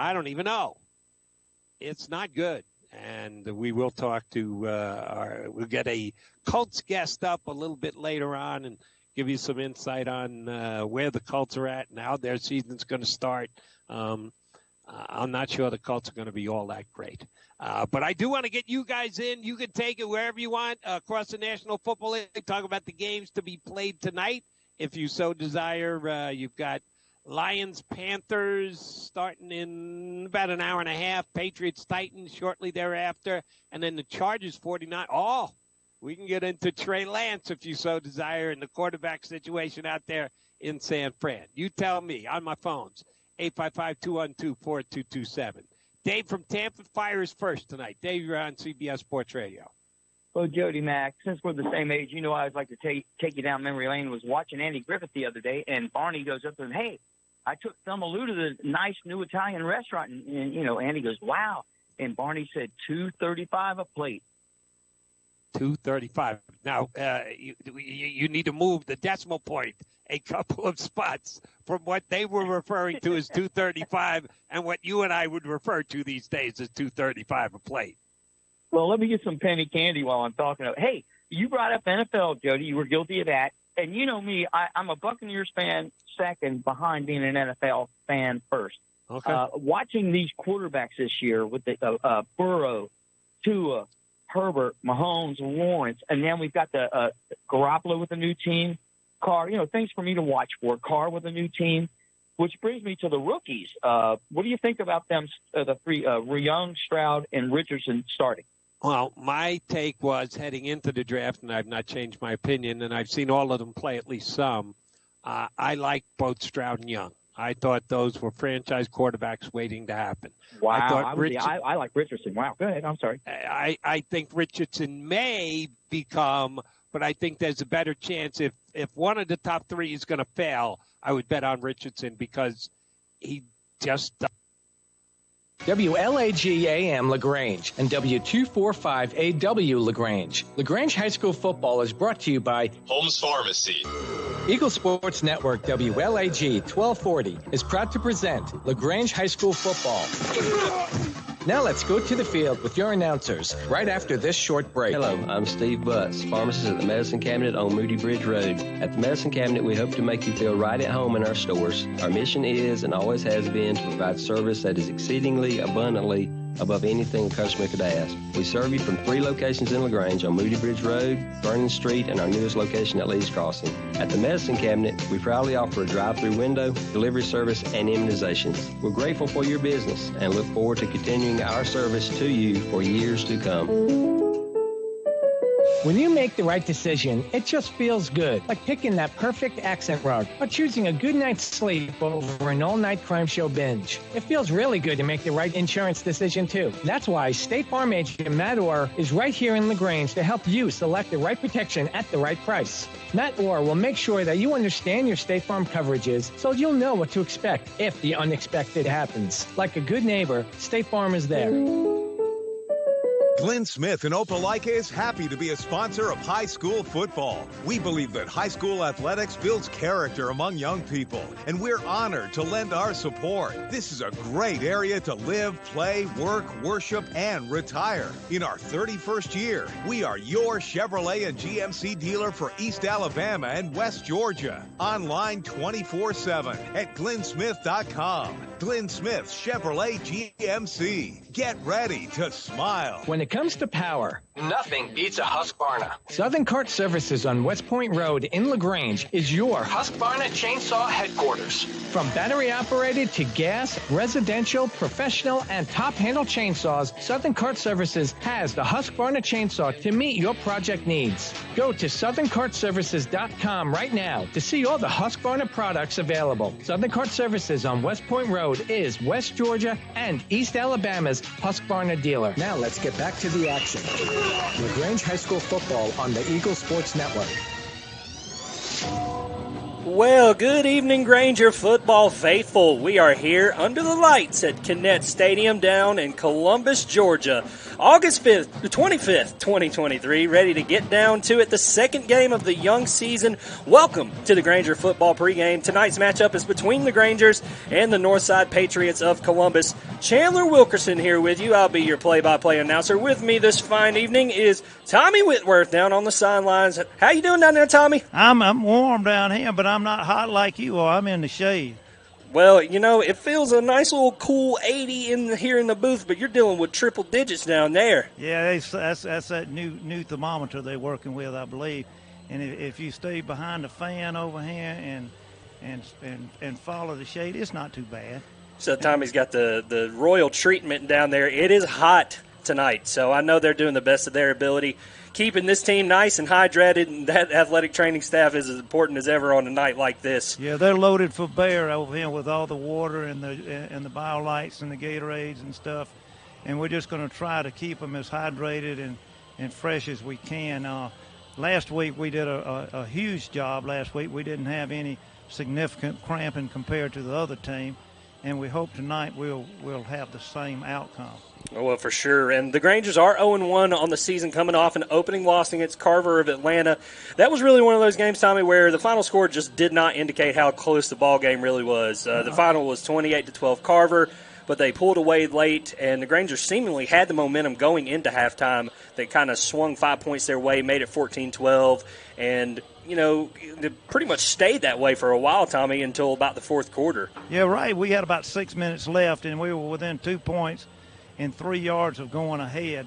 I don't even know. It's not good. And we will talk to we'll get a Colts guest up a little bit later on and give you some insight on where the Colts are at and how their season's going to start. I'm not sure the Colts are going to be all that great. But I do want to get you guys in. You can take it wherever you want across the National Football League. Talk about the games to be played tonight. If you so desire, you've got Lions-Panthers starting in about an hour and a half. Patriots-Titans shortly thereafter. And then the Chargers-49. Oh, we can get into Trey Lance if you so desire and the quarterback situation out there in San Fran. You tell me on my phones, 855-212-4227. Dave from Tampa fires first tonight. Dave, you're on CBS Sports Radio. Well, Jody Mack, since we're the same age, you know I always like to take you down memory lane. I was watching Andy Griffith the other day, and Barney goes up to him, hey, I took Thelma Lou to the nice new Italian restaurant. And Andy goes, wow. And Barney said $2.35 a plate. $2.35. Now, you need to move the decimal point a couple of spots from what they were referring to as $2.35 and what you and I would refer to these days as $2.35 a plate. Well, let me get some penny candy while I'm talking. Hey, you brought up NFL, Jody. You were guilty of that. And you know me, I'm a Buccaneers fan second behind being an NFL fan first. Okay. Watching these quarterbacks this year with the Burrow, Tua, Herbert, Mahomes, Lawrence, and then we've got the Garoppolo with a new team, Carr, things for me to watch for. Carr with a new team, which brings me to the rookies. What do you think about them, the three, Young, Stroud, and Richardson starting? Well, my take was heading into the draft, and I've not changed my opinion, and I've seen all of them play at least some. I like both Stroud and Young. I thought those were franchise quarterbacks waiting to happen. Wow, I like Richardson. Wow, go ahead. I'm sorry. I think Richardson may become, but I think there's a better chance if one of the top three is going to fail, I would bet on Richardson because he just WLAG-AM LaGrange and W245AW LaGrange. LaGrange High School football is brought to you by Holmes Pharmacy. Eagle Sports Network WLAG 1240 is proud to present LaGrange High School football. Now let's go to the field with your announcers right after this short break. Hello, I'm Steve Butts, pharmacist at the Medicine Cabinet on Moody Bridge Road. At the Medicine Cabinet, we hope to make you feel right at home in our stores. Our mission is and always has been to provide service that is exceedingly abundantly above anything a customer could ask. We serve you from 3 locations in LaGrange on Moody Bridge Road, Vernon Street, and our newest location at Lee's Crossing. At the Medicine Cabinet, we proudly offer a drive-through window, delivery service, and immunizations. We're grateful for your business and look forward to continuing our service to you for years to come. When you make the right decision, it just feels good, like picking that perfect accent rug or choosing a good night's sleep over an all-night crime show binge. It feels really good to make the right insurance decision, too. That's why State Farm agent Matt Orr is right here in LaGrange to help you select the right protection at the right price. Matt Orr will make sure that you understand your State Farm coverages so you'll know what to expect if the unexpected happens. Like a good neighbor, State Farm is there. Glenn Smith in Opelika is happy to be a sponsor of high school football. We believe that high school athletics builds character among young people, and we're honored to lend our support. This is a great area to live, play, work, worship, and retire. In our 31st year, we are your Chevrolet and GMC dealer for East Alabama and West Georgia. Online 24/7 at glennsmith.com. Glenn Smith Chevrolet GMC. Get ready to smile. When it comes to power, nothing beats a Husqvarna. Southern Cart Services on West Point Road in LaGrange is your Husqvarna chainsaw headquarters. From battery-operated to gas, residential, professional, and top-handle chainsaws, Southern Cart Services has the Husqvarna chainsaw to meet your project needs. Go to southerncartservices.com right now to see all the Husqvarna products available. Southern Cart Services on West Point Road is West Georgia and East Alabama's Husqvarna dealer. Now let's get back to the action. LaGrange High School football on the Eagle Sports Network. Well, good evening, Granger football faithful. We are here under the lights at Kinnett Stadium down in Columbus, Georgia. August 5th, the 25th, 2023, ready to get down to it. The second game of the young season. Welcome to the Granger football pregame. Tonight's matchup is between the Grangers and the Northside Patriots of Columbus. Chandler Wilkerson here with you. I'll be your play-by-play announcer. With me this fine evening is Tommy Whitworth down on the sidelines. How you doing down there, Tommy? I'm warm down here, but I'm not hot like you are. I'm in the shade. Well, you know, it feels a nice little cool 80 here in the booth, but you're dealing with triple digits down there. Yeah, that's that new thermometer they're working with, I believe. And if you stay behind the fan over here and follow the shade, it's not too bad. So Tommy's got the royal treatment down there. It is hot tonight, so I know they're doing the best of their ability, keeping this team nice and hydrated, and that athletic training staff is as important as ever on a night like this. Yeah, they're loaded for bear over here with all the water and the BioLites and the Gatorades and stuff, and we're just going to try to keep them as hydrated and fresh as we can. Last week we did a huge job. Last week we didn't have any significant cramping compared to the other team, and we hope tonight we'll have the same outcome. Oh, well, for sure. And the Grangers are 0-1 on the season, coming off an opening loss against Carver of Atlanta. That was really one of those games, Tommy, where the final score just did not indicate how close the ball game really was. The final was 28-12 Carver, but they pulled away late, and the Grangers seemingly had the momentum going into halftime. They kind of swung 5 points their way, made it 14-12, and you know, it pretty much stayed that way for a while, Tommy, until about the fourth quarter. Yeah, right. We had about 6 minutes left, and we were within 2 points and 3 yards of going ahead,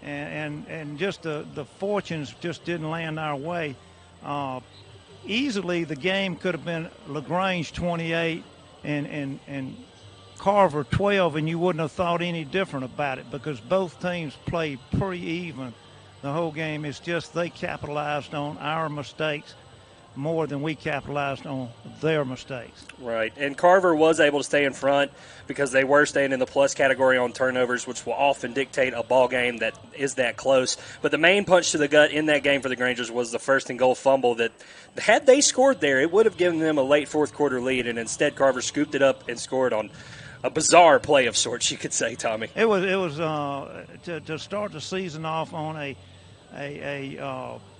and just the fortunes just didn't land our way. Easily the game could have been LaGrange 28 and Carver 12, and you wouldn't have thought any different about it because both teams played pretty even the whole game. It's just they capitalized on our mistakes more than we capitalized on their mistakes. Right, and Carver was able to stay in front because they were staying in the plus category on turnovers, which will often dictate a ball game that is that close. But the main punch to the gut in that game for the Grangers was the first and goal fumble that, had they scored there, it would have given them a late fourth quarter lead, and instead Carver scooped it up and scored on a bizarre play of sorts, you could say, Tommy. It was to start the season off on a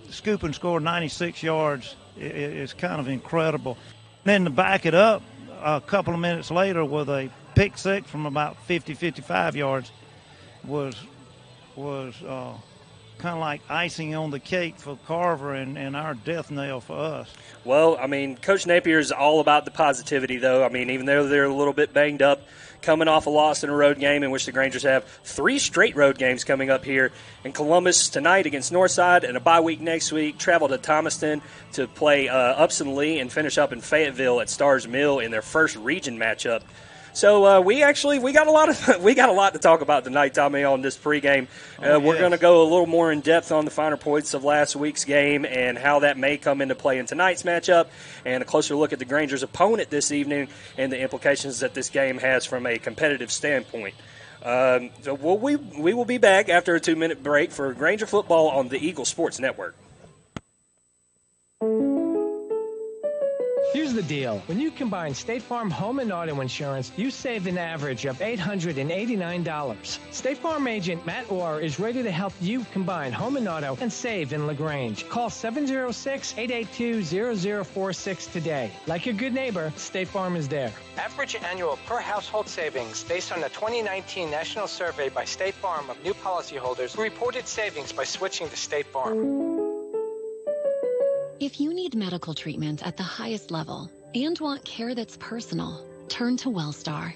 scoop and score 96 yards is kind of incredible. Then to back it up a couple of minutes later with a pick six from about 55 yards was kind of like icing on the cake for Carver and our death knell for us. Well, I mean, Coach Napier is all about the positivity, though. I mean, even though they're a little bit banged up, coming off a loss in a road game in which the Grangers have 3 straight road games coming up here in Columbus tonight against Northside and a bye week next week, travel to Thomaston to play Upson Lee and finish up in Fayetteville at Stars Mill in their first region matchup. So we got a lot to talk about tonight, Tommy, on this pregame. We're going to go a little more in depth on the finer points of last week's game and how that may come into play in tonight's matchup, and a closer look at the Grangers' opponent this evening and the implications that this game has from a competitive standpoint. So we will be back after a 2-minute break for Granger football on the Eagle Sports Network. Here's the deal. When you combine State Farm home and auto insurance, you save an average of $889. State Farm agent Matt Orr is ready to help you combine home and auto and save in LaGrange. Call 706-882-0046 today. Like a good neighbor, State Farm is there. Average annual per household savings based on the 2019 national survey by State Farm of new policyholders who reported savings by switching to State Farm. If you need medical treatment at the highest level and want care that's personal, turn to WellStar.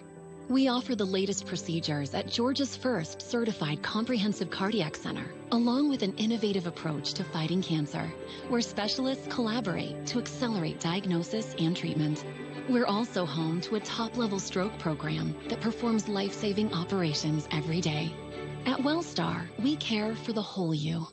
We offer the latest procedures at Georgia's first certified comprehensive cardiac center, along with an innovative approach to fighting cancer, where specialists collaborate to accelerate diagnosis and treatment. We're also home to a top-level stroke program that performs life-saving operations every day. At WellStar, we care for the whole you.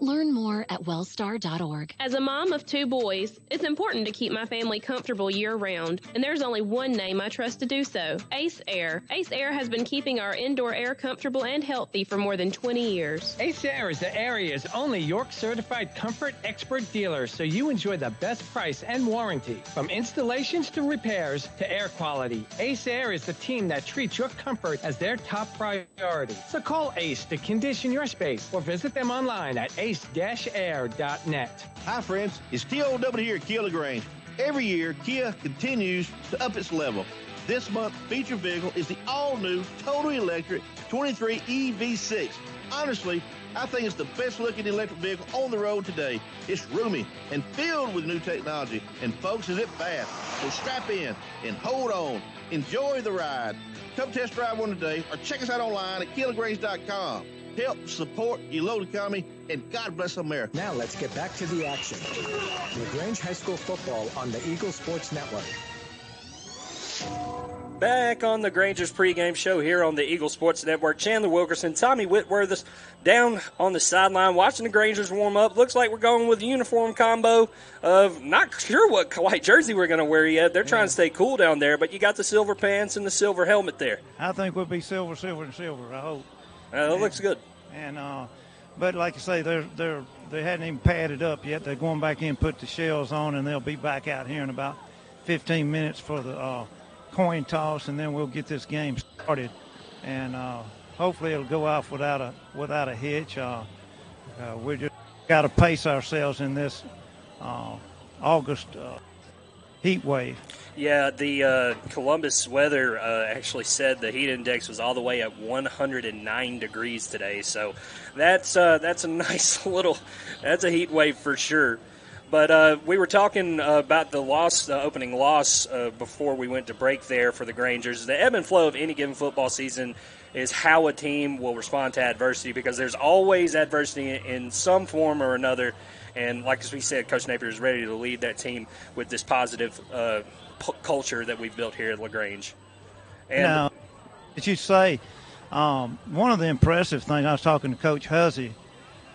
Learn more at wellstar.org. As a mom of 2 boys, it's important to keep my family comfortable year-round, and there's only one name I trust to do so, Ace Air. Ace Air has been keeping our indoor air comfortable and healthy for more than 20 years. Ace Air is the area's only York-certified comfort expert dealer, so you enjoy the best price and warranty. From installations to repairs to air quality, Ace Air is the team that treats your comfort as their top priority. So call Ace to condition your space or visit them online at ace-air.net. Hi friends, it's TOW here at Kia LaGrange. Every year, Kia continues to up its level. This month's feature vehicle is the all-new, totally electric 23 EV6. Honestly, I think it's the best-looking electric vehicle on the road today. It's roomy and filled with new technology, and folks, is it fast. So strap in and hold on. Enjoy the ride. Come test drive one today or check us out online at KiaLaGrange.com. Help support your local economy, and God bless America. Now let's get back to the action. LaGrange High School football on the Eagle Sports Network. Back on the Granger's pregame show here on the Eagle Sports Network. Chandler Wilkerson, Tommy Whitworth down on the sideline watching the Grangers warm up. Looks like we're going with a uniform combo of not sure what white jersey we're going to wear yet. They're trying to stay cool down there, but you got the silver pants and the silver helmet there. I think we'll be silver, silver, and silver, I hope. That looks good. And but like I say, they hadn't even padded up yet. They're going back in, put the shells on, and they'll be back out here in about 15 minutes for the coin toss, and then we'll get this game started. And hopefully it'll go off without a hitch. We just got to pace ourselves in this August heat wave. Yeah, the Columbus weather actually said the heat index was all the way at 109 degrees today. So that's a nice little – that's a heat wave for sure. But we were talking about the opening loss before we went to break there for the Grangers. The ebb and flow of any given football season is how a team will respond to adversity, because there's always adversity in some form or another. And like we said, Coach Napier is ready to lead that team with this positive culture that we've built here at LaGrange. And now, did you say one of the impressive things, I was talking to Coach Huzzy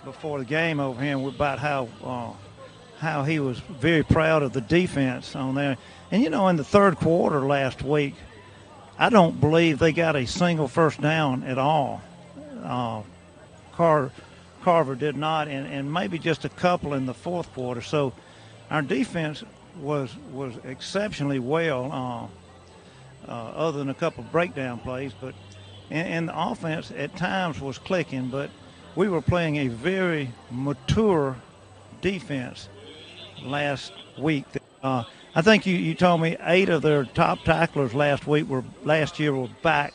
before the game over here about how he was very proud of the defense on there. And, in the third quarter last week, I don't believe they got a single first down at all. Carver did not, and maybe just a couple in the fourth quarter. So our defense was exceptionally well, other than a couple of breakdown plays. But and the offense at times was clicking, but we were playing a very mature defense last week. I think you told me 8 of their top tacklers last year were back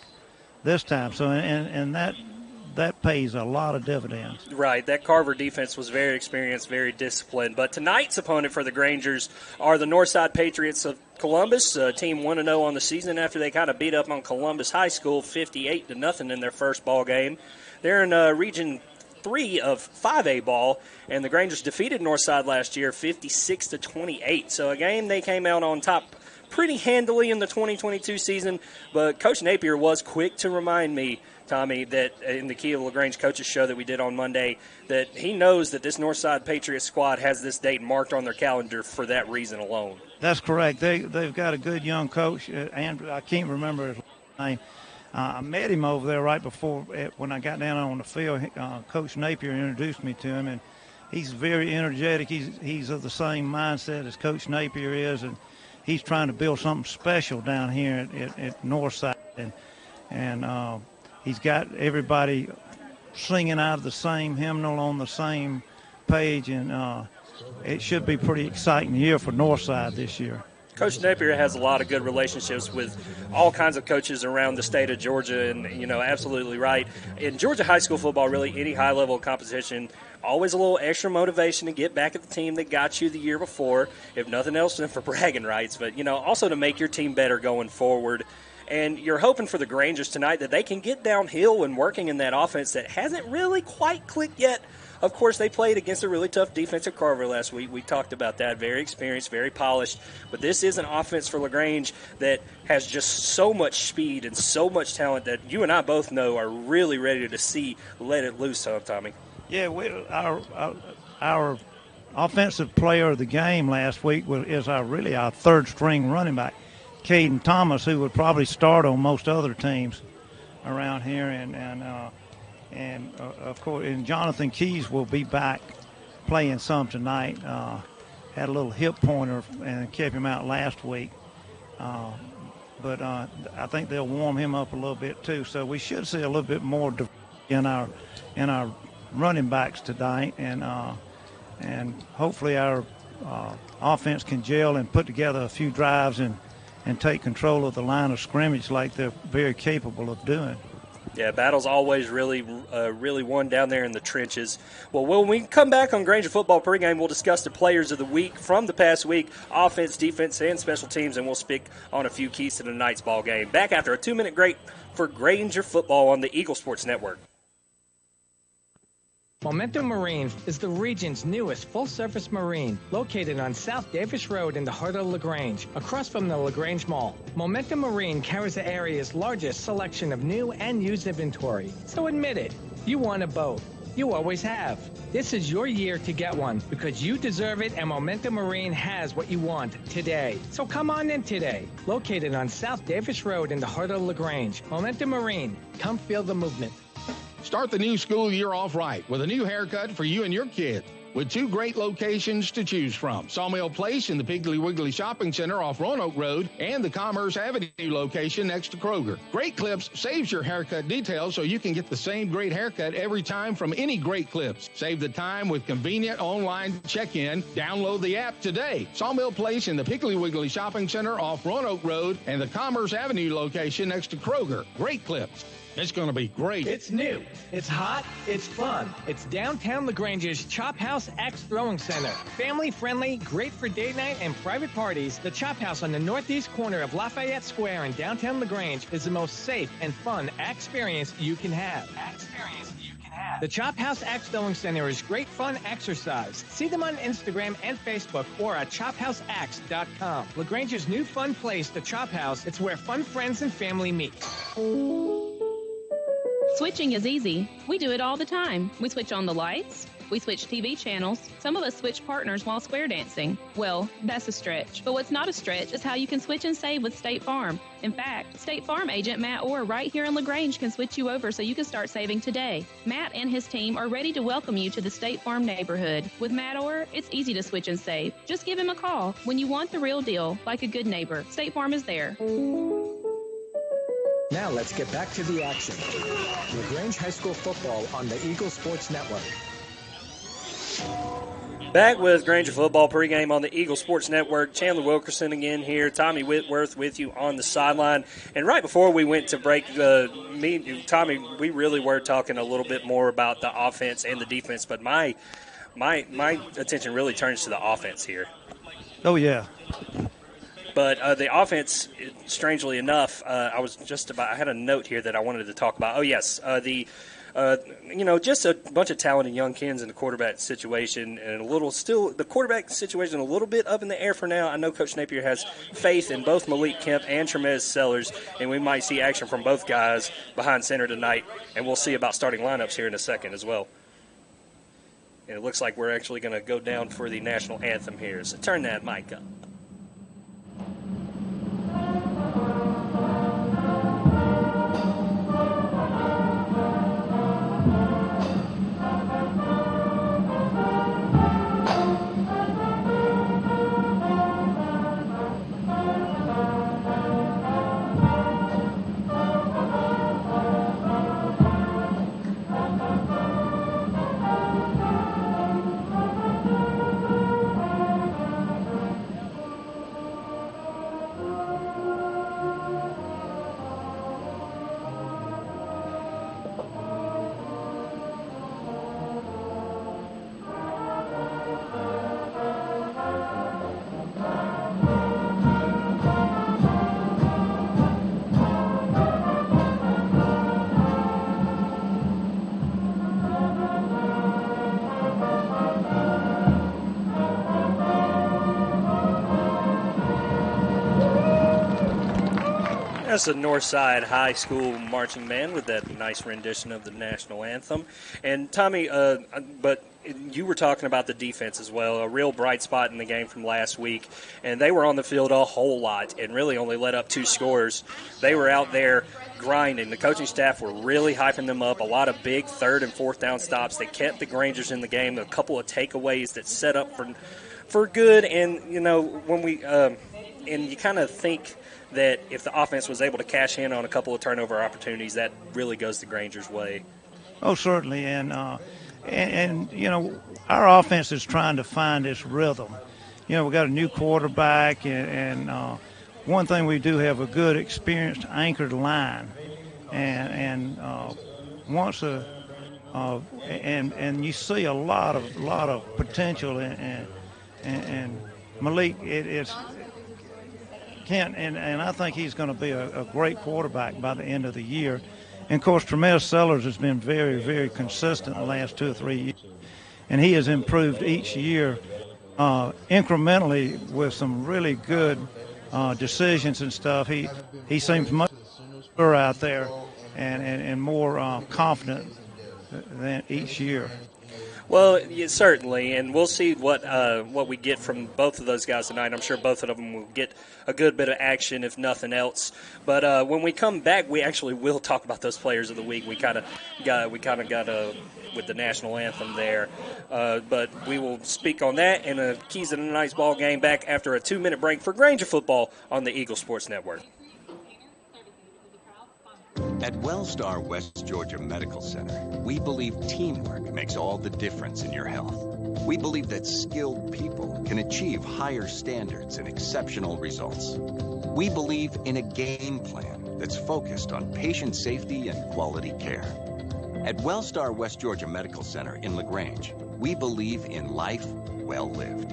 this time. So and that pays a lot of dividends. Right. That Carver defense was very experienced, very disciplined. But tonight's opponent for the Grangers are the Northside Patriots of Columbus, a team 1-0 on the season after they kind of beat up on Columbus High School 58-0 in their first ball game. They're in Region 3 of 5A ball, and the Grangers defeated Northside last year 56-28. So a game they came out on top pretty handily in the 2022 season, but Coach Napier was quick to remind me, Tommy, that in the Kia LaGrange coaches show that we did on Monday, that he knows that this Northside Patriots squad has this date marked on their calendar for that reason alone. That's correct. They've got a good young coach, Andrew. I can't remember his name. I met him over there right before when I got down on the field. Coach Napier introduced me to him, and he's very energetic. He's of the same mindset as Coach Napier is, and he's trying to build something special down here at Northside, and he's got everybody singing out of the same hymnal on the same page, and it should be pretty exciting year for Northside this year. Coach Napier has a lot of good relationships with all kinds of coaches around the state of Georgia, and, absolutely right. In Georgia high school football, really any high-level competition, always a little extra motivation to get back at the team that got you the year before, if nothing else than for bragging rights, but, also to make your team better going forward. And you're hoping for the Grangers tonight that they can get downhill when working in that offense that hasn't really quite clicked yet. Of course, they played against a really tough defense at Carver last week. We talked about that. Very experienced, very polished. But this is an offense for LaGrange that has just so much speed and so much talent that you and I both know are really ready to see let it loose, huh, Tommy? Yeah, our offensive player of the game last week is our third string running back, Caden Thomas, who would probably start on most other teams around here, and of course, and Jonathan Keys will be back playing some tonight. Had a little hip pointer and kept him out last week. But I think they'll warm him up a little bit too. So we should see a little bit more in our running backs tonight, and hopefully our offense can gel and put together a few drives and take control of the line of scrimmage like they're very capable of doing. Yeah, battle's always really won down there in the trenches. Well, when we come back on Granger Football Pregame, we'll discuss the players of the week from the past week, offense, defense, and special teams, and we'll speak on a few keys to tonight's ball game. Back after a 2-minute break for Granger Football on the Eagle Sports Network. Momentum Marine is the region's newest full-service marine, located on South Davis Road in the heart of LaGrange, across from the LaGrange Mall. Momentum Marine carries the area's largest selection of new and used inventory. So admit it, you want a boat. You always have. This is your year to get one because you deserve it, and Momentum Marine has what you want today. So come on in today. Located on South Davis Road in the heart of LaGrange. Momentum Marine. Come feel the movement. Start the new school year off right with a new haircut for you and your kid. With 2 great locations to choose from, Sawmill Place in the Piggly Wiggly Shopping Center off Roanoke Road and the Commerce Avenue location next to Kroger. Great Clips saves your haircut details so you can get the same great haircut every time from any Great Clips. Save the time with convenient online check-in. Download the app today. Sawmill Place in the Piggly Wiggly Shopping Center off Roanoke Road and the Commerce Avenue location next to Kroger. Great Clips. It's going to be great. It's new. It's hot. It's fun. It's downtown LaGrange's Chop House Axe Throwing Center. Family friendly, great for date night and private parties. The Chop House on the northeast corner of Lafayette Square in downtown LaGrange is the most safe and fun experience you can have. The Chop House Axe Throwing Center is great fun exercise. See them on Instagram and Facebook or at chophouseaxe.com. LaGrange's new fun place, the Chop House. It's where fun friends and family meet. Switching is easy. We do it all the time. We switch on the lights. We switch TV channels. Some of us switch partners while square dancing. Well, that's a stretch. But what's not a stretch is how you can switch and save with State Farm. In fact, State Farm agent Matt Orr right here in LaGrange can switch you over so you can start saving today. Matt and his team are ready to welcome you to the State Farm neighborhood. With Matt Orr, it's easy to switch and save. Just give him a call. When you want the real deal, like a good neighbor, State Farm is there. Now let's get back to the action. LaGrange High School football on the Eagle Sports Network. Back with Granger Football Pregame on the Eagle Sports Network. Chandler Wilkerson again here. Tommy Whitworth with you on the sideline. And right before we went to break, Tommy, we really were talking a little bit more about the offense and the defense, but my attention really turns to the offense here. Oh, yeah. But the offense, strangely enough, I had a note here that I wanted to talk about. Oh, yes, just a bunch of talented young kids in the quarterback situation, and the quarterback situation a little bit up in the air for now. I know Coach Napier has faith in both Malik Kemp and Tremez Sellers, and we might see action from both guys behind center tonight, and we'll see about starting lineups here in a second as well. And it looks like we're actually going to go down for the national anthem here, so turn that mic up. That's a Northside High School marching band with that nice rendition of the national anthem. And Tommy, but you were talking about the defense as well, a real bright spot in the game from last week. And they were on the field a whole lot and really only let up 2 scores. They were out there grinding. The coaching staff were really hyping them up. A lot of big 3rd and 4th down stops. They kept the Grangers in the game. A couple of takeaways that set up for good. And, you know, when we and you kind of think that if the offense was able to cash in on a couple of turnover opportunities, that really goes the Grangers' way. Oh, certainly. And you know, our offense is trying to find this rhythm. You know, we got a new quarterback, and one thing we do have a good, experienced, anchored line. And once and you see a lot of potential and Malik, it's Kent, and I think he's going to be a great quarterback by the end of the year. And, of course, Tremez Sellers has been very, very consistent the last 2 or 3 years. And he has improved each year incrementally with some really good decisions and stuff. He seems much better out there and more confident than each year. Well, yeah, certainly, and we'll see what we get from both of those guys tonight. I'm sure both of them will get a good bit of action, if nothing else. But when we come back, we actually will talk about those players of the week. We kind of got with the national anthem there, but we will speak on that and the keys to tonight's ball game back after a 2-minute break for Granger football on the Eagle Sports Network. At Wellstar West Georgia Medical Center, we believe teamwork makes all the difference in your health. We believe that skilled people can achieve higher standards and exceptional results. We believe in a game plan that's focused on patient safety and quality care. At Wellstar West Georgia Medical Center in LaGrange, we believe in life well lived.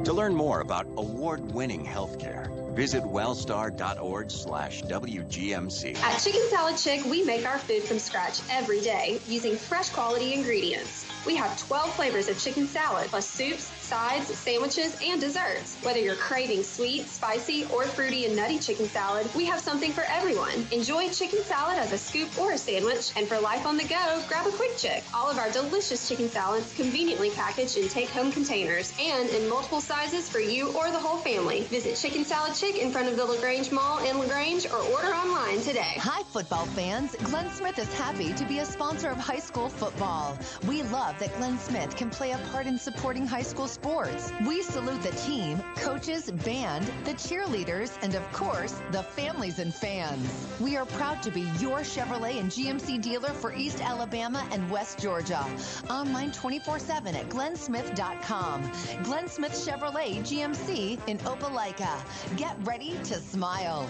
To learn more about award-winning healthcare, visit wellstar.org/WGMC. At Chicken Salad Chick, we make our food from scratch every day using fresh quality ingredients. We have 12 flavors of chicken salad, plus soups, sides, sandwiches, and desserts. Whether you're craving sweet, spicy, or fruity and nutty chicken salad, we have something for everyone. Enjoy chicken salad as a scoop or a sandwich, and for life on the go, grab a Quick Chick. All of our delicious chicken salads conveniently packaged in take-home containers and in multiple sizes for you or the whole family. Visit Chicken Salad Chick in front of the LaGrange Mall in LaGrange or order online today. Hi, football fans. Glenn Smith is happy to be a sponsor of high school football. We love that Glenn Smith can play a part in supporting high school sports. We salute the team, coaches, band, the cheerleaders, and of course, the families and fans. We are proud to be your Chevrolet and GMC dealer for East Alabama and West Georgia. Online 24/7 at glennsmith.com. Glenn Smith Chevrolet GMC in Opelika. Get ready to smile.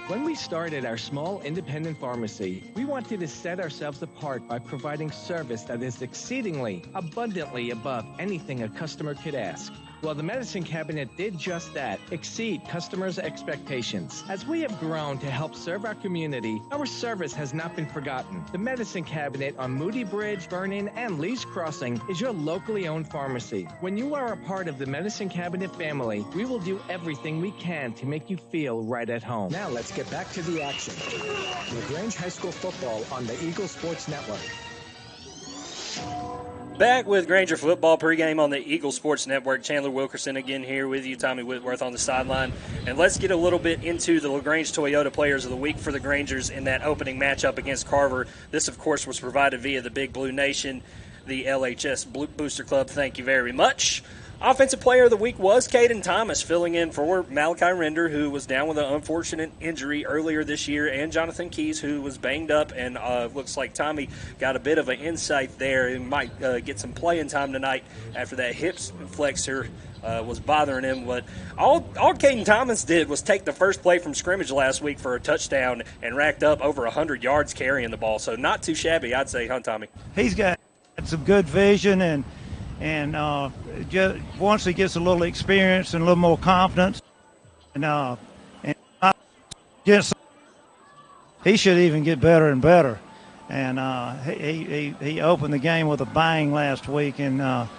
When we started our small independent pharmacy, we wanted to set ourselves apart by providing service that is exceedingly, abundantly above anything a customer could ask. Well, the Medicine Cabinet did just that, exceed customers' expectations. As we have grown to help serve our community, our service has not been forgotten. The Medicine Cabinet on Moody Bridge, Vernon, and Lee's Crossing is your locally owned pharmacy. When you are a part of the Medicine Cabinet family, we will do everything we can to make you feel right at home. Now let's get back to the action. LaGrange High School football on the Eagle Sports Network. Back with Granger football pregame on the Eagle Sports Network. Chandler Wilkerson again here with you, Tommy Whitworth on the sideline. And let's get a little bit into the LaGrange Toyota Players of the Week for the Grangers in that opening matchup against Carver. This, of course, was provided via the Big Blue Nation, the LHS Booster Club. Thank you very much. Offensive Player of the Week was Caden Thomas, filling in for Malachi Render, who was down with an unfortunate injury earlier this year, and Jonathan Keys, who was banged up, and looks like Tommy got a bit of an insight there and might get some playing time tonight after that hip flexor was bothering him. But all Caden Thomas did was take the first play from scrimmage last week for a touchdown and racked up over 100 yards carrying the ball. So not too shabby, I'd say, huh, Tommy? He's got some good vision, and just once he gets a little experience and a little more confidence, he should even get better and better. And he opened the game with a bang last week and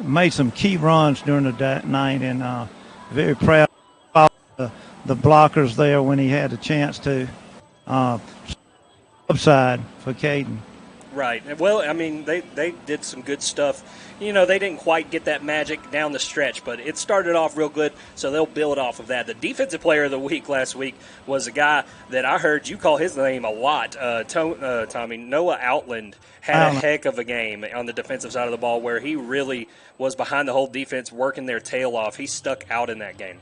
made some key runs during the night, and very proud the blockers there when he had a chance to. Upside for Caden. Right. Well, I mean, they did some good stuff. You know, they didn't quite get that magic down the stretch, but it started off real good, so they'll build off of that. The defensive player of the week last week was a guy that I heard you call his name a lot, Tommy. Noah Outland had a heck of a game on the defensive side of the ball where he really was behind the whole defense, working their tail off. He stuck out in that game.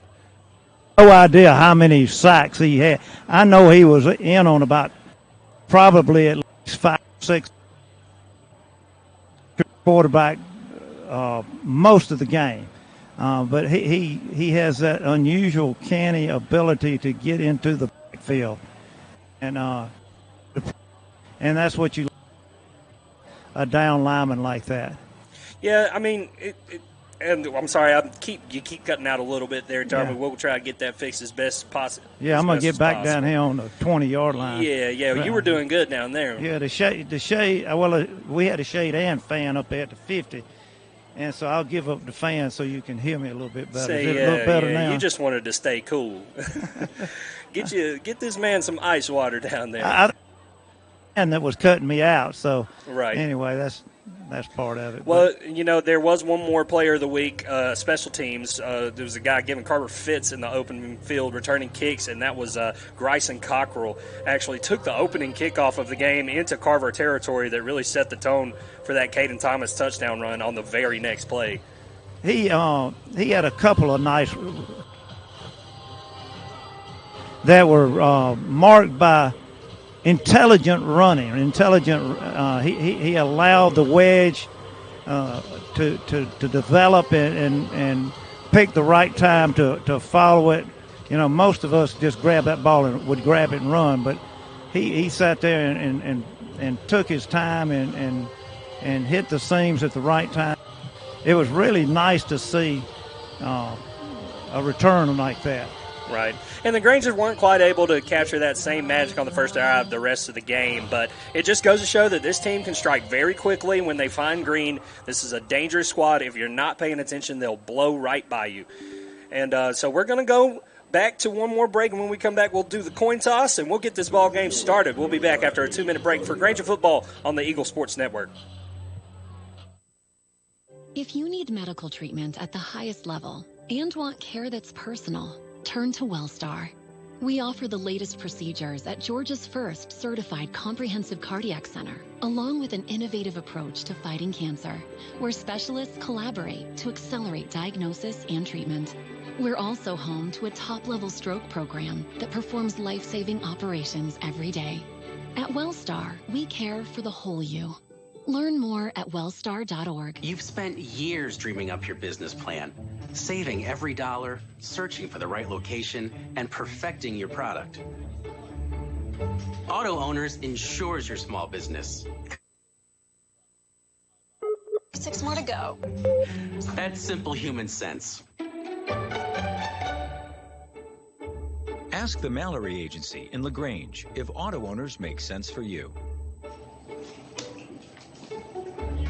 No idea how many sacks he had. I know he was in on about probably at least 5 or 6 quarterback most of the game. But he has that unusual canny ability to get into the backfield. And that's what you a down lineman like that. Yeah, I mean, and I'm sorry, you keep cutting out a little bit there, Tommy. Yeah. We'll try to get that fixed as best as possible. Yeah, I'm going to get back down here on the 20-yard line. Yeah, you were doing good down there. Yeah, the shade. Well, we had a shade and fan up there at the 50, and so I'll give up the fan so you can hear me a little bit better. Is it a little better now? You just wanted to stay cool. Get this man some ice water down there. And that was cutting me out. So right. Anyway, that's part of it. Well, you know, there was one more player of the week, special teams. There was a guy giving Carver fits in the open field, returning kicks, and that was Grayson Cockrell. Actually took the opening kickoff of the game into Carver territory that really set the tone for that Caden Thomas touchdown run on the very next play. He had a couple of nice that were marked by intelligent running. He allowed the wedge to develop and pick the right time to follow it. You know, most of us just grab that ball and would grab it and run, but he sat there and took his time and hit the seams at the right time. It was really nice to see a return like that. Right. And the Grangers weren't quite able to capture that same magic on the first drive the rest of the game, but it just goes to show that this team can strike very quickly when they find green. This is a dangerous squad. If you're not paying attention, they'll blow right by you. And so we're going to go back to one more break, and when we come back, we'll do the coin toss, and we'll get this ball game started. We'll be back after a 2-minute break for Granger Football on the Eagle Sports Network. If you need medical treatment at the highest level and want care that's personal, turn to WellStar. We offer the latest procedures at Georgia's first certified comprehensive cardiac center, along with an innovative approach to fighting cancer, where specialists collaborate to accelerate diagnosis and treatment. We're also home to a top-level stroke program that performs life-saving operations every day. At WellStar, we care for the whole you. Learn more at wellstar.org. You've spent years dreaming up your business plan, saving every dollar, searching for the right location, and perfecting your product. Auto Owners insures your small business. 6 more to go. That's simple human sense. Ask the Mallory Agency in LaGrange if auto owners make sense for you.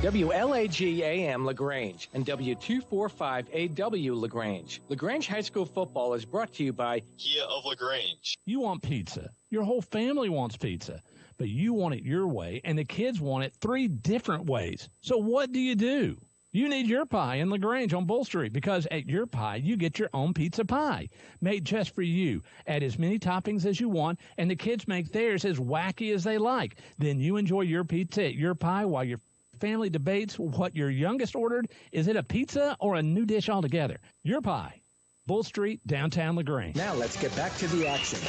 WLAG-AM LaGrange and W245AW LaGrange. LaGrange High School football is brought to you by Kia of LaGrange. You want pizza. Your whole family wants pizza, but you want it your way, and the kids want it 3 different ways. So what do? You need Your Pie in LaGrange on Bull Street, because at Your Pie, you get your own pizza pie made just for you. Add as many toppings as you want, and the kids make theirs as wacky as they like. Then you enjoy your pizza at Your Pie while your family debates what your youngest ordered. Is it a pizza or a new dish altogether? Your Pie, Bull Street, downtown LaGrange. Now let's get back to the action.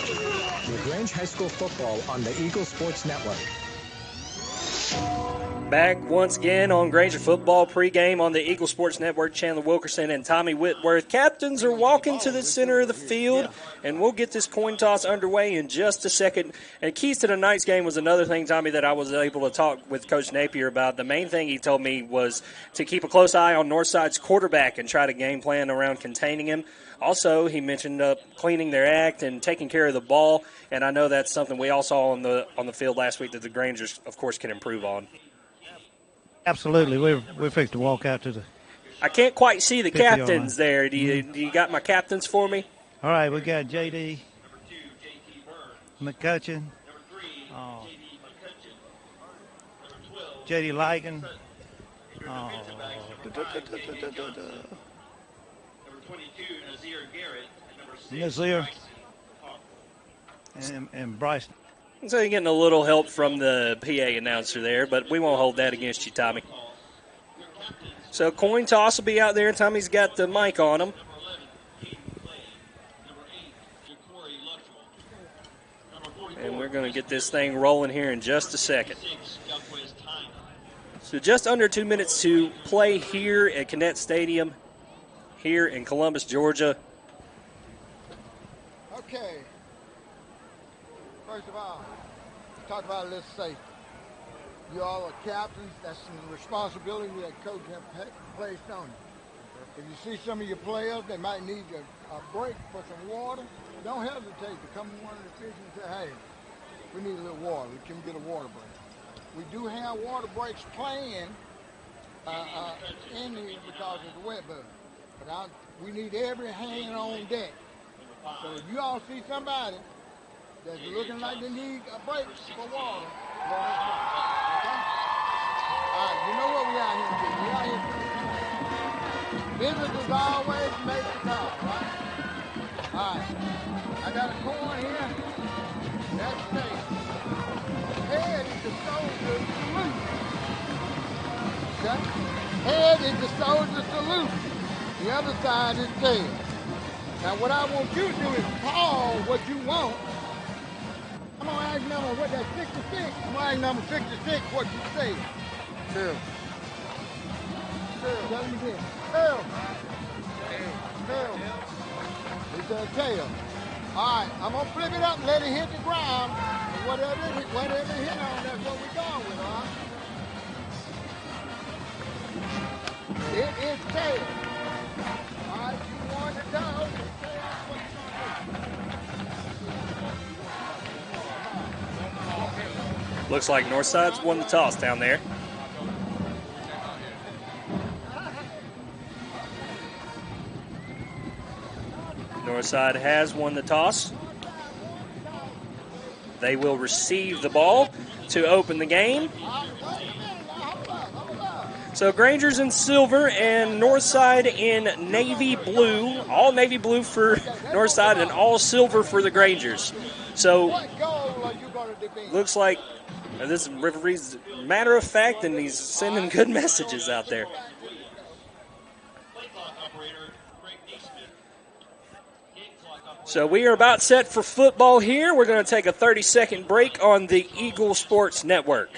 LaGrange High School football on the Eagle Sports Network. Back once again on Granger Football pregame on the Eagle Sports Network. Chandler Wilkerson and Tommy Whitworth. Captains are walking to the center of the field, and we'll get this coin toss underway in just a second. And keys to tonight's game was another thing, Tommy, that I was able to talk with Coach Napier about. The main thing he told me was to keep a close eye on Northside's quarterback and try to game plan around containing him. Also, he mentioned cleaning their act and taking care of the ball, and I know that's something we all saw on the field last week that the Grangers, of course, can improve on. Absolutely. We're fixed to walk out to the. I can't quite see the captains there. Do you got my captains for me? All right, we got J.D. McCutcheon, J.D. Liken, Nazir, and Bryce. So you're getting a little help from the PA announcer there, but we won't hold that against you, Tommy. So coin toss will be out there. Tommy's got the mic on him. And we're going to get this thing rolling here in just a second. So just under 2 minutes to play here at Connect Stadium here in Columbus, Georgia. Okay. First of all, talk about a little safety. You all are captains. That's the responsibility that coach has placed on you. If you see some of your players, they might need a break for some water, don't hesitate to come to one of the officials and say, hey, we need a little water. Can we get a water break? We do have water breaks planned in here because of the wet bug. But we need every hand on deck. So if you all see somebody that's looking like they need a break for water, let us know. Okay? All right, you know what we out here to do. We out here to visitors always make the call, right? All right. I got a coin here. That's safe. Head is the soldier's salute. Okay? Head is the soldier's salute. The other side is tail. Now what I want you to do is call what you want. I'm going to ask number, what, that's 66? I'm going to ask number 66 what you say. Tail. Tail. Tell him again. Tail. Tail. He said tail. All right, I'm going to flip it up and let it hit the ground. And whatever it hit on, that's what we're going with, all right? It is tail. All right, you want to know. Looks like Northside's won the toss down there. Northside has won the toss. They will receive the ball to open the game. So Granger's in silver and Northside in navy blue. All navy blue for Northside and all silver for the Grangers. So looks like this referee's matter of fact, and he's sending good messages out there. So we are about set for football here. We're going to take a 30-second break on the Eagle Sports Network.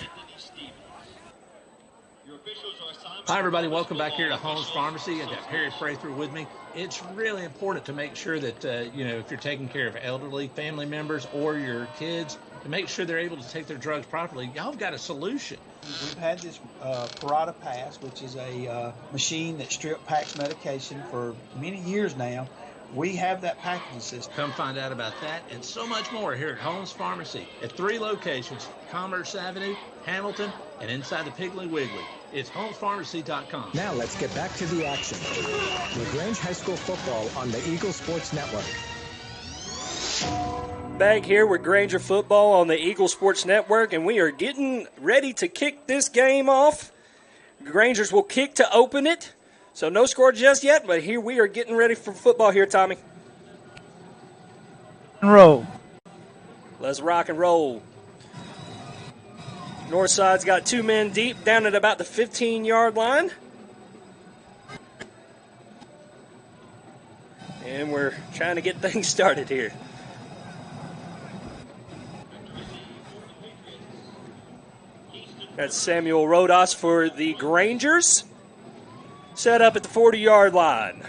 Hi, everybody. Welcome back here to Holmes Pharmacy. I've got Perry Prather with me. It's really important to make sure that, if you're taking care of elderly family members or your kids, to make sure they're able to take their drugs properly. Y'all have got a solution. We've had this Parata Pass, which is a machine that strip packs medication for many years now. We have that packaging system. Come find out about that and so much more here at Holmes Pharmacy at 3 locations, Commerce Avenue, Hamilton, and inside the Piggly Wiggly. It's homespharmacy.com. Now let's get back to the action. LaGrange High School football on the Eagle Sports Network. Back here with Granger football on the Eagle Sports Network, and we are getting ready to kick this game off. Grangers will kick to open it. So no score just yet, but here we are getting ready for football here, Tommy. Roll. Let's rock and roll. Northside's got 2 men deep down at about the 15-yard line. And we're trying to get things started here. That's Samuel Rodas for the Grangers. Set up at the 40-yard line.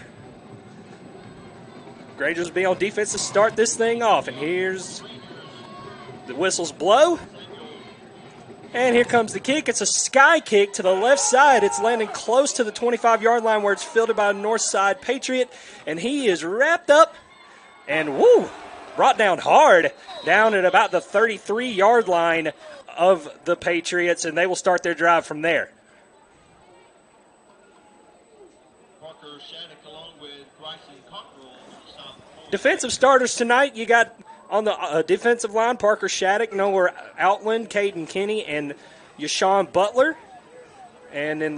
Grangers will be on defense to start this thing off. And here's the whistles blow. And here comes the kick. It's a sky kick to the left side. It's landing close to the 25-yard line where it's fielded by a Northside Patriot. And he is wrapped up and, brought down hard down at about the 33-yard line of the Patriots. And they will start their drive from there. Defensive starters tonight, you got on the defensive line, Parker Shattuck, Noah Outland, Caden Kinney, and Yashawn Butler. And in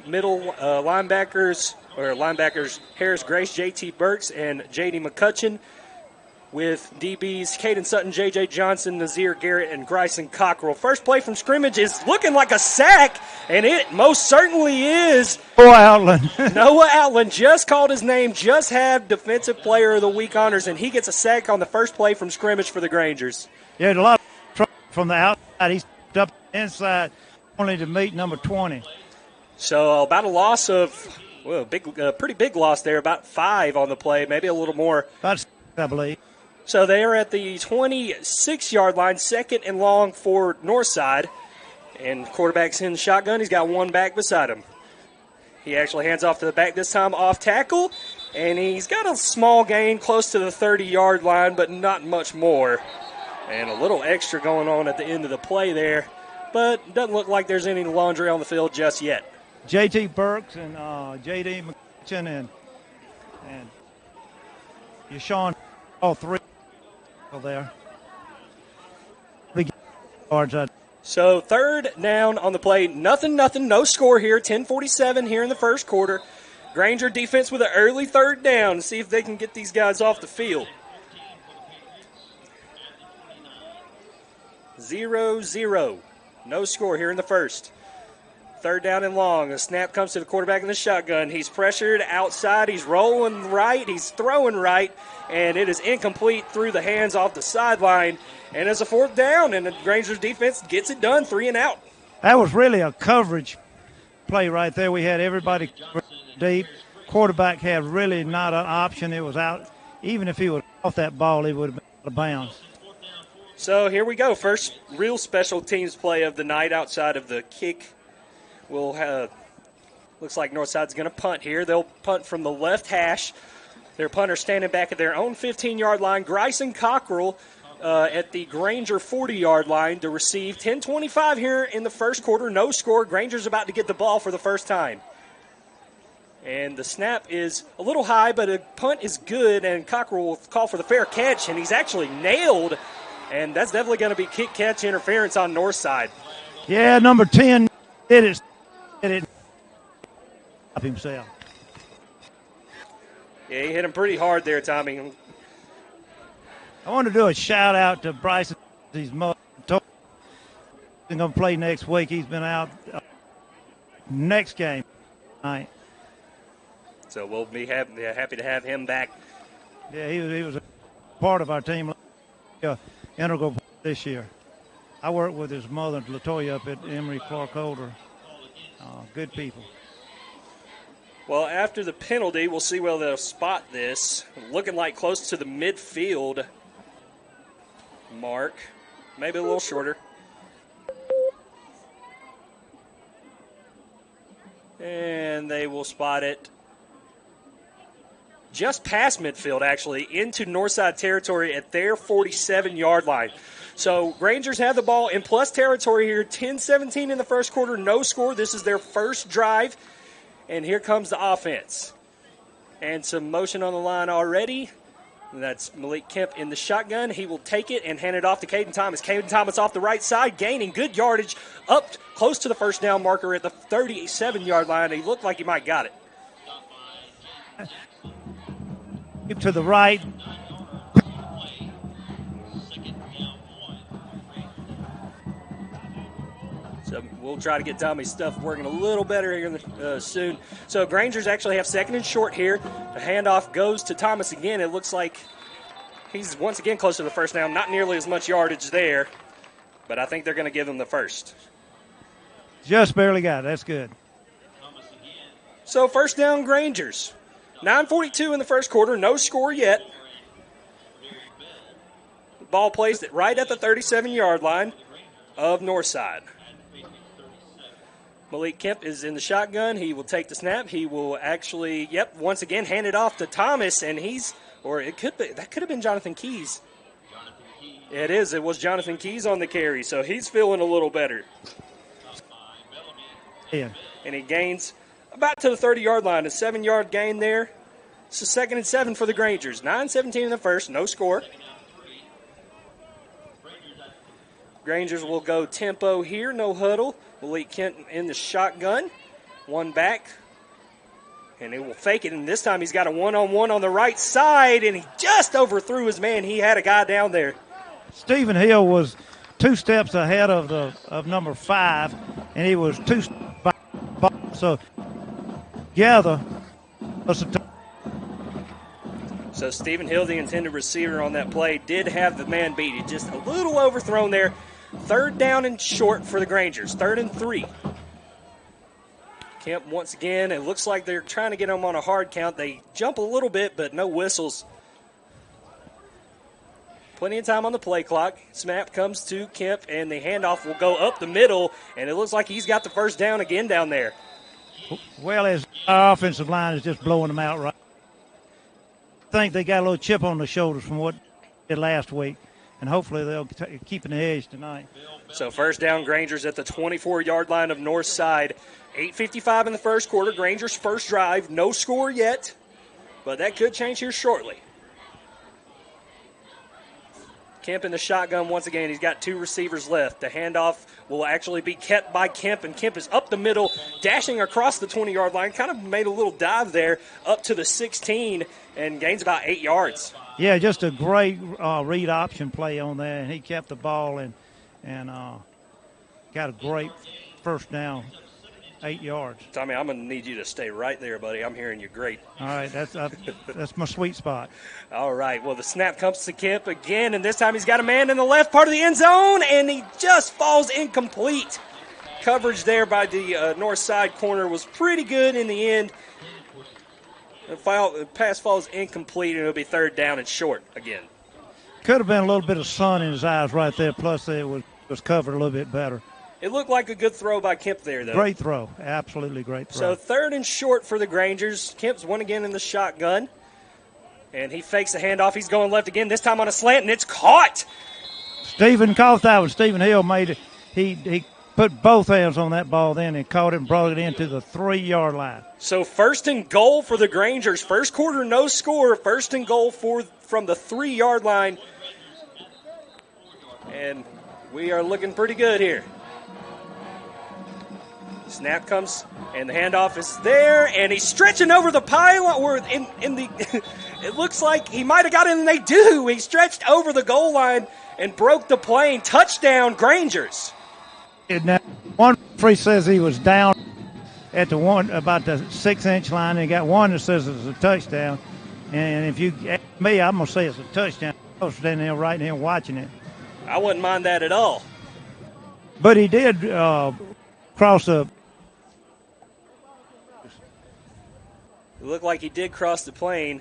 middle linebackers, Harris Grace, J.T. Burks, and J.D. McCutcheon, with DBs Caden Sutton, J.J. Johnson, Nazir Garrett, and Bryson Cockrell. First play from scrimmage is looking like a sack, and it most certainly is. Noah Outland. Noah Outland just called his name, just had Defensive Player of the Week honors, and he gets a sack on the first play from scrimmage for the Grangers. Yeah, a lot of trouble from the outside. He's up inside only to meet number 20. So about a loss of, well, pretty big loss there, about 5 on the play, maybe a little more. About 6, I believe. So they are at the 26-yard line, second and long for Northside. And quarterback's in the shotgun. He's got one back beside him. He actually hands off to the back this time, off tackle. And he's got a small gain close to the 30-yard line, but not much more. And a little extra going on at the end of the play there. But it doesn't look like there's any laundry on the field just yet. J.T. Burks and J.D. McCutcheon and Yashawn, all 3 there. So third down on the play. Nothing, no score here. 10:47 here in the first quarter. Granger defense with an early third down. See if they can get these guys off the field. 0-0. No score here in the first. Third down and long. A snap comes to the quarterback in the shotgun. He's pressured outside. He's rolling right. He's throwing right. And it is incomplete through the hands off the sideline. And it's a fourth down, and the Granger's defense gets it done, 3 and out. That was really a coverage play right there. We had everybody deep. Quarterback had really not an option. It was out. Even if he was off that ball, he would have been out of bounds. So here we go. First real special teams play of the night outside of the kick. We'll have, looks like Northside's going to punt here. They'll punt from the left hash. Their punter standing back at their own 15-yard line. Bryson Cockrell at the Granger 40-yard line to receive. 10:25 here in the first quarter. No score. Granger's about to get the ball for the first time. And the snap is a little high, but a punt is good, and Cockrell will call for the fair catch, and he's actually nailed. And that's definitely going to be kick-catch interference on Northside. Yeah, number 10 did it. Up himself. Yeah, he hit him pretty hard there, Tommy. I want to do a shout out to Bryson. He's going to play next week. He's been out next game tonight. So we'll be happy to have him back. Yeah, he was a part of our team, integral this year. I worked with his mother, LaToya, up at Emory Clark Holder. Good people. Well, after the penalty, we'll see where they'll spot this. Looking like close to the midfield mark. Maybe a little shorter. And they will spot it just past midfield, actually, into Northside territory at their 47-yard line. So Grangers have the ball in plus territory here. 10-17 in the first quarter, no score. This is their first drive. And here comes the offense. And some motion on the line already. That's Malik Kemp in the shotgun. He will take it and hand it off to Caden Thomas. Caden Thomas off the right side, gaining good yardage up close to the first down marker at the 37-yard line. He looked like he might got it. To the right. So we'll try to get Tommy's stuff working a little better here soon. So Grangers actually have second and short here. The handoff goes to Thomas again. It looks like he's once again close to the first down. Not nearly as much yardage there, but I think they're going to give him the first. Just barely got it. That's good. So first down, Grangers. 9:42 in the first quarter. No score yet. The ball placed right at the 37-yard line of Northside. Malik Kemp is in the shotgun. He will take the snap. He will actually, once again hand it off to Thomas, and that could have been Jonathan Keys. It is. It was Jonathan Keys on the carry, so he's feeling a little better. Yeah. And he gains about to the 30-yard line. A 7-yard gain there. It's a 2nd and 7 for the Grangers. 9-17 in the first, no score. Grangers will go tempo here, no huddle. Malik Kent in the shotgun. One back. And he will fake it, and this time he's got a one-on-one on the right side, and he just overthrew his man. He had a guy down there. Stephen Hill was 2 steps ahead of number 5, and he was 2 steps back. So, together, So Stephen Hill, the intended receiver on that play, did have the man beat. He just a little overthrown there. 3rd down and short for the Grangers. 3rd and 3. Kemp once again, it looks like they're trying to get him on a hard count. They jump a little bit, but no whistles. Plenty of time on the play clock. Snap comes to Kemp, and the handoff will go up the middle, and it looks like he's got the first down again down there. Well, as our offensive line is just blowing them out right. I think they got a little chip on their shoulders from what they did last week, and hopefully they'll keep an edge tonight. So first down, Grangers at the 24-yard line of Northside. 8:55 in the first quarter. Grangers' first drive. No score yet, but that could change here shortly. Kemp in the shotgun once again. He's got 2 receivers left. The handoff will actually be kept by Kemp, and Kemp is up the middle, dashing across the 20-yard line. Kind of made a little dive there up to the 16 and gains about 8 yards. Yeah, just a great read option play on there, and he kept the ball and got a great first down, 8 yards. Tommy, I'm going to need you to stay right there, buddy. I'm hearing you great. All right, that's my sweet spot. All right, well, the snap comes to Kemp again, and this time he's got a man in the left part of the end zone, and he just falls incomplete. Coverage there by the north side corner was pretty good in the end. The pass falls incomplete, and it'll be 3rd down and short again. Could have been a little bit of sun in his eyes right there, plus it was covered a little bit better. It looked like a good throw by Kemp there, though. Great throw. Absolutely great throw. So 3rd and short for the Grangers. Kemp's one again in the shotgun. And he fakes the handoff. He's going left again, this time on a slant, and it's caught. Stephen caught that one. Stephen Hill made it. He put both hands on that ball then and caught it and brought it into the 3-yard line. So 1st and goal for the Grangers. First quarter, no score. 1st and goal from the 3-yard line. And we are looking pretty good here. Snap comes, and the handoff is there, and he's stretching over the pylon. Or in the, it looks like he might have got it, and they do. He stretched over the goal line and broke the plane. Touchdown, Grangers. Now, one referee says he was down at about the 6-inch line, and he got one that says it's a touchdown. And if you ask me, I'm gonna say it's a touchdown. I was standing there right here watching it. I wouldn't mind that at all. But he did cross the. It looked like he did cross the plane.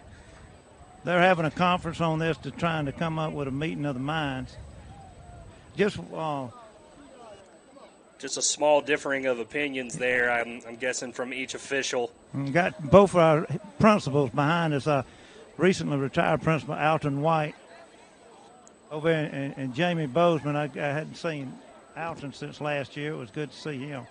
They're having a conference on this to trying to come up with a meeting of the minds. Just a small differing of opinions there, I'm guessing, from each official. We got both of our principals behind us. Recently retired principal Alton White over and Jamie Bozeman. I hadn't seen Alton since last year. It was good to see him.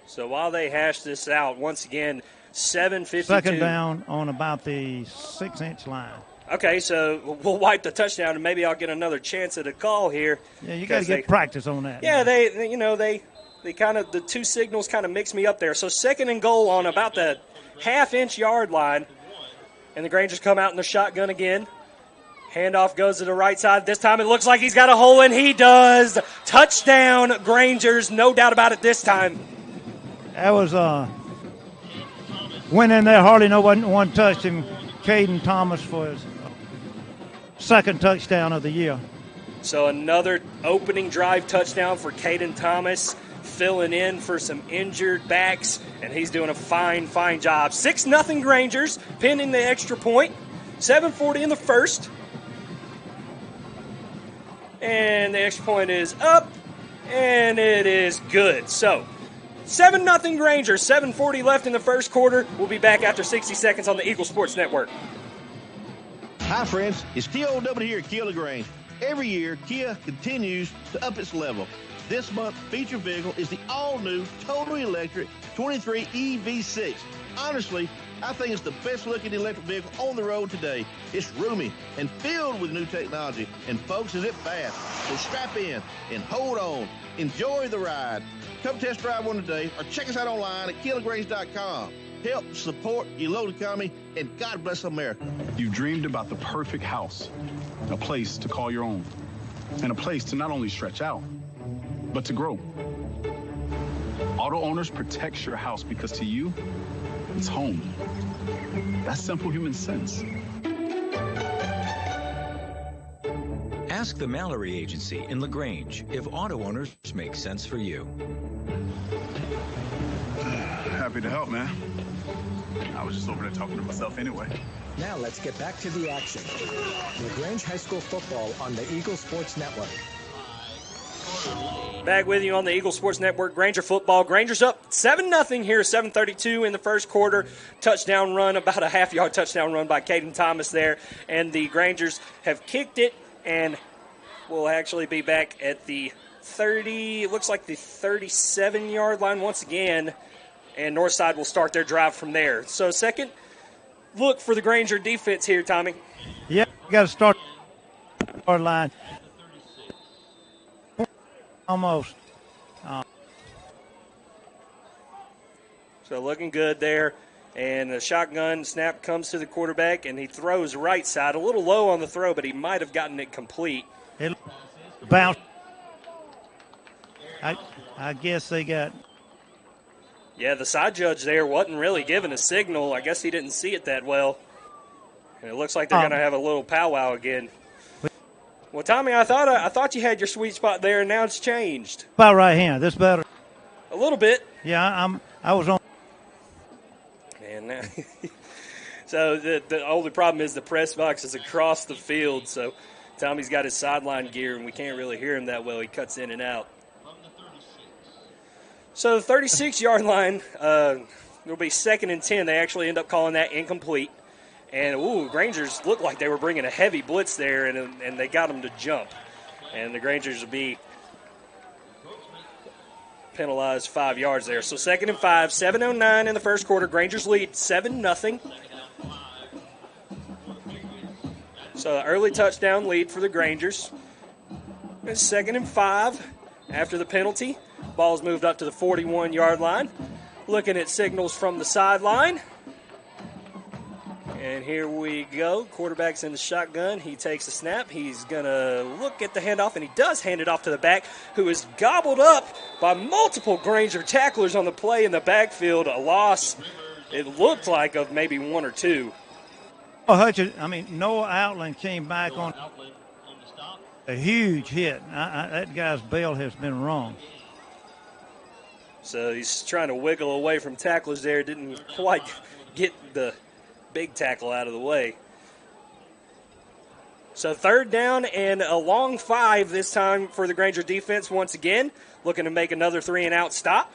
So while they hash this out, once again, 7:52. 2nd down on about the 6-inch line. Okay, so we'll wipe the touchdown, and maybe I'll get another chance at a call here. Yeah, you got to get practice on that. Yeah, they kind of, the 2 signals kind of mix me up there. So 2nd and goal on about the 1/2-inch yard line, and the Grangers come out in the shotgun again. Handoff goes to the right side. This time it looks like he's got a hole, and he does. Touchdown, Grangers, no doubt about it this time. That was went in there, hardly no one touched him. Caden Thomas for his 2nd touchdown of the year. So another opening drive touchdown for Caden Thomas, filling in for some injured backs, and he's doing a fine job. 6-0 Grangers, pinning the extra point. 7:40 in the first. And the extra point is up, and it is good. So 7-0 Grangers, 7:40 left in the first quarter. We'll be back after 60 seconds on the Eagle Sports Network. Hi, friends. It's T.O.W. here at Kia LaGrange. Every year, Kia continues to up its level. This month's feature vehicle is the all-new, totally electric 23 EV6. Honestly, I think it's the best-looking electric vehicle on the road today. It's roomy and filled with new technology, and folks, is it fast. So strap in and hold on. Enjoy the ride. Come test drive one today or check us out online at KiaLaGrange.com. Help support your local economy, and God bless America. You've dreamed about the perfect house, a place to call your own, and a place to not only stretch out, but to grow. Auto Owners protects your house because to you, it's home. That's simple human sense. Ask the Mallory Agency in LaGrange if auto owners make sense for you. Happy to help, man. I was just over there talking to myself anyway. Now let's get back to the action. LaGrange High School football on the Eagle Sports Network. Back with you on the Eagle Sports Network. Granger football. Granger's up 7-0 here, 7:32 in the first quarter. Touchdown run, about a half-yard touchdown run by Caden Thomas there. And the Grangers have kicked it and will actually be back at the 30, it looks like the 37-yard line once again. And Northside will start their drive from there. So second look for the Granger defense here, Tommy. Yeah, you got to start our line. Almost. So looking good there. And the shotgun snap comes to the quarterback, and he throws right side. A little low on the throw, but he might have gotten it complete. It bounced. I guess they got. Yeah, the side judge there wasn't really giving a signal. I guess he didn't see it that well. And it looks like they're going to have a little powwow again. Well, Tommy, I thought you had your sweet spot there, and now it's changed. About right hand. This better. A little bit. Yeah, I was on. And now, so the only problem is the press box is across the field. So Tommy's got his sideline gear, and we can't really hear him that well. He cuts in and out. So the 36-yard line, it'll be 2nd and 10. They actually end up calling that incomplete. And, Grangers looked like they were bringing a heavy blitz there, and they got them to jump. And the Grangers will be penalized 5 yards there. So 2nd and 5, 7:09 in the first quarter. Grangers lead 7-0. So early touchdown lead for the Grangers. It's 2nd and 5 after the penalty. Ball's moved up to the 41-yard line. Looking at signals from the sideline. And here we go. Quarterback's in the shotgun. He takes a snap. He's going to look at the handoff, and he does hand it off to the back, who is gobbled up by multiple Granger tacklers on the play in the backfield. A loss, it looked like, of maybe 1 or 2. Noah Outland came back on a huge hit. That guy's bell has been wrong. So he's trying to wiggle away from tacklers there. Didn't quite get the big tackle out of the way. So 3rd down and a long 5 this time for the Granger defense once again. Looking to make another 3-and-out stop.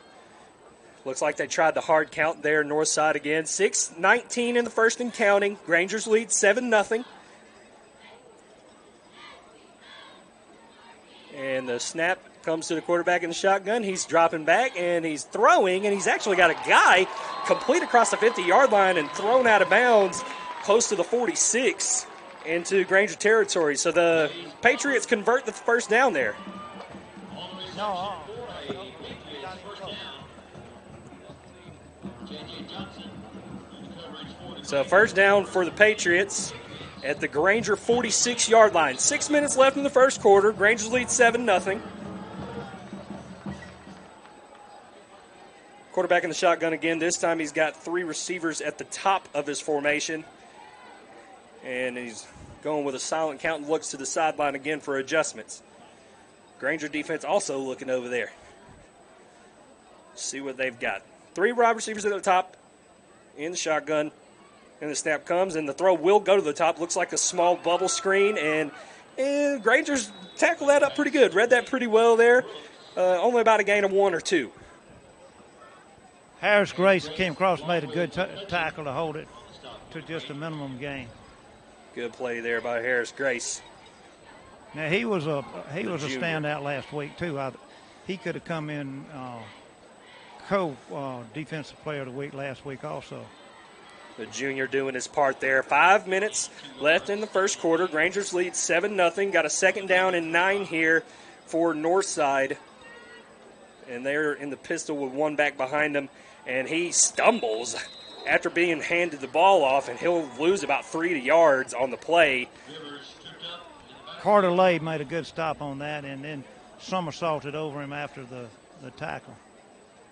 Looks like they tried the hard count there, Northside again. 6:19 in the first and counting. Grangers lead 7-0. And the snap comes to the quarterback in the shotgun. He's dropping back, and he's throwing, and he's actually got a guy complete across the 50-yard line and thrown out of bounds close to the 46 into Granger territory. So the Patriots convert the first down there. So first down for the Patriots at the Granger 46-yard line. 6 minutes left in the first quarter. Grangers lead 7-0. Quarterback in the shotgun again. This time he's got 3 receivers at the top of his formation. And he's going with a silent count and looks to the sideline again for adjustments. Granger defense also looking over there. See what they've got. 3 wide receivers at the top in the shotgun. And the snap comes, and the throw will go to the top. Looks like a small bubble screen, and Granger's tackled that up pretty good. Read that pretty well there. Only about a gain of 1 or 2. Harris Grace came across and made a good tackle to hold it to just a minimum gain. Good play there by Harris Grace. Now he was a standout last week too. he could have come in defensive player of the week last week also. The junior doing his part there. 5 minutes left in the first quarter. Grangers lead 7-0. Got a second down and 9 here for Northside. And they're in the pistol with one back behind him. And he stumbles after being handed the ball off, and he'll lose about 3 yards on the play. Carter Lay made a good stop on that and then somersaulted over him after the tackle.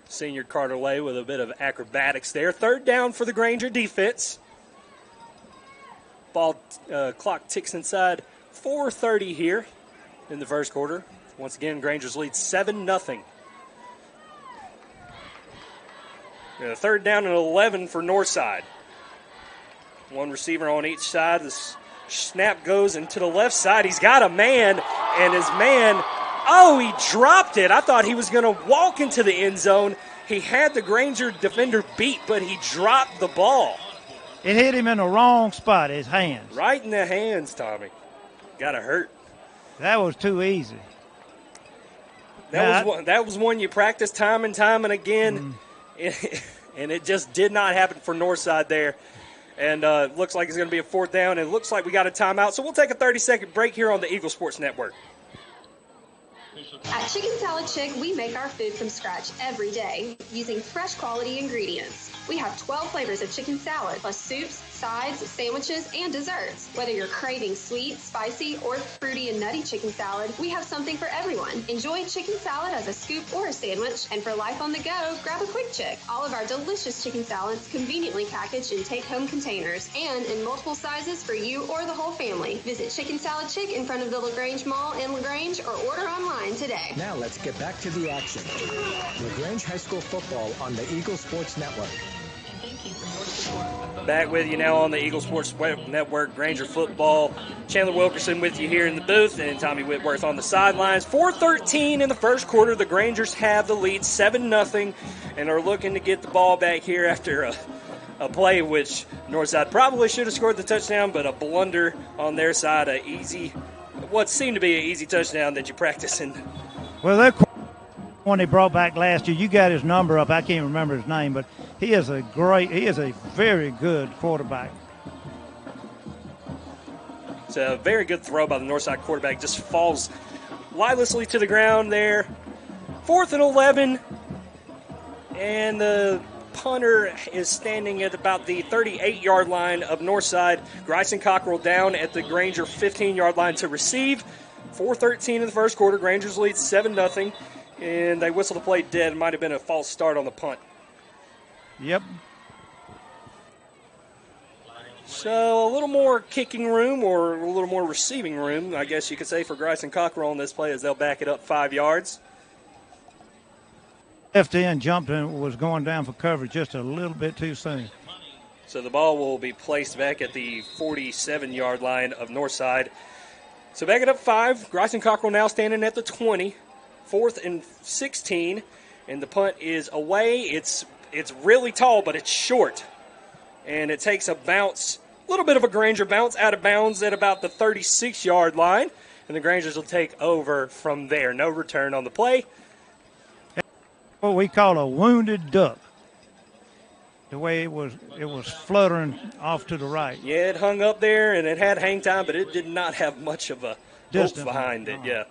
Senior Carter Lay with a bit of acrobatics there. Third down for the Granger defense. Ball clock ticks inside 4:30 here in the first quarter. Once again, Granger's lead 7-0. Third down and 11 for Northside. One receiver on each side. The snap goes into the left side. He's got a man, and his man, he dropped it. I thought he was going to walk into the end zone. He had the Granger defender beat, but he dropped the ball. It hit him in the wrong spot, his hands. Right in the hands, Tommy. Got to hurt. That was too easy. That was one you practice time and time and again, and it just did not happen for Northside there. And it looks like it's going to be a fourth down, and it looks like we got a timeout. So we'll take a 30-second break here on the Eagle Sports Network. At Chicken Salad Chick, we make our food from scratch every day using fresh quality ingredients. We have 12 flavors of chicken salad, plus soups, sides, sandwiches, and desserts. Whether you're craving sweet, spicy, or fruity and nutty chicken salad, we have something for everyone. Enjoy chicken salad as a scoop or a sandwich, and for life on the go, grab a Quick Chick. All of our delicious chicken salads conveniently packaged in take-home containers and in multiple sizes for you or the whole family. Visit Chicken Salad Chick in front of the LaGrange Mall in LaGrange or order online today. Now let's get back to the action. LaGrange High School football on the Eagle Sports Network. Back with you now on the Eagle Sports Network, Granger football. Chandler Wilkerson with you here in the booth, and Tommy Whitworth on the sidelines. 4:13 in the first quarter. The Grangers have the lead 7-0 and are looking to get the ball back here after a play which Northside probably should have scored the touchdown, but a blunder on their side, what seemed to be an easy touchdown that you practice in. Well, that one they brought back last year, you got his number up. I can't remember his name, but he is a very good quarterback. It's a very good throw by the Northside quarterback. Just falls lifelessly to the ground there. 4th and 11, and the punter is standing at about the 38-yard line of Northside. Bryson Cockrell down at the Granger 15-yard line to receive. 4:13 in the first quarter. Granger's lead 7-0, and they whistle the play dead. It might have been a false start on the punt. Yep. So a little more kicking room or a little more receiving room, I guess you could say, for Bryson Cockrell on this play as they'll back it up 5 yards. Left end jumped and was going down for coverage just a little bit too soon. So the ball will be placed back at the 47-yard line of Northside. So back it up 5. Bryson Cockrell now standing at the 20. 4th and 16, and the punt is away. It's really tall, but it's short, and it takes a bounce, a little bit of a Granger bounce, out of bounds at about the 36-yard line, and the Grangers will take over from there. No return on the play. What we call a wounded duck. The way it was fluttering off to the right. Yeah, it hung up there, and it had hang time, but it did not have much of a distance behind it. Yeah.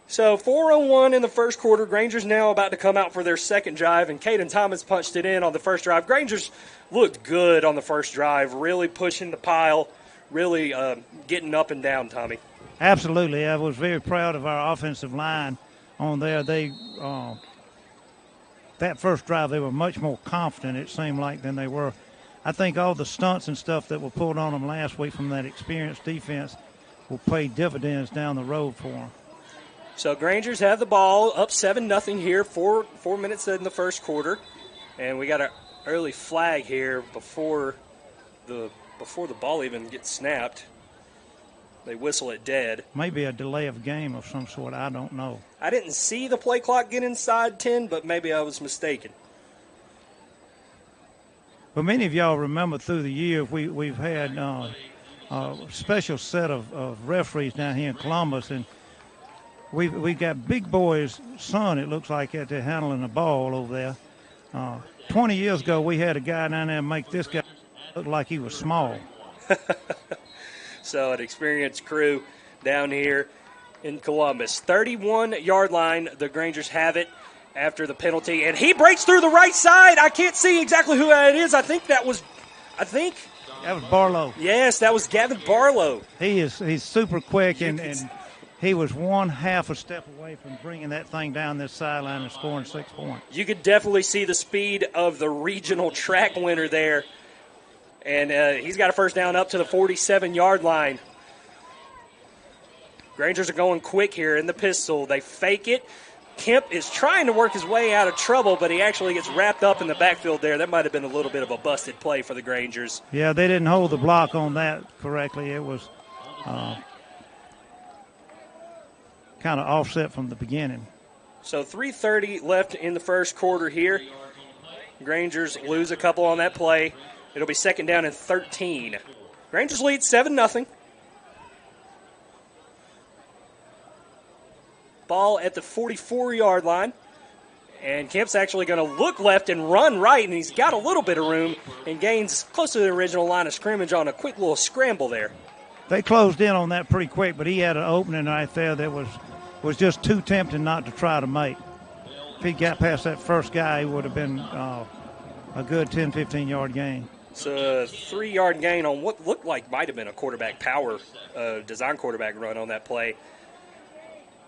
So 4:01 in the first quarter. Granger's now about to come out for their second drive, and Caden Thomas punched it in on the first drive. Granger's looked good on the first drive, really pushing the pile, really getting up and down, Tommy. Absolutely. I was very proud of our offensive line on there. They that first drive, they were much more confident, it seemed like, than they were. I think all the stunts and stuff that were pulled on them last week from that experienced defense will pay dividends down the road for them. So Grangers have the ball, up 7-0 here, 4 minutes in the first quarter, and we got an early flag here before the ball even gets snapped. They whistle it dead. Maybe a delay of game of some sort. I don't know. I didn't see the play clock get inside 10, but maybe I was mistaken. Well, many of y'all remember through the years we've had a special set of referees down here in Columbus, and we got big boy's son, it looks like, at there handling the ball over there. 20 years ago, we had a guy down there make this guy look like he was small. So an experienced crew down here in Columbus. 31-yard line, the Grangers have it after the penalty, and he breaks through the right side. I can't see exactly who that is. I think that was Barlow. Yes, that was Gavin Barlow. He's super quick, and he was one half a step away from bringing that thing down this sideline and scoring 6 points. You could definitely see the speed of the regional track winner there. And he's got a first down up to the 47-yard line. Grangers are going quick here in the pistol. They fake it. Kemp is trying to work his way out of trouble, but he actually gets wrapped up in the backfield there. That might have been a little bit of a busted play for the Grangers. Yeah, they didn't hold the block on that correctly. It was kind of offset from the beginning. So 3:30 left in the first quarter here. Grangers lose a couple on that play. It'll be second down and 13. Grangers lead 7-0. Ball at the 44-yard line. And Kemp's actually going to look left and run right, and he's got a little bit of room and gains close to the original line of scrimmage on a quick little scramble there. They closed in on that pretty quick, but he had an opening right there that was just too tempting not to try to make. If he got past that first guy, he would have been a good 10, 15-yard gain. So a 3-yard gain on what looked like might have been a quarterback power, design quarterback run on that play.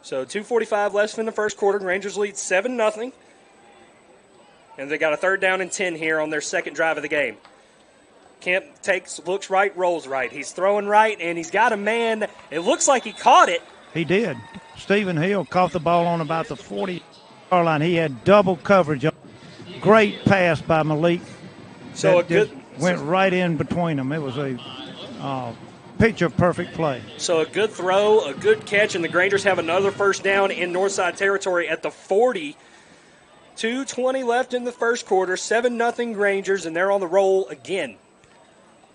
So 2:45 left in the first quarter. Rangers lead 7-0. And they got a third down and 10 here on their second drive of the game. Kemp looks right, rolls right. He's throwing right, and he's got a man. It looks like he caught it. He did. Stephen Hill caught the ball on about the 40-yard line. He had double coverage. Great pass by Malik. So went right in between them. It was a picture-perfect play. So a good throw, a good catch, and the Grangers have another first down in Northside territory at the 40. 2:20 left in the first quarter. 7-0 Grangers, and they're on the roll again.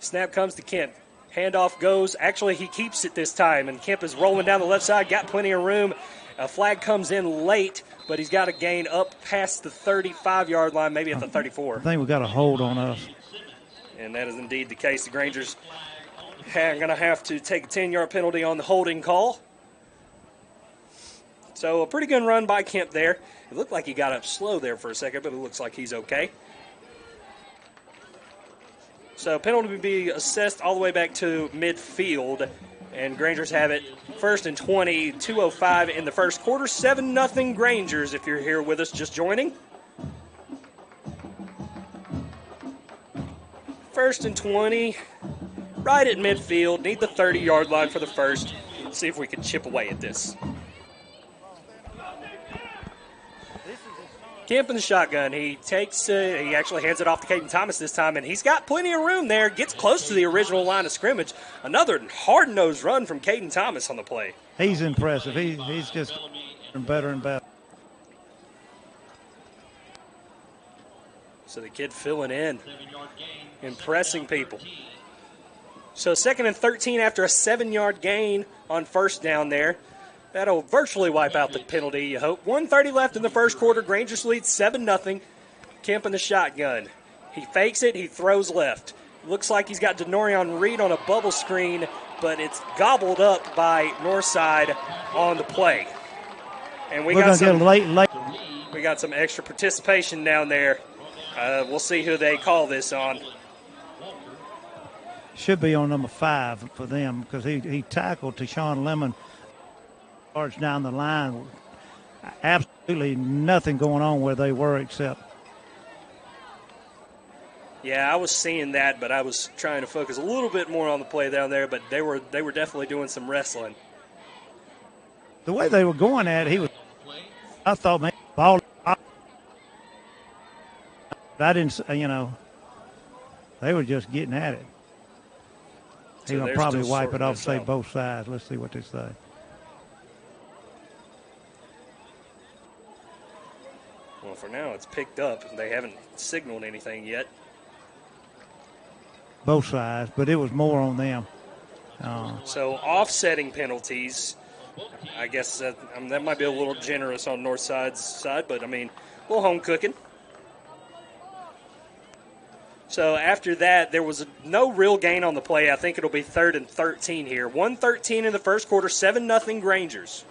Snap comes to Kemp. Handoff goes. Actually, he keeps it this time, and Kemp is rolling down the left side, got plenty of room. A flag comes in late, but he's got a gain up past the 35-yard line, maybe at the 34. I think we got a hold on us. And that is indeed the case. The Grangers are going to have to take a 10-yard penalty on the holding call. So a pretty good run by Kemp there. It looked like he got up slow there for a second, but it looks like he's okay. So penalty will be assessed all the way back to midfield. And Grangers have it first and 20, 2:05 in the first quarter. 7-0 Grangers if you're here with us just joining. First and 20, right at midfield. Need the 30-yard line for the first. Let's see if we can chip away at this. Kemp in the shotgun. He he actually hands it off to Caden Thomas this time, and he's got plenty of room there. Gets close to the original line of scrimmage. Another hard-nosed run from Caden Thomas on the play. He's impressive. He's just better and better. So the kid filling in, impressing people. So second and 13 after a 7-yard gain on first down there. That'll virtually wipe out the penalty, you hope. 1:30 left in the first quarter. Grangers lead 7-0. Kemp in the shotgun. He fakes it. He throws left. Looks like he's got Denorion Reed on a bubble screen, but it's gobbled up by Northside on the play. And we got some extra participation down there. We'll see who they call this on. Should be on number 5 for them because he tackled Tashawn Lemon down the line. Absolutely nothing going on where they were except. Yeah, I was seeing that, but I was trying to focus a little bit more on the play down there, but they were definitely doing some wrestling. The way they were going at it, I thought, man, ball. I didn't, they were just getting at it. He's going to probably wipe it off, say both sides. Let's see what they say. Well, for now, it's picked up. They haven't signaled anything yet. Both sides, but it was more on them. So offsetting penalties. I guess that might be a little generous on Northside's side, but, I mean, a little home cooking. So after that, there was no real gain on the play. I think it'll be 3rd and 13 here. 1:13 in the first quarter, 7-0 Grangers.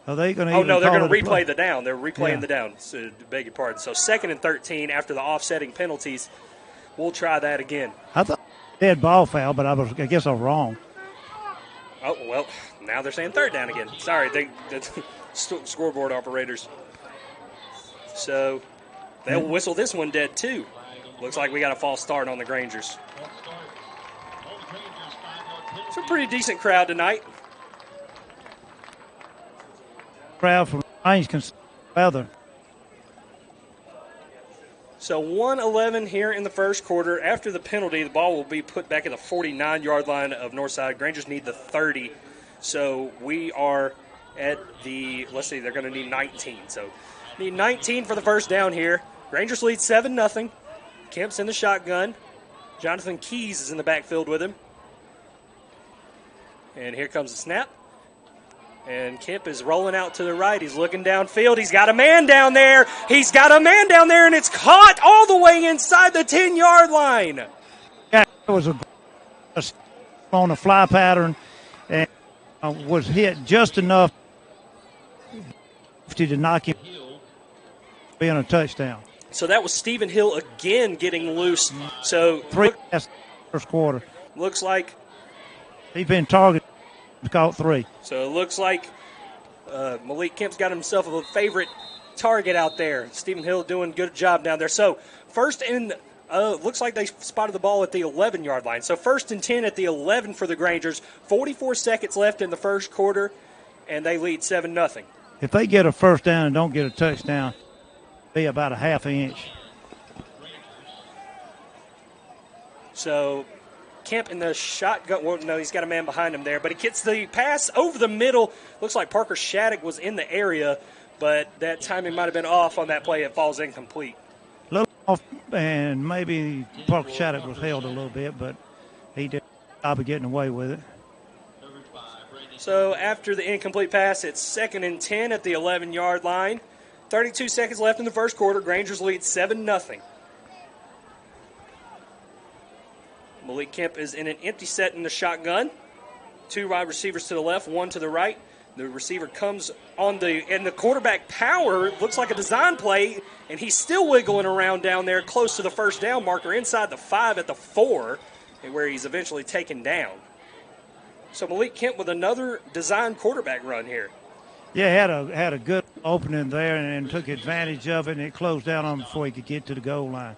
Are they going to? Oh, no, they're going to replay the down. They're replaying the down. So, beg your pardon. So 2nd and 13 after the offsetting penalties. We'll try that again. I thought they had ball foul, but I guess I'm wrong. Oh, well, now they're saying 3rd down again. Sorry, the scoreboard operators. So they'll whistle this one dead, too. Looks like we got a false start on the Grangers. It's a pretty decent crowd tonight. Crowd from LaGrange can see weather. So 1:11 here in the first quarter. After the penalty, the ball will be put back at the 49-yard line of Northside. Grangers need the 30. So we are at the, let's see, they're going to need 19. So need 19 for the first down here. Grangers lead 7-0. Kemp's in the shotgun. Jonathan Keys is in the backfield with him. And here comes the snap. And Kemp is rolling out to the right. He's looking downfield. He's got a man down there. And it's caught all the way inside the 10-yard line. Yeah, it was on a fly pattern and was hit just enough to knock him being a touchdown. So that was Stephen Hill again getting loose. So first quarter. Looks like he's been targeted. Caught 3. So it looks like Malik Kemp's got himself a favorite target out there. Stephen Hill doing a good job down there. So first and looks like they spotted the ball at the 11-yard line. So 1st and 10 at the 11 for the Grangers. 44 seconds left in the first quarter, and they lead 7-0. If they get a first down and don't get a touchdown, it'll be about a half inch. So Kemp in the shotgun. Well, no, he's got a man behind him there, but he gets the pass over the middle. Looks like Parker Shattuck was in the area, but that timing might have been off on that play. It falls incomplete. A little off, and maybe Parker Shattuck was held a little bit, but he did a job of getting away with it. So after the incomplete pass, it's 2nd and 10 at the 11-yard line. 32 seconds left in the first quarter. Grangers lead 7-0. Malik Kemp is in an empty set in the shotgun. 2 wide receivers to the left, 1 to the right. The receiver comes on and the quarterback power looks like a design play, and he's still wiggling around down there close to the first down marker inside the 5 at the 4, where he's eventually taken down. So Malik Kemp with another design quarterback run here. Yeah, had a good opening there and took advantage of it, and it closed down on him before he could get to the goal line.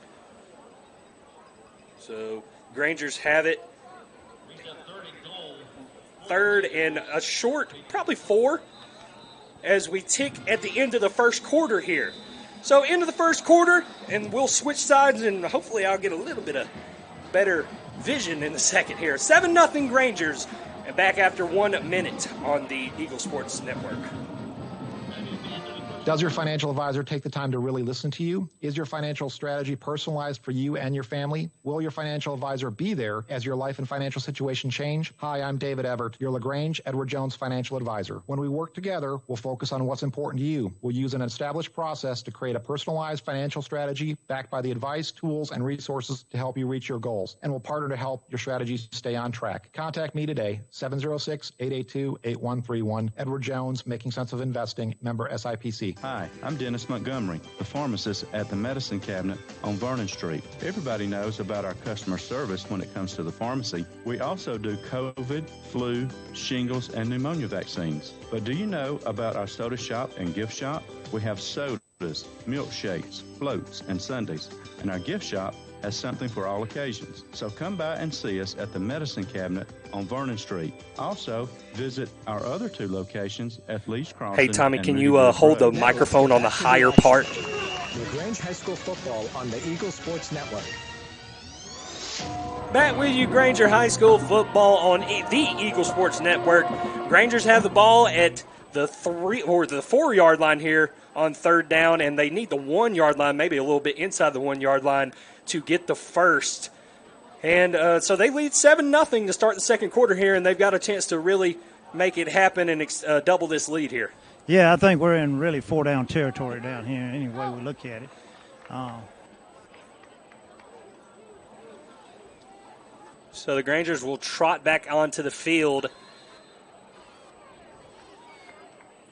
So Grangers have it. 3rd and a short, probably 4, as we tick at the end of the first quarter here. So into the first quarter, and we'll switch sides, and hopefully I'll get a little bit of better vision in the second here. 7-0 Grangers, and back after 1 minute on the Eagle Sports Network. Does your financial advisor take the time to really listen to you? Is your financial strategy personalized for you and your family? Will your financial advisor be there as your life and financial situation change? Hi, I'm David Everett, your LaGrange Edward Jones financial advisor. When we work together, we'll focus on what's important to you. We'll use an established process to create a personalized financial strategy backed by the advice, tools, and resources to help you reach your goals. And we'll partner to help your strategies stay on track. Contact me today, 706-882-8131. Edward Jones, Making Sense of Investing, member SIPC. Hi, I'm Dennis Montgomery, the pharmacist at the Medicine Cabinet on Vernon Street. Everybody knows about our customer service when it comes to the pharmacy. We also do COVID, flu, shingles, and pneumonia vaccines. But do you know about our soda shop and gift shop? We have sodas, milkshakes, floats, and sundaes. And our gift shop has something for all occasions. So come by and see us at the Medicine Cabinet on Vernon Street. Also, visit our other 2 locations at Lee's Crossing. Hey, Tommy, can you hold the microphone on the higher part? LaGrange High School football on the Eagle Sports Network. Back with you, Granger High School football on the Eagle Sports Network. Grangers have the ball at the 4-yard line here on 3rd down, and they need the 1-yard line, maybe a little bit inside the 1-yard line, to get the first. And so they lead 7-0 to start the second quarter here, and they've got a chance to really make it happen and double this lead here. Yeah, I think we're in really four-down territory down here any way we look at it. So the Grangers will trot back onto the field.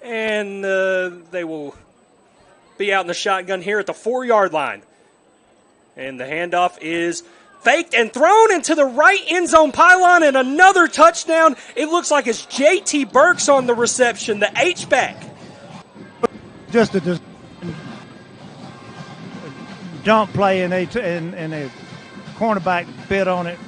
And they will be out in the shotgun here at the 4-yard line. And the handoff is faked and thrown into the right end zone pylon, and another touchdown. It looks like it's J.T. Burks on the reception, the H-back. Just a jump play, and a cornerback bit on it.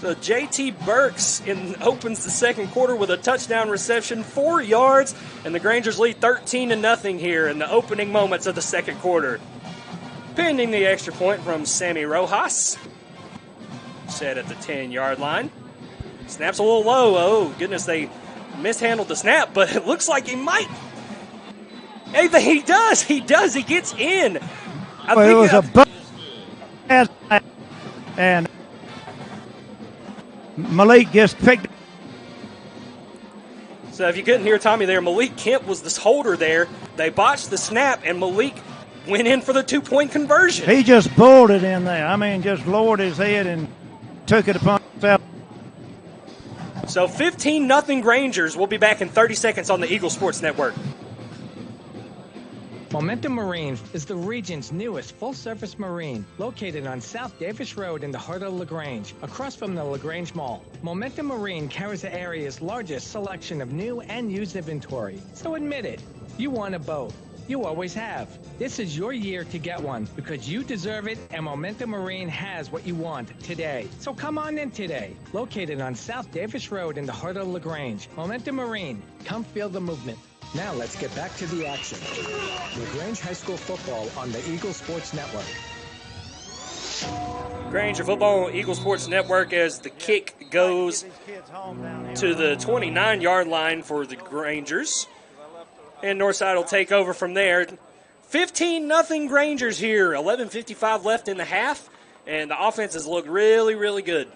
So J.T. Burks opens the second quarter with a touchdown reception, 4 yards, and the Grangers lead 13-0 here in the opening moments of the second quarter. Pending the extra point from Sammy Rojas. Set at the 10-yard line. Snap's a little low. Oh, goodness, they mishandled the snap, but it looks like he might. Hey, he does. He gets in. It was a and Malik just picked. So if you couldn't hear Tommy there, Malik Kemp was the holder there. They botched the snap, and Malik went in for the 2-point conversion. He just bulled it in there. I mean, just lowered his head and took it upon himself. So 15-0 Grangers. We'll be back in 30 seconds on the Eagle Sports Network. Momentum Marine is the region's newest full-service marine, located on South Davis Road in the heart of LaGrange, across from the LaGrange Mall. Momentum Marine carries the area's largest selection of new and used inventory. So admit it, you want a boat. You always have. This is your year to get one because you deserve it, and Momentum Marine has what you want today. So come on in today. Located on South Davis Road in the heart of LaGrange. Momentum Marine. Come feel the movement. Now let's get back to the action. LaGrange High School football on the Eagle Sports Network. Granger football on Eagle Sports Network as the kick goes to the 29-yard line for the Grangers. And Northside will take over from there. 15-0 Grangers here. 11:55 left in the half. And the offense has looked really, really good.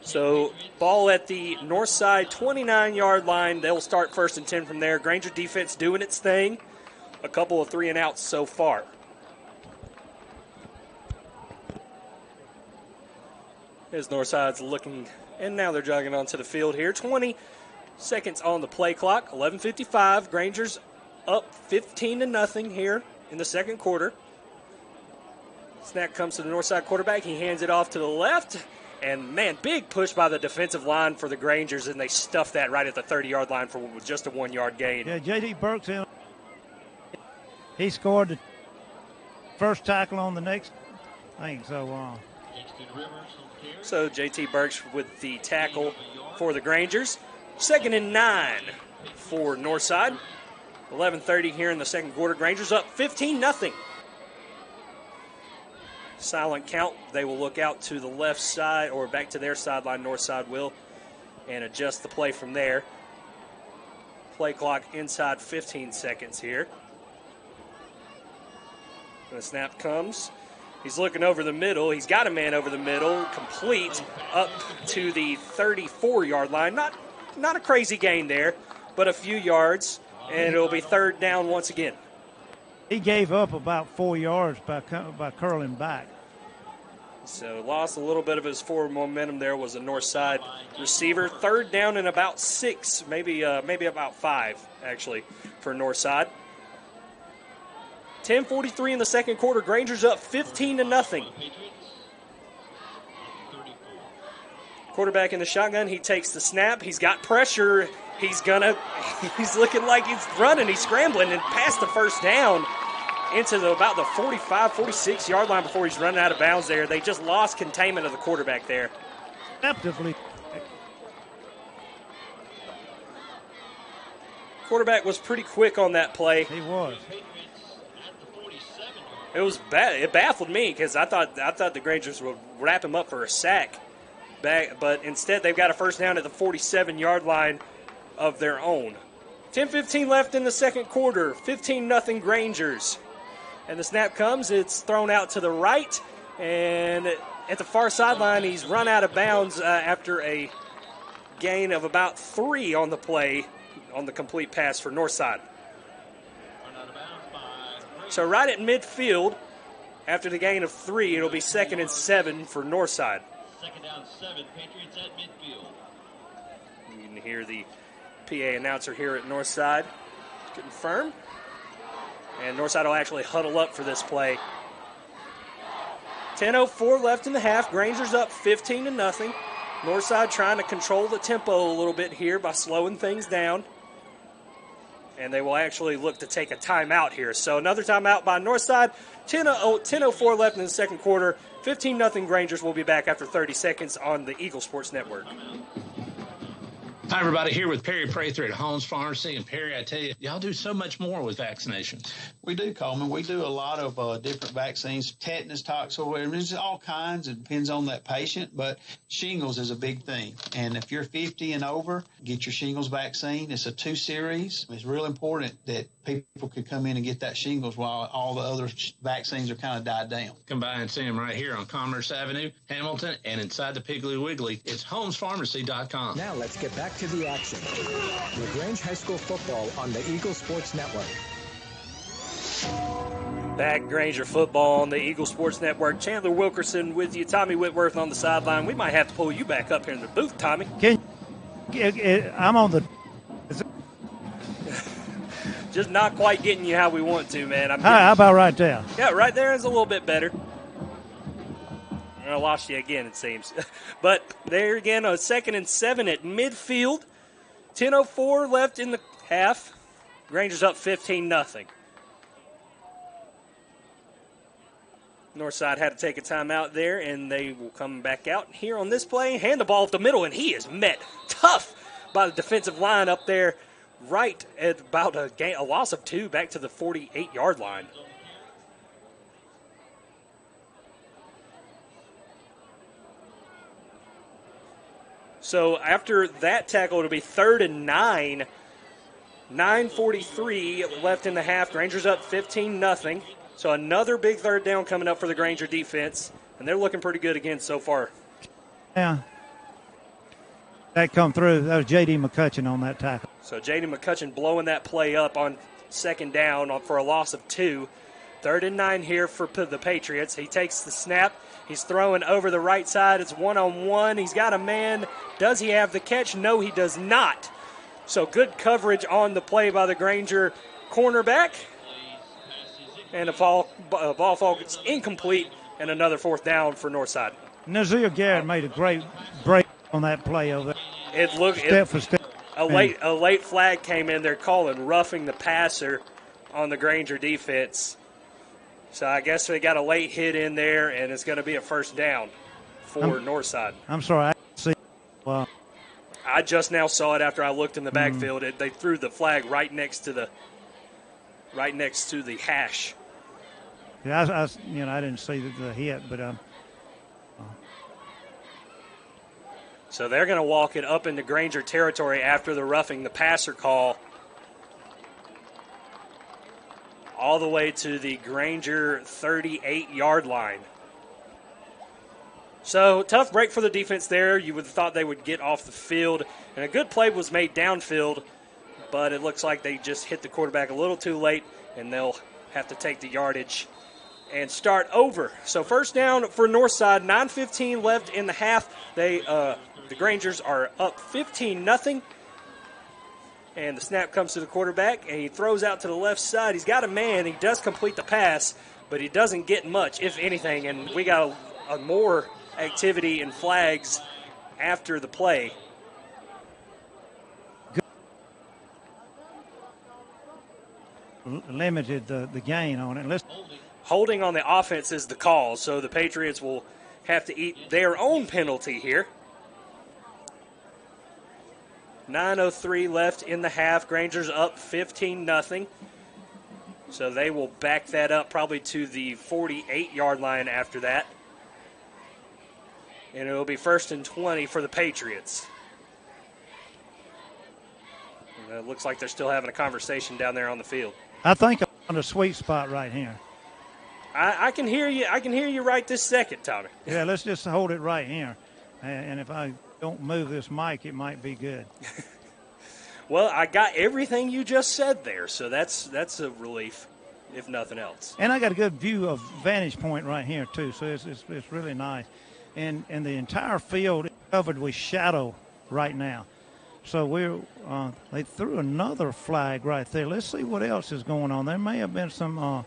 So ball at the Northside 29-yard line. They'll start 1st and 10 from there. Granger defense doing its thing. A couple of 3-and-outs so far. As Northside's looking, and now they're jogging onto the field here. 20 seconds on the play clock. 11:55. Granger's up 15-0 here in the second quarter. Snap comes to the Northside quarterback. He hands it off to the left. And, man, big push by the defensive line for the Grangers, and they stuffed that right at the 30-yard line for just a 1-yard gain. Yeah, J.D. Burks, he scored the first tackle on the next thing. So J.T. Burks with the tackle for the Grangers. 2nd and 9 for Northside. 11:30 here in the second quarter. Grangers up 15-0. Silent count. They will look out to the left side or back to their sideline. Northside will, and adjust the play from there. Play clock inside 15 seconds here. And the snap comes. He's looking over the middle. He's got a man over the middle. Complete up to the 34-yard line. Not a crazy gain there, but a few yards, and it'll be 3rd down once again. He gave up about 4 yards by curling back. So lost a little bit of his forward momentum there. Was a Northside receiver. 3rd down and about 6, maybe about 5, actually, for Northside. 10:43 in the second quarter. Granger's up 15-0. Quarterback in the shotgun. He takes the snap. He's got pressure. He's looking like he's running. He's scrambling and past the 1st down into about the 45, 46-yard line before he's running out of bounds there. They just lost containment of the quarterback there. Quarterback was pretty quick on that play. He was. It was bad. It baffled me because I thought the Grangers would wrap him up for a sack. But instead, they've got a 1st down at the 47-yard line of their own. 10:15 left in the second quarter. 15-0 Grangers. And the snap comes. It's thrown out to the right. And at the far sideline. He's run out of bounds after a gain of about 3 on the play on the complete pass for Northside. So right at midfield, after the gain of 3, it'll be 2nd and 7 for Northside. 2nd down 7, Patriots at midfield. You can hear the PA announcer here at Northside confirm. And Northside will actually huddle up for this play. 10:04 left in the half. Granger's up 15-0. Northside trying to control the tempo a little bit here by slowing things down. And they will actually look to take a timeout here. So another timeout by Northside. 10:04 left in the second quarter. 15-0 Grangers. Will be back after 30 seconds on the Eagle Sports Network. Hi, everybody. Here with Perry Prather at Holmes Pharmacy. And, Perry, I tell you, y'all do so much more with vaccinations. We do, Coleman. We do a lot of different vaccines, tetanus, toxoid. There's all kinds. It depends on that patient, but shingles is a big thing. And if you're 50 and over, get your shingles vaccine. It's a 2-series. It's real important that people could come in and get that shingles while all the other vaccines are kind of died down. Come by and see them right here on Commerce Avenue, Hamilton, and inside the Piggly Wiggly. It's homespharmacy.com. Now let's get back to the action. LaGrange High School football on the Eagle Sports Network. Back Granger football on the Eagle Sports Network. Chandler Wilkerson with you. Tommy Whitworth on the sideline. We might have to pull you back up here in the booth, Tommy. I'm on the... Just not quite getting you how we want to, man. How about right there? Yeah, right there is a little bit better. I lost you again, it seems. But there again, a 2nd and 7 at midfield. 10:04 left in the half. Granger's up 15-0. Northside had to take a timeout there, and they will come back out here on this play. Hand the ball up the middle, and he is met tough by the defensive line up there, right at about a loss of 2 back to the 48-yard line. So after that tackle, it'll be 3rd and 9. 9:43 left in the half. Granger's up 15-0. So another big 3rd down coming up for the Granger defense, and they're looking pretty good again so far. Yeah. That come through. That was J.D. McCutcheon on that tackle. So J.D. McCutcheon blowing that play up on 2nd down for a loss of 2. 3rd and 9 here for the Patriots. He takes the snap. He's throwing over the right side. It's 1-on-1. He's got a man. Does he have the catch? No, he does not. So good coverage on the play by the Granger cornerback. And a ball falls incomplete, and another 4th down for Northside. Nazir Garrett made a great break on that play over there. It looked step for step. A late flag came in. They're calling roughing the passer on the Granger defense. So I guess they got a late hit in there, and it's going to be a 1st down for Northside. I'm sorry, I didn't see. Well, I just now saw it after I looked in the backfield. They threw the flag right next to the hash. Yeah, I didn't see the hit, but So they're going to walk it up into Granger territory after the roughing the passer call, all the way to the Granger 38-yard line. So tough break for the defense there. You would have thought they would get off the field, and a good play was made downfield, but it looks like they just hit the quarterback a little too late, and they'll have to take the yardage and start over. So 1st down for Northside, 9:15 left in the half. The Grangers are up 15-0. And the snap comes to the quarterback, and he throws out to the left side. He's got a man. He does complete the pass, but he doesn't get much, if anything. And we got a more activity and flags after the play. Limited the gain on it. Holding on the offense is the call, so the Patriots will have to eat their own penalty here. 9:03 left in the half. Granger's up 15-0. So they will back that up probably to the 48-yard line after that. And it will be 1st and 20 for the Patriots. And it looks like they're still having a conversation down there on the field. I think I'm on a sweet spot right here. I can hear you. I can hear you right this second, Tommy. Yeah, let's just hold it right here. And if I don't move this mic, it might be good. Well, I got everything you just said there, so that's a relief, if nothing else. And I got a good view of vantage point right here, too, so it's really nice. And the entire field is covered with shadow right now. So they threw another flag right there. Let's see what else is going on. There may have been some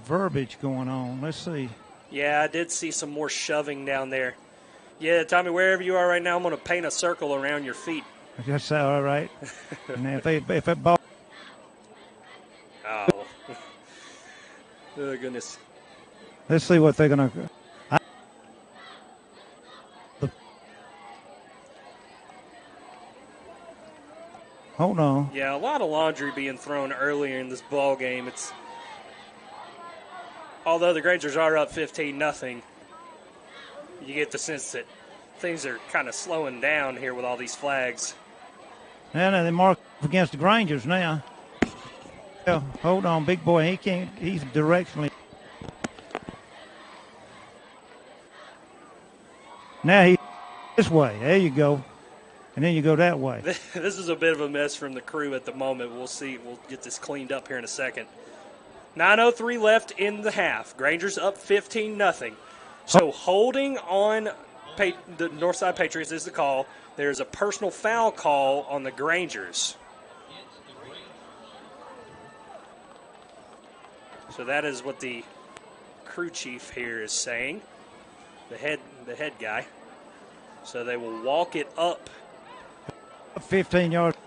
verbiage going on. Let's see. Yeah, I did see some more shoving down there. Yeah, Tommy, wherever you are right now, I'm going to paint a circle around your feet. That's all right. And if it ball. Oh. Oh, goodness. Let's see what they're going to. Hold on. Yeah, a lot of laundry being thrown earlier in this ball game. Although the Grangers are up 15-0, you get the sense that things are kind of slowing down here with all these flags. And they mark against the Grangers now. Yeah, hold on, big boy. He can't. He's directionally. Now he's this way. There you go. And then you go that way. This is a bit of a mess from the crew at the moment. We'll see. We'll get this cleaned up here in a second. 9:03 left in the half. Grangers up 15-0. So holding on the Northside Patriots is the call. There's a personal foul call on the Grangers. So that is what the crew chief here is saying. The head guy. So they will walk it up. 15 yards.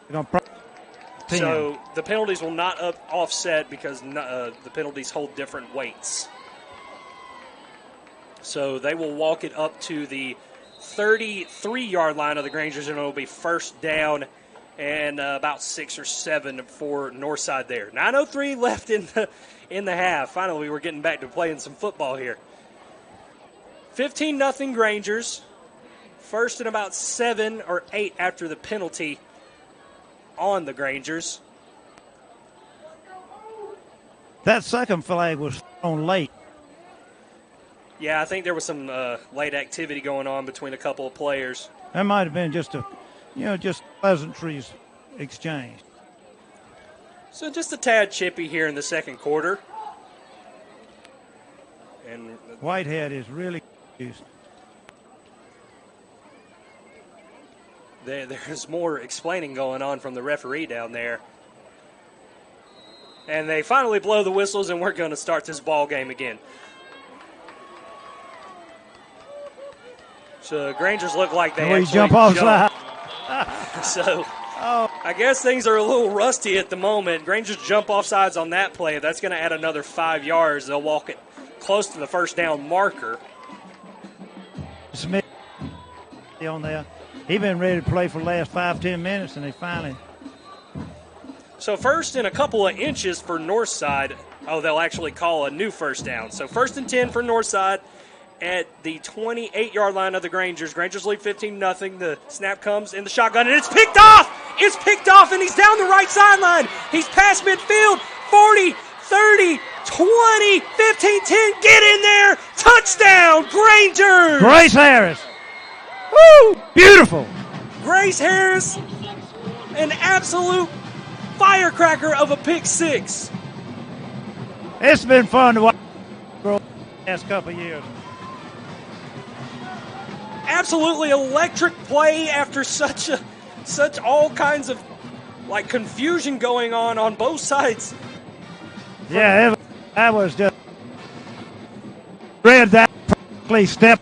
So the penalties will not offset because the penalties hold different weights. So they will walk it up to the 33-yard line of the Grangers, and it will be first down and about 6 or 7 for Northside there. 9:03 left in the half. Finally, we're getting back to playing some football here. 15-0 Grangers. First and about 7 or 8 after the penalty on the Grangers. That second flag was thrown late. Yeah, I think there was some late activity going on between a couple of players. That might have been just pleasantries exchanged. So just a tad chippy here in the second quarter. And Whitehead is really confused. There's more explaining going on from the referee down there. And they finally blow the whistles, and we're going to start this ball game again. So Grangers look like they actually jump off slide. So I guess things are a little rusty at the moment. Grangers jump off sides on that play. That's going to add another 5 yards. They'll walk it close to the first down marker. Smith on there. He's been ready to play for the last 5-10 minutes, and they finally. So first and a couple of inches for Northside. Oh, they'll actually call a new first down. So 1st and 10 for Northside at the 28-yard line of the Grangers. Grangers lead 15-0. The snap comes in the shotgun, and it's picked off! It's picked off, and he's down the right sideline. He's past midfield. 40, 30, 20, 15, 10. Get in there! Touchdown, Grangers! Grace Harris. Woo! Beautiful. Grace Harris, an absolute firecracker of a pick six. It's been fun to watch the last couple of years. Absolutely electric play after such all kinds of confusion going on both sides. Yeah, that was just read that perfectly, step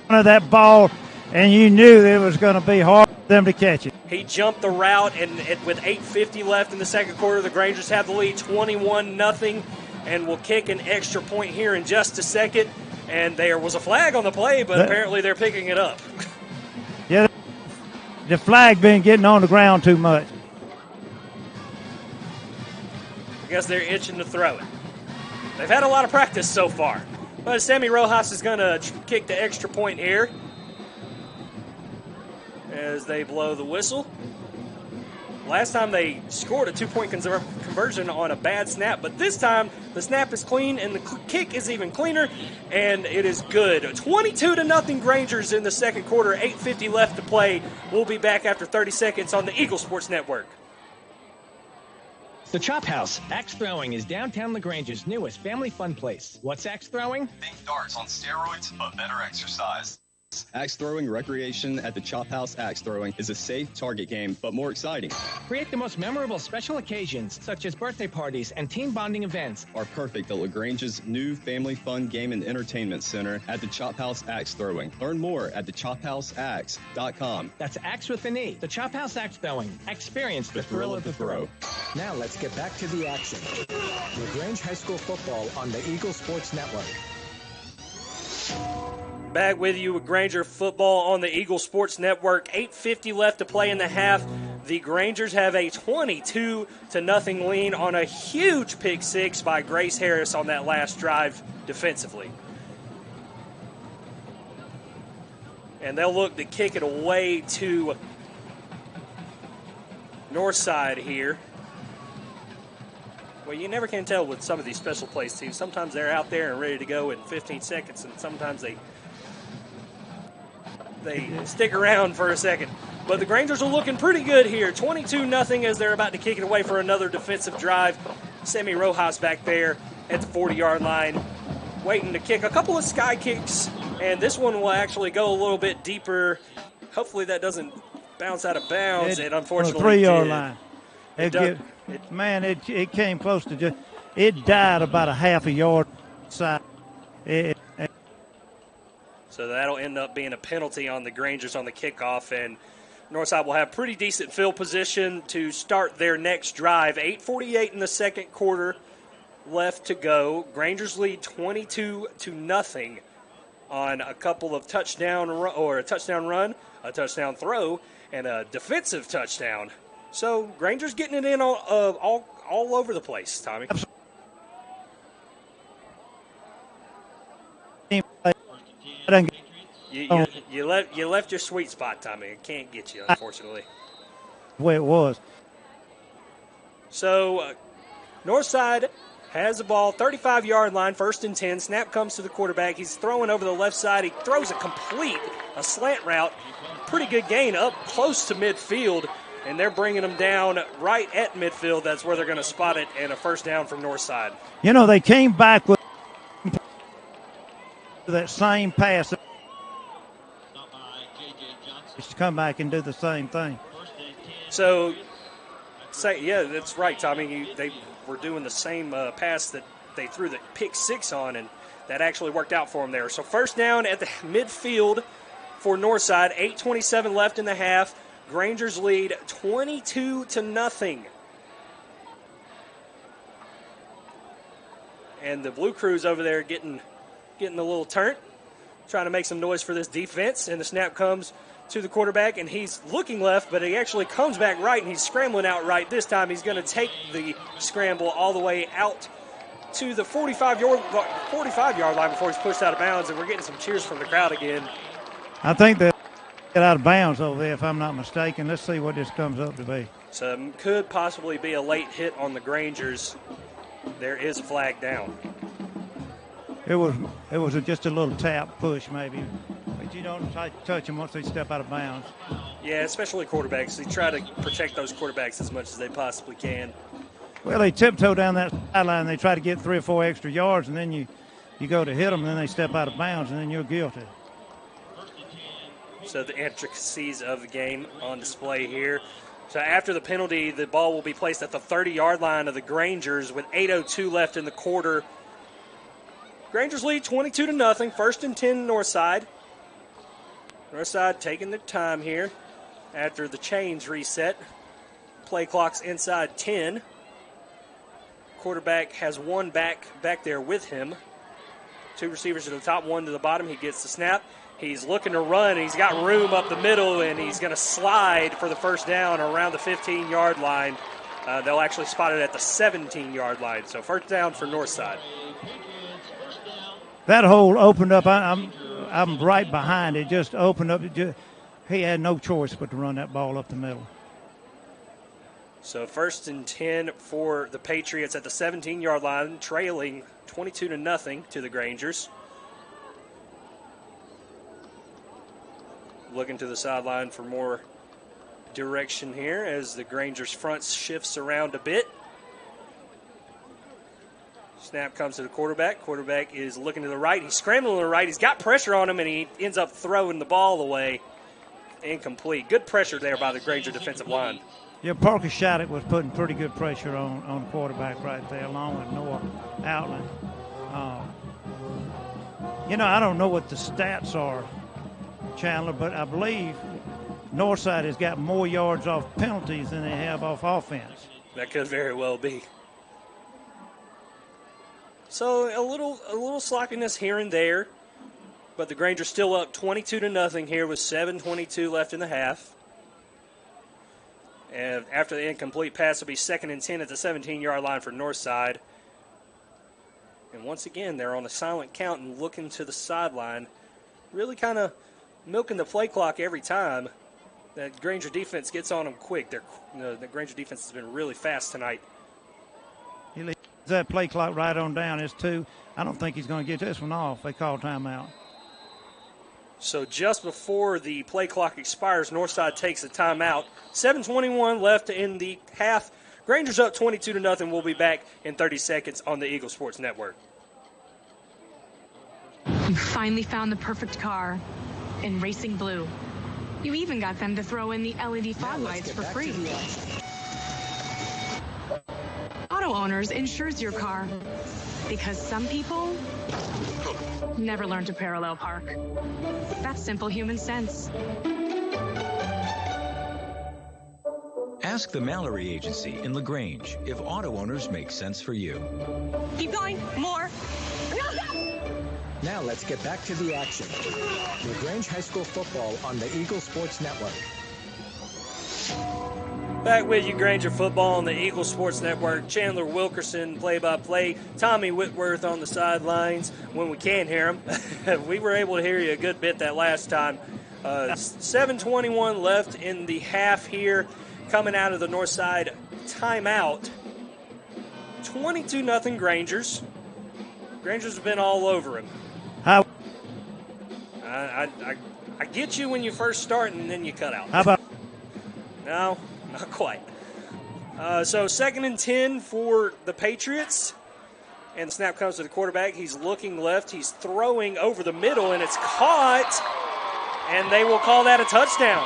under that ball, and you knew that it was going to be hard for them to catch it. He jumped the route, and with 8:50 left in the second quarter, the Grangers have the lead 21-0, and will kick an extra point here in just a second. And there was a flag on the play, but apparently they're picking it up. Yeah, the flag been getting on the ground too much. I guess they're itching to throw it. They've had a lot of practice so far. But Sammy Rojas is going to kick the extra point here as they blow the whistle. Last time they scored a 2-point conversion on a bad snap, but this time the snap is clean and the kick is even cleaner, and it is good. 22-0 Grangers in the second quarter, 8:50 left to play. We'll be back after 30 seconds on the Eagle Sports Network. The Chop House, Axe Throwing, is downtown LaGrange's newest family fun place. What's Axe Throwing? Think darts on steroids, but better exercise. Axe Throwing Recreation at the Chop House Axe Throwing is a safe target game, but more exciting. Create the most memorable special occasions, such as birthday parties and team bonding events. Are perfect at LaGrange's new family fun game and entertainment center at the Chop House Axe Throwing. Learn more at thechophouse.com. That's Axe with an E. The Chop House Axe Throwing. Experience the thrill of the throw. Now let's get back to the action. LaGrange High School football on the Eagle Sports Network. Back with you with Granger football on the Eagle Sports Network. 8:50 left to play in the half. The Grangers have a 22-0 lead on a huge pick six by Grace Harris on that last drive defensively. And they'll look to kick it away to Northside here. Well, you never can tell with some of these special plays teams. Sometimes they're out there and ready to go in 15 seconds, and sometimes they stick around for a second. But the Grangers are looking pretty good here. 22-0 as they're about to kick it away for another defensive drive. Sammy Rojas back there at the 40-yard line, waiting to kick a couple of sky kicks, and this one will actually go a little bit deeper. Hopefully that doesn't bounce out of bounds. It unfortunately 3-yard did. line. It came close to just. It died about a half a yard side. So that'll end up being a penalty on the Grangers on the kickoff, and Northside will have pretty decent field position to start their next drive. 8:48 in the second quarter left to go. Grangers lead 22-0 on a couple of a touchdown run, a touchdown throw, and a defensive touchdown. So Grangers getting it in all over the place, Tommy. You left your sweet spot, Tommy. It can't get you, unfortunately. The way it was. So Northside has the ball, 35-yard line, 1st and 10. Snap comes to the quarterback. He's throwing over the left side. He throws a slant route. Pretty good gain up close to midfield, and they're bringing him down right at midfield. That's where they're going to spot it, and a first down from Northside. You know, they came back with that same pass. To come back and do the same thing. So, yeah, that's right, Tommy. They were doing the same pass that they threw the pick six on, and that actually worked out for them there. So first down at the midfield for Northside. 8:27 left in the half. Grangers lead 22-0. And the Blue Crews over there getting a little turnt, trying to make some noise for this defense. And the snap comes to the quarterback, and he's looking left, but he actually comes back right, and he's scrambling out right. This time he's going to take the scramble all the way out to the 45-yard line before he's pushed out of bounds, and we're getting some cheers from the crowd again. I think they'll get out of bounds over there, if I'm not mistaken. Let's see what this comes up to be. So it could possibly be a late hit on the Grangers. There is a flag down. It was just a little tap push maybe. But you don't touch them once they step out of bounds. Yeah, especially quarterbacks. They try to protect those quarterbacks as much as they possibly can. Well, they tiptoe down that sideline. They try to get 3 or 4 extra yards, and then you go to hit them, and then they step out of bounds, and then you're guilty. So the intricacies of the game on display here. So after the penalty, the ball will be placed at the 30-yard line of the Grangers with 8:02 left in the quarter. Grangers lead 22-0, 1st and 10 Northside. Northside taking their time here after the chains reset. Play clock's inside 10. Quarterback has one back there with him. 2 receivers to the top, 1 to the bottom. He gets the snap. He's looking to run. He's got room up the middle, and he's going to slide for the first down around the 15-yard line. They'll actually spot it at the 17-yard line. So first down for Northside. That hole opened up. I'm right behind it. Just opened up. He had no choice but to run that ball up the middle. So 1st and 10 for the Patriots at the 17-yard line, trailing 22-0 to the Grangers. Looking to the sideline for more direction here as the Grangers front shifts around a bit. Snap comes to the quarterback. Quarterback is looking to the right. He's scrambling to the right. He's got pressure on him, and he ends up throwing the ball away. Incomplete. Good pressure there by the Granger defensive line. Yeah, Parker Shattuck was putting pretty good pressure on the quarterback right there, along with Noah Outland. I don't know what the stats are, Chandler, but I believe Northside has got more yards off penalties than they have off offense. That could very well be. So a little sloppiness here and there, but the Grangers still up 22-0 here with 7:22 left in the half. And after the incomplete pass, it'll be 2nd and 10 at the 17-yard line for Northside. And once again, they're on a silent count and looking to the sideline, really kind of milking the play clock every time. That Granger defense gets on them quick. The Granger defense has been really fast tonight. He leaves that play clock right on down. It's 2. I don't think he's going to get this one off. They call timeout. So just before the play clock expires, Northside takes a timeout. 7:21 left in the half. Granger's up 22-0. We'll be back in 30 seconds on the Eagle Sports Network. You finally found the perfect car in racing blue. You even got them to throw in the LED fog lights for free. Auto Owners insures your car because some people never learn to parallel park. That's simple human sense. Ask the Mallory Agency in LaGrange if auto owners make sense for you. Keep going. More. Now let's get back to the action. LaGrange High School football on the Eagle Sports Network. Back with you, Granger football on the Eagle Sports Network. Chandler Wilkerson, play-by-play. Tommy Whitworth on the sidelines when we can hear him. We were able to hear you a good bit that last time. 7:21 left in the half here. Coming out of the Northside timeout. 22-0 Grangers. Grangers have been all over him. How? I get you when you first start and then you cut out. How about? No, not quite. So 2nd and 10 for the Patriots. And the snap comes to the quarterback. He's looking left. He's throwing over the middle, and it's caught. And they will call that a touchdown.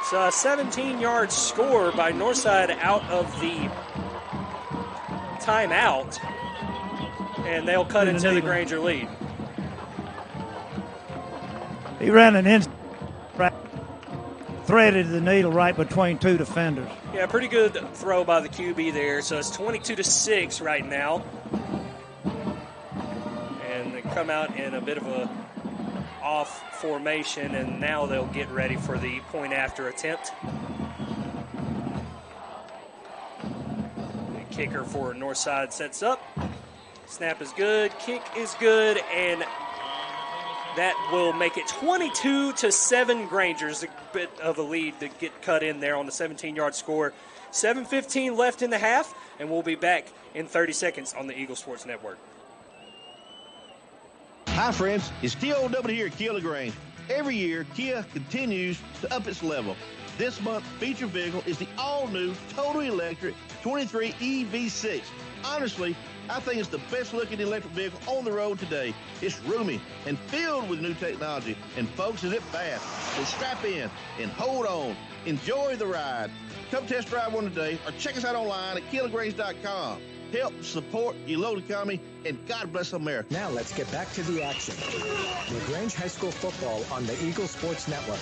So a 17-yard score by Northside out of the timeout. And they'll cut into the Granger lead. He ran an inside, threaded the needle right between 2 defenders. Yeah, pretty good throw by the QB there. So it's 22-6 right now. And they come out in a bit of a off formation, and now they'll get ready for the point after attempt. The kicker for Northside sets up. Snap is good, kick is good, and that will make it 22-7 Grangers, a bit of a lead to get cut in there on the 17-yard score. 7:15 left in the half, and we'll be back in 30 seconds on the Eagle Sports Network. Hi, friends. It's TOW here at Kia LaGrange. Every year, Kia continues to up its level. This month's feature vehicle is the all-new, totally electric 23 EV6. Honestly, I think it's the best-looking electric vehicle on the road today. It's roomy and filled with new technology, and folks, is it fast. So strap in and hold on. Enjoy the ride. Come test drive one today or check us out online at KiaLaGrange.com. Help support your local economy, and God bless America. Now let's get back to the action. LaGrange High School football on the Eagle Sports Network.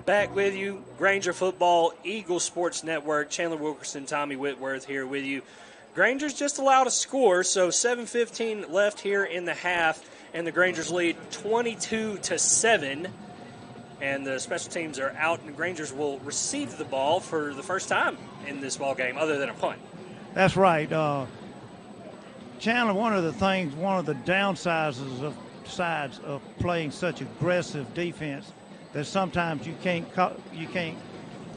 Back with you, Granger football, Eagle Sports Network. Chandler Wilkerson, Tommy Whitworth here with you. Granger's just allowed a score, so 7:15 left here in the half, and the Grangers lead 22-7. And the special teams are out, and Grangers will receive the ball for the first time in this ball game, other than a punt. That's right. Chandler, one of the downsides of playing such aggressive defense that sometimes you can't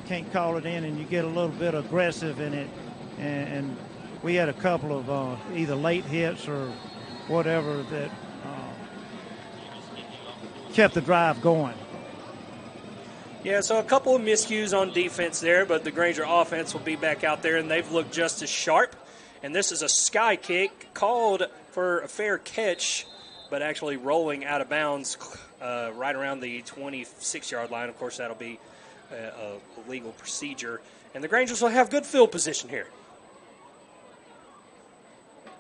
can't call it in, and you get a little bit aggressive in it. And we had a couple of either late hits or whatever that kept the drive going. Yeah, so a couple of miscues on defense there, but the Granger offense will be back out there, and they've looked just as sharp. And this is a sky kick called for a fair catch, but actually rolling out of bounds right around the 26-yard line. Of course, that'll be a legal procedure. And the Grangers will have good field position here.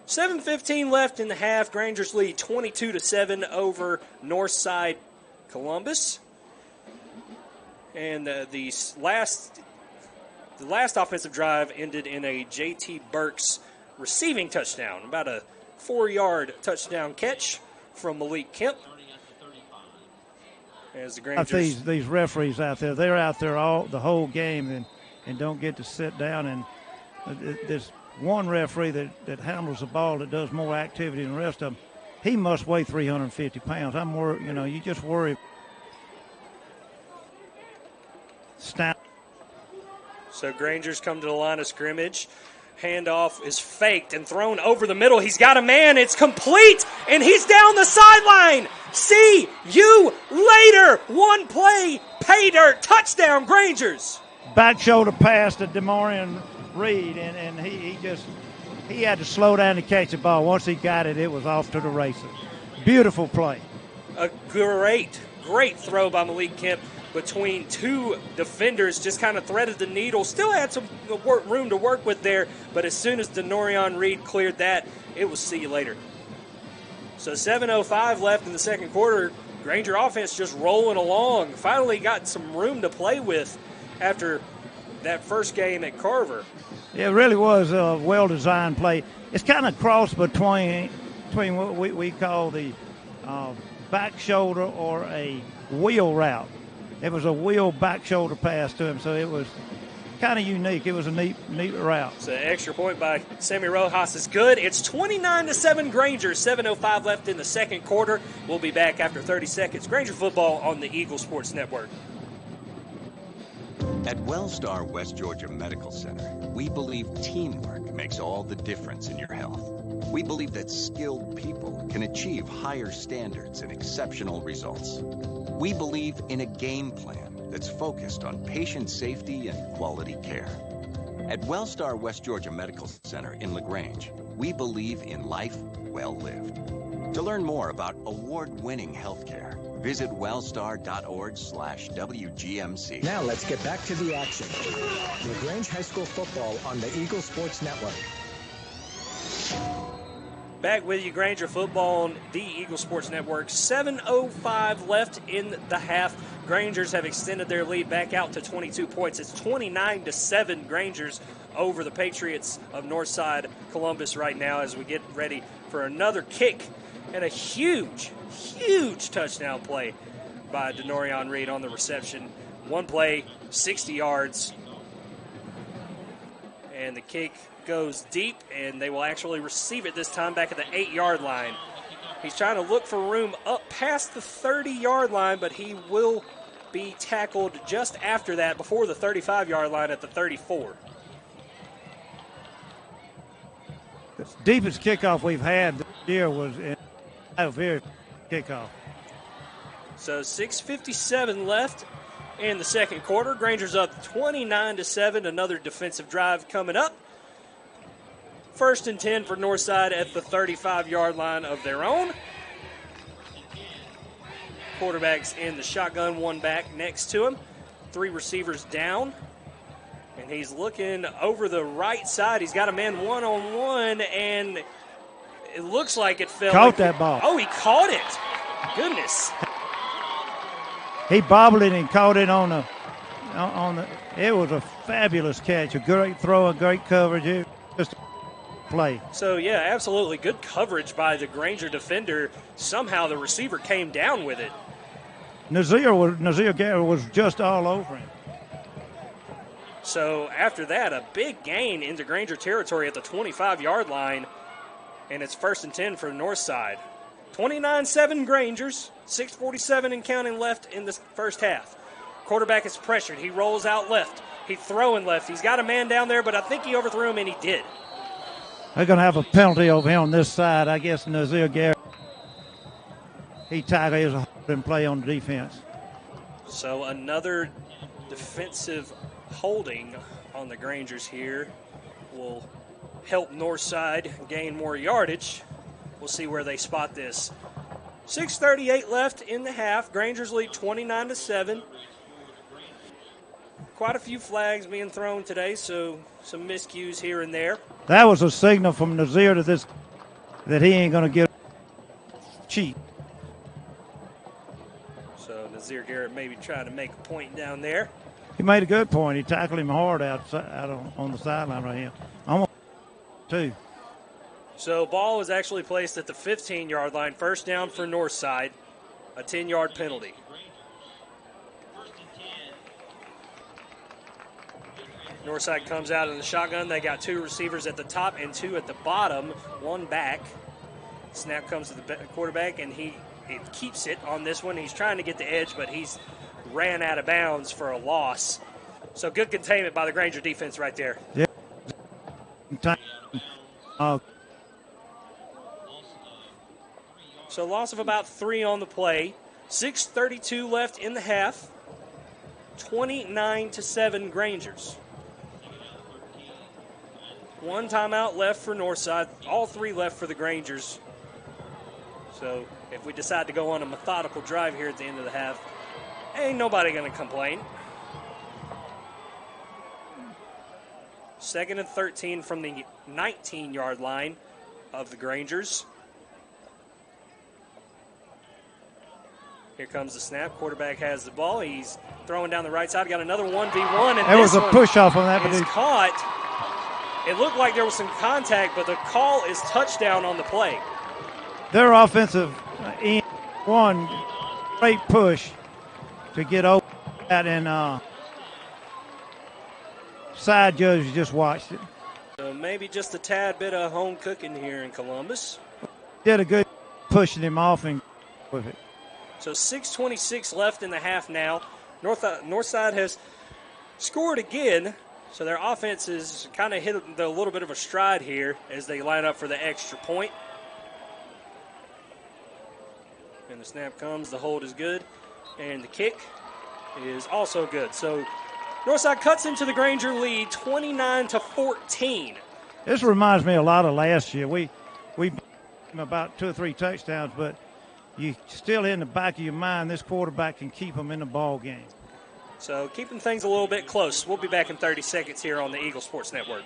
7:15 left in the half. Grangers lead 22-7 over Northside Columbus. And the last offensive drive ended in a J.T. Burks receiving touchdown, about a 4-yard touchdown catch from Malik Kemp. As the Grangers, these referees out there, they're out there the whole game and don't get to sit down. And there's one referee that handles the ball that does more activity than the rest of them. He must weigh 350 pounds. I'm worried, you just worry. So Grangers come to the line of scrimmage. Handoff is faked and thrown over the middle. He's got a man. It's complete, and he's down the sideline. See you later. One play, pay dirt, touchdown, Grangers. Back shoulder pass to Demarion Reed, and he had to slow down to catch the ball. Once he got it, it was off to the races. Beautiful play. A great throw by Malik Kemp between two defenders, just kind of threaded the needle. Still had some room to work with there, but as soon as Denorion Reed cleared that, it was see you later. So 7:05 left in the second quarter. Granger offense just rolling along. Finally got some room to play with after that first game at Carver. It really was a well-designed play. It's kind of cross between what we call the back shoulder or a wheel route. It was a wheel back shoulder pass to him, so it was kind of unique. It was a neat route. So extra point by Sammy Rojas is good. It's 29-7 Granger. 7:05 left in the second quarter. We'll be back after 30 seconds. Granger football on the Eagle Sports Network. At Wellstar West Georgia Medical Center, we believe teamwork makes all the difference in your health. We believe that skilled people can achieve higher standards and exceptional results. We believe in a game plan that's focused on patient safety and quality care. At Wellstar West Georgia Medical Center in LaGrange, we believe in life well lived. To learn more about award-winning healthcare, visit wellstar.org/WGMC. Now let's get back to the action. LaGrange High School football on the Eagle Sports Network. Back with you, Granger football on the Eagle Sports Network. 7:05 left in the half. Grangers have extended their lead back out to 22 points. It's 29-7 Grangers over the Patriots of Northside Columbus right now as we get ready for another kick and a huge touchdown play by Denorion Reed on the reception. One play, 60 yards, and the kick goes deep, and they will actually receive it this time back at the 8-yard line. He's trying to look for room up past the 30-yard line, but he will be tackled just after that, before the 35-yard line at the 34. The deepest kickoff we've had this year was in a very kickoff. So 6:57 left in the second quarter. Granger's up 29-7. Another defensive drive coming up. 1st and 10 for Northside at the 35-yard line of their own. Quarterback's in the shotgun, one back next to him. 3 receivers down. And he's looking over the right side. He's got a man one-on-one, and it looks like it fell. Caught that ball. Oh, he caught it. Goodness. He bobbled it and caught it on the. It was a fabulous catch. A great throw, a great coverage. Just play. So, yeah, absolutely good coverage by the Granger defender. Somehow the receiver came down with it. Nazir Garrett was just all over him. So after that, a big gain into Granger territory at the 25-yard line, and it's 1st and 10 for Northside. 29-7 Grangers, 6:47 and counting left in the first half. Quarterback is pressured. He rolls out left. He's throwing left. He's got a man down there, but I think he overthrew him, and he did. They're going to have a penalty over here on this side. I guess Nazir Garrett, he tackled his holding play on the defense. So another defensive holding on the Grangers here will help Northside gain more yardage. We'll see where they spot this. 6:38 left in the half. Grangers lead 29-7. Quite a few flags being thrown today, so some miscues here and there. That was a signal from Nazir to this that he ain't going to get cheat. So Nazir Garrett maybe trying to make a point down there. He made a good point. He tackled him hard out on the sideline right here. Almost two. So ball was actually placed at the 15-yard line. First down for Northside. A 10-yard penalty. Northside comes out in the shotgun. They got two receivers at the top and two at the bottom, one back. Snap comes to the quarterback, and he keeps it on this one. He's trying to get the edge, but he's ran out of bounds for a loss. So good containment by the Granger defense right there. Yeah. So loss of about 3 on the play. 6:32 left in the half. 29-7 Grangers. One timeout left for Northside. All 3 left for the Grangers. So if we decide to go on a methodical drive here at the end of the half, ain't nobody going to complain. 2nd and 13 from the 19-yard line of the Grangers. Here comes the snap. Quarterback has the ball. He's throwing down the right side. Got another 1v1. And there was a push-off on that. But it's caught. It looked like there was some contact, but the call is touchdown on the play. Their offensive end, one great push to get over that, and side judge just watched it. So maybe just a tad bit of home cooking here in Columbus. Did a good pushing him off and with it. So 6:26 left in the half now. Northside has scored again, so their offense is kind of hit a little bit of a stride here as they line up for the extra point. And the snap comes, the hold is good, and the kick is also good. So Northside cuts into the Granger lead 29-14. This reminds me a lot of last year. We beat them about 2 or 3 touchdowns, but you still in the back of your mind this quarterback can keep them in the ball game. So keeping things a little bit close. We'll be back in 30 seconds here on the Eagle Sports Network.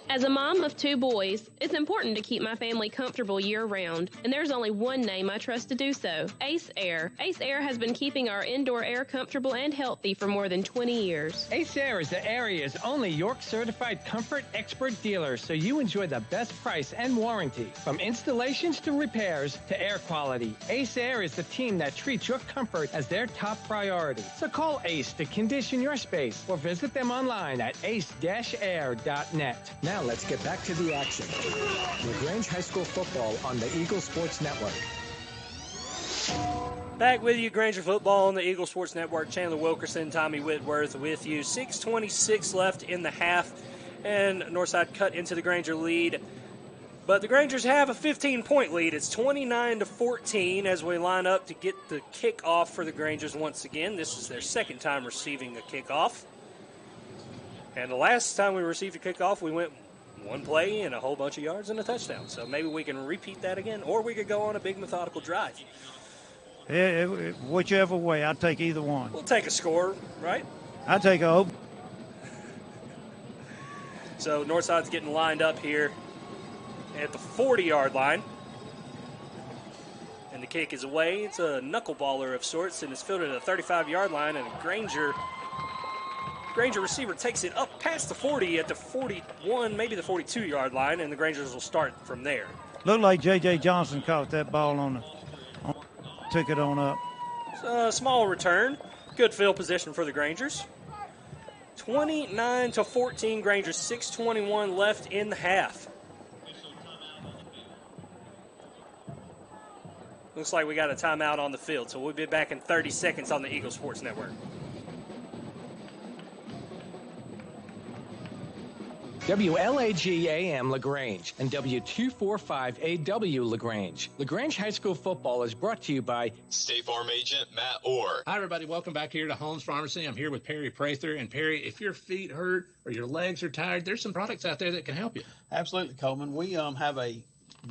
As a mom of 2 boys, it's important to keep my family comfortable year-round, and there's only one name I trust to do so, Ace Air. Ace Air has been keeping our indoor air comfortable and healthy for more than 20 years. Ace Air is the area's only York-certified comfort expert dealer, so you enjoy the best price and warranty. From installations to repairs to air quality, Ace Air is the team that treats your comfort as their top priority. So call Ace to condition your space or visit them online at ace-air.net. Now let's get back to the action. LaGrange High School football on the Eagle Sports Network. Back with you, Granger football on the Eagle Sports Network. Chandler Wilkerson, Tommy Whitworth with you. 6:26 left in the half, and Northside cut into the Granger lead. But the Grangers have a 15-point lead. It's 29-14 as we line up to get the kickoff for the Grangers once again. This is their second time receiving a kickoff. And the last time we received a kickoff, we went one play and a whole bunch of yards and a touchdown. So maybe we can repeat that again, or we could go on a big methodical drive. Yeah, whichever way, I'll take either one. We'll take a score, right? I'll take a hope. So Northside's getting lined up here at the 40-yard line. And the kick is away. It's a knuckleballer of sorts, and it's fielded at the 35-yard line, and Granger receiver takes it up past the 40 at the 41, maybe the 42-yard line, and the Grangers will start from there. Looked like J.J. Johnson caught that ball took it on up. So, small return. Good field position for the Grangers. 29-14 Grangers, 6:21 left in the half. Looks like we got a timeout on the field, so we'll be back in 30 seconds on the Eagle Sports Network. WLAG-AM LaGrange and W245AW LaGrange. LaGrange High School football is brought to you by State Farm agent Matt Orr. Hi, everybody. Welcome back here to Holmes Pharmacy. I'm here with Perry Prather. And Perry, if your feet hurt or your legs are tired, there's some products out there that can help you. Absolutely, Coleman. We have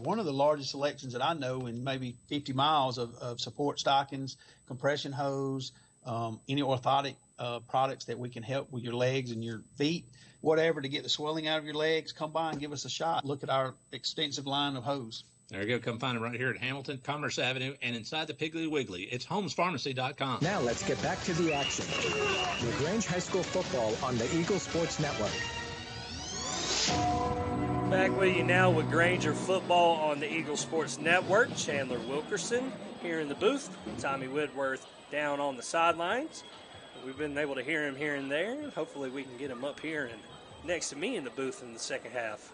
one of the largest selections that I know in maybe 50 miles of support stockings, compression hose, any orthotic products that we can help with your legs and your feet, whatever, to get the swelling out of your legs. Come by and give us a shot. Look at our extensive line of hose. There you go. Come find them right here at Hamilton, Commerce Avenue, and inside the Piggly Wiggly. It's homespharmacy.com. Now let's get back to the action. LaGrange High School football on the Eagle Sports Network. Back with you now with Granger football on the Eagle Sports Network. Chandler Wilkerson here in the booth. Tommy Whitworth down on the sidelines. We've been able to hear him here and there. Hopefully we can get him up here and next to me in the booth in the second half.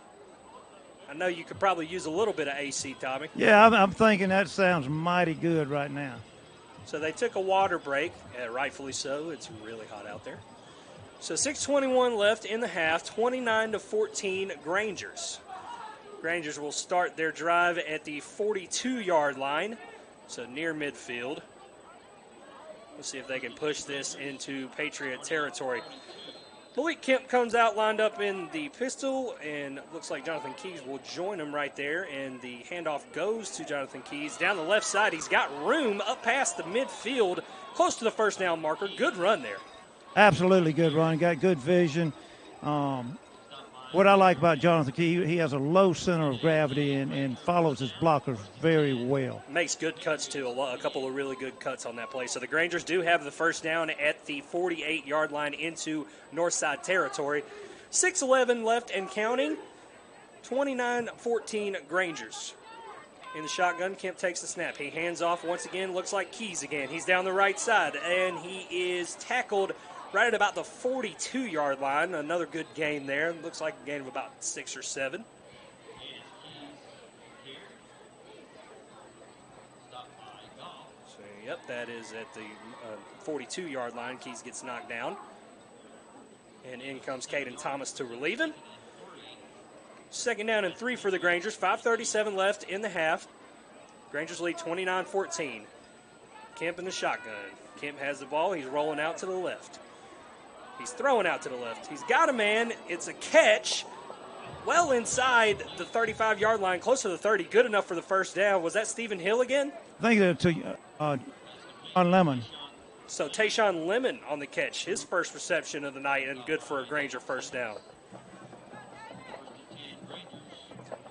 I know you could probably use a little bit of AC, Tommy. Yeah, I'm thinking that sounds mighty good right now. So they took a water break, rightfully so. It's really hot out there. So 6:21 left in the half, 29-14 Grangers. Grangers will start their drive at the 42-yard line, so near midfield. Let's see if they can push this into Patriot territory. Malik Kemp comes out lined up in the pistol, and looks like Jonathan Keys will join him right there, and the handoff goes to Jonathan Keys. Down the left side, he's got room up past the midfield, close to the first down marker. Good run there. Absolutely good run. Got good vision. What I like about Jonathan Key, he has a low center of gravity and follows his blockers very well. Makes good cuts, too. A couple of really good cuts on that play. So the Grangers do have the first down at the 48-yard line into Northside territory. 6:11 left and counting. 29-14 Grangers. In the shotgun, Kemp takes the snap. He hands off once again. Looks like Keys again. He's down the right side, and he is tackled right at about the 42-yard line. Another good gain there. Looks like a gain of about 6 or 7. So, yep, that is at the 42-yard line. Keys gets knocked down. And in comes Caden Thomas to relieve him. Second down and 3 for the Grangers. 5:37 left in the half. Grangers lead 29-14. Kemp in the shotgun. Kemp has the ball. He's rolling out to the left. He's throwing out to the left. He's got a man. It's a catch. Well inside the 35-yard line, close to the 30. Good enough for the first down. Was that Stephen Hill again? I think that's on Lemon. So Tayshawn Lemon on the catch. His first reception of the night, and good for a Granger first down.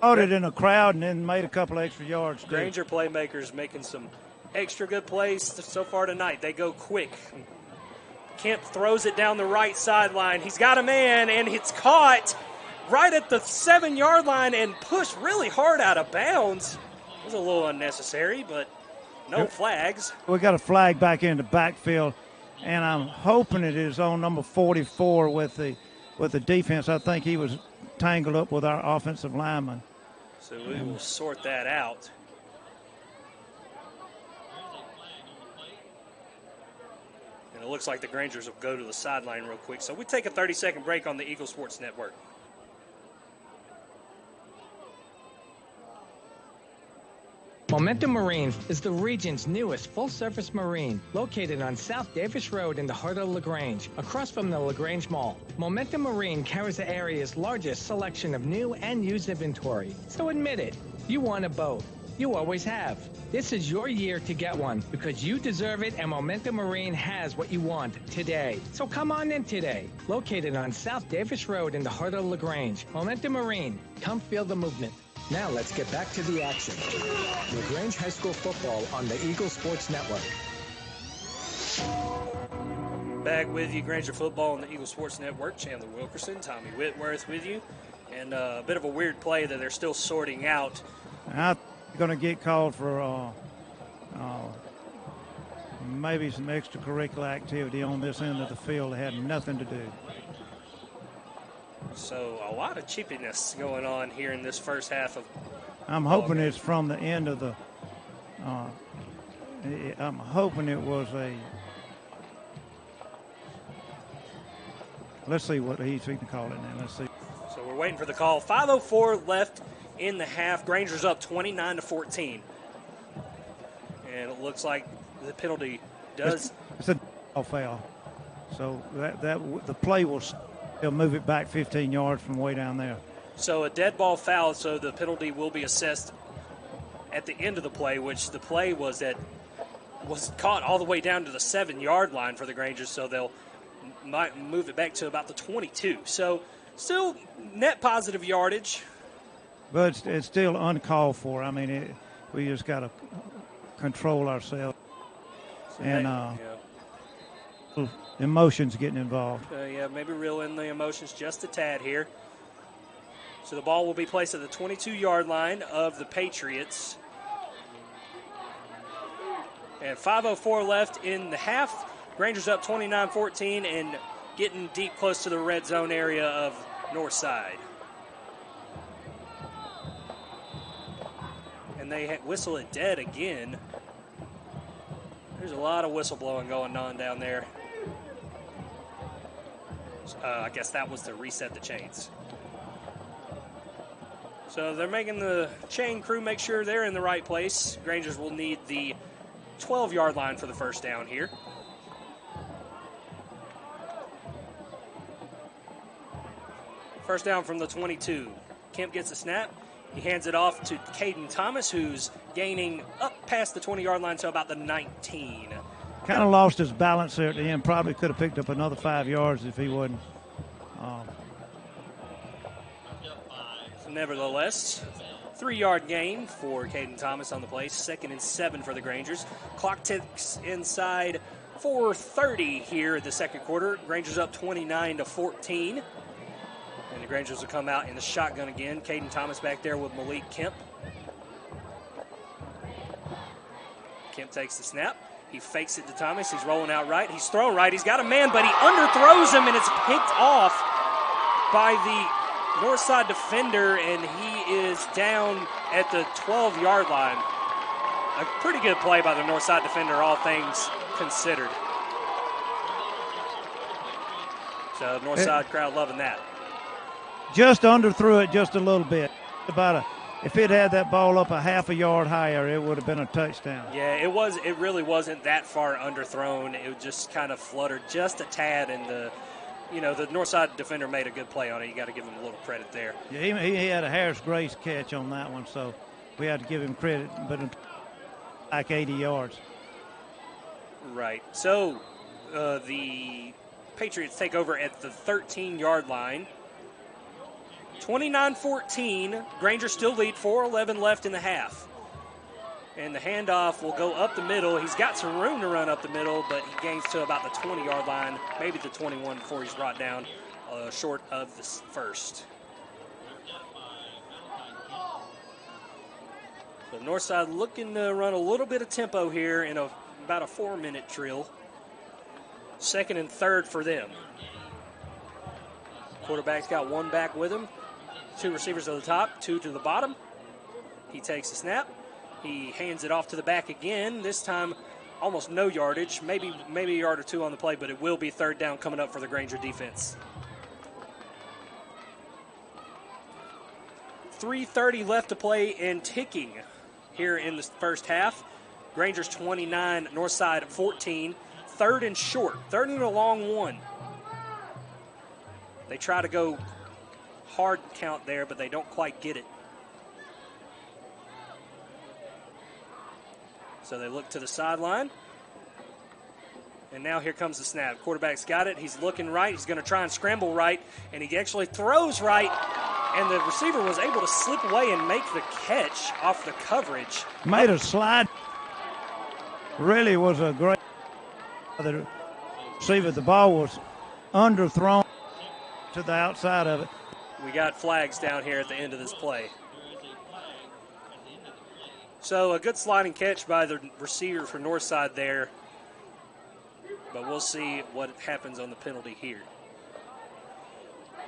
Caught it in a crowd and then made a couple extra yards. Granger playmakers making some extra good plays so far tonight. They go quick. Kemp throws it down the right sideline. He's got a man, and it's caught right at the 7-yard line and pushed really hard out of bounds. It was a little unnecessary, but no flags. We got a flag back in the backfield, and I'm hoping it is on number 44 with the defense. I think he was tangled up with our offensive lineman. So we will sort that out. And it looks like the Grangers will go to the sideline real quick. So we take a 30-second break on the Eagle Sports Network. Momentum Marine is the region's newest full-service marine, located on South Davis Road in the heart of LaGrange, across from the LaGrange Mall. Momentum Marine carries the area's largest selection of new and used inventory. So admit it, you want a boat. You always have. This is your year to get one because you deserve it, and Momentum Marine has what you want today. So come on in today. Located on South Davis Road in the heart of LaGrange. Momentum Marine. Come feel the movement. Now let's get back to the action. LaGrange High School football on the Eagle Sports Network. Back with you, Granger football on the Eagle Sports Network. Chandler Wilkerson, Tommy Whitworth with you. And a bit of a weird play that they're still sorting out. I'm going to get called for maybe some extracurricular activity on this end of the field that had nothing to do. So a lot of cheapiness going on here in this first half of. I'm hoping it's from the end of the. I'm hoping it was a Let's see what he's going to call it now. Let's see. So we're waiting for the call. 5:04 left in the half. Granger's up 29-14. And it looks like the penalty does. It's a foul. So that the play will still move it back 15 yards from way down there. So a dead ball foul, so the penalty will be assessed at the end of the play, which the play was caught all the way down to the 7-yard line for the Grangers, so they'll might move it back to about the 22. So still net positive yardage. But it's still uncalled for. I mean, we just got to control ourselves. So and emotions getting involved. Maybe reel in the emotions just a tad here. So the ball will be placed at the 22-yard line of the Patriots. And 5:04 left in the half. Rangers up 29-14 and getting deep close to the red zone area of Northside. And they whistle it dead again. There's a lot of whistle blowing going on down there. I guess that was to reset the chains. So they're making the chain crew make sure they're in the right place. Grangers will need the 12-yard line for the first down here. First down from the 22. Kemp gets a snap. He hands it off to Caden Thomas, who's gaining up past the 20-yard line to about the 19. Kind of lost his balance there at the end. Probably could have picked up another 5 yards if he wasn't. Nevertheless, 3-yard gain for Caden Thomas on the play. 2nd and 7 for the Grangers. Clock ticks inside 4:30 here in the second quarter. Grangers up 29-14. And the Grangers will come out in the shotgun again. Caden Thomas back there with Malik Kemp. Kemp takes the snap. He fakes it to Thomas. He's rolling out right. He's throwing right. He's got a man, but he underthrows him, and it's picked off by the Northside defender, and he is down at the 12-yard line. A pretty good play by the Northside defender, all things considered. So Northside crowd loving that. Just underthrew it just a little bit. If it had that ball up a half a yard higher, it would have been a touchdown. Yeah, it really wasn't that far underthrown. It just kind of fluttered just a tad, and the Northside defender made a good play on it. You got to give him a little credit there. Yeah, he had a Harris Grace catch on that one, so we had to give him credit, but like 80 yards. Right. So the Patriots take over at the 13-yard line. 29-14. Grangers still lead, 4:11 left in the half. And the handoff will go up the middle. He's got some room to run up the middle, but he gains to about the 20-yard line, maybe the 21 before he's brought down short of the first. So Northside looking to run a little bit of tempo here in about a 4-minute drill. 2nd and 3rd for them. Quarterback's got one back with him. 2 receivers to the top, 2 to the bottom. He takes the snap. He hands it off to the back again. This time, almost no yardage. Maybe a yard or 2 on the play, but it will be 3rd down coming up for the Granger defense. 3:30 left to play and ticking here in the first half. Grangers 29, Northside 14. 3rd and short. 3rd and a long one. They try to go hard count there, but they don't quite get it. So they look to the sideline. And now here comes the snap. Quarterback's got it. He's looking right. He's going to try and scramble right. And he actually throws right. And the receiver was able to slip away and make the catch off the coverage. Made a slide. Really was a great receiver. The ball was underthrown to the outside of it. We got flags down here at the end of this play. So a good sliding catch by the receiver for Northside there. But we'll see what happens on the penalty here.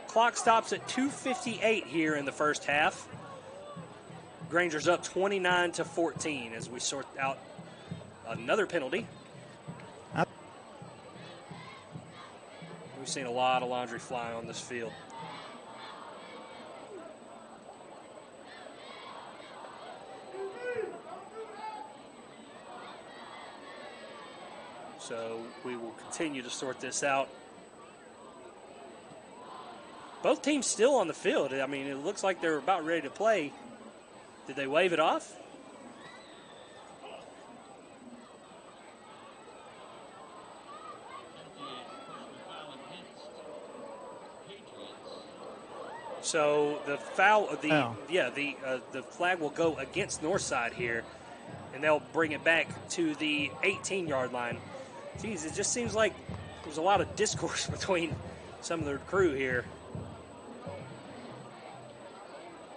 Clock stops at 2:58 here in the first half. Granger's up 29-14 as we sort out another penalty. We seen a lot of laundry fly on this field. So we will continue to sort this out. Both teams still on the field. I mean, it looks like they're about ready to play. Did they wave it off? So the foul, the flag will go against Northside here, and they'll bring it back to the 18-yard line. Geez, it just seems like there's a lot of discourse between some of the crew here.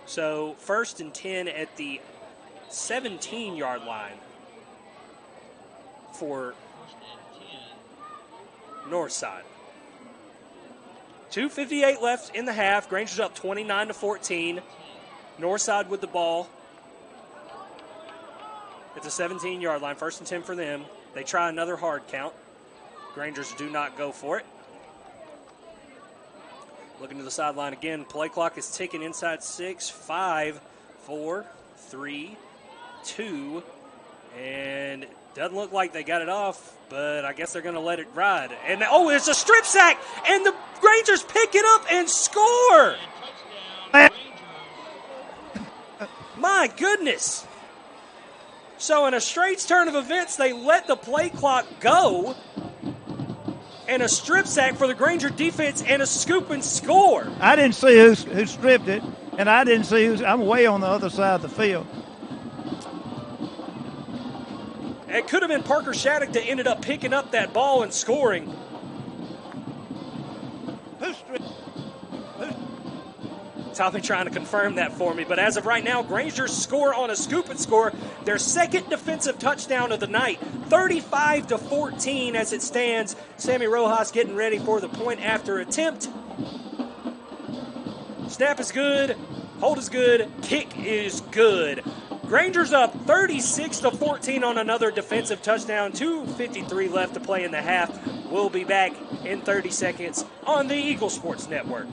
So 1st and 10 at the 17-yard line for Northside. 2:58 left in the half. Granger's up 29-14. Northside with the ball at the 17-yard line. 1st and 10 for them. They try another hard count. Grangers do not go for it. Looking to the sideline again. Play clock is ticking inside 6, 5, 4, 3, 2, and doesn't look like they got it off, but I guess they're going to let it ride. And it's a strip sack, and the Rangers pick it up and score. My goodness. So in a straight turn of events, they let the play clock go, and a strip sack for the Granger defense and a scoop and score. I didn't see who stripped it, and I didn't see I'm way on the other side of the field. It could have been Parker Shattuck that ended up picking up that ball and scoring. Who stripped? Tommy trying to confirm that for me, but as of right now, Grangers score on a scoop and score, their second defensive touchdown of the night, 35-14 as it stands. Sammy Rojas getting ready for the point after attempt. Snap is good, hold is good, kick is good. Grangers up 36-14 on another defensive touchdown. 2:53 left to play in the half. We'll be back in 30 seconds on the Eagle Sports Network.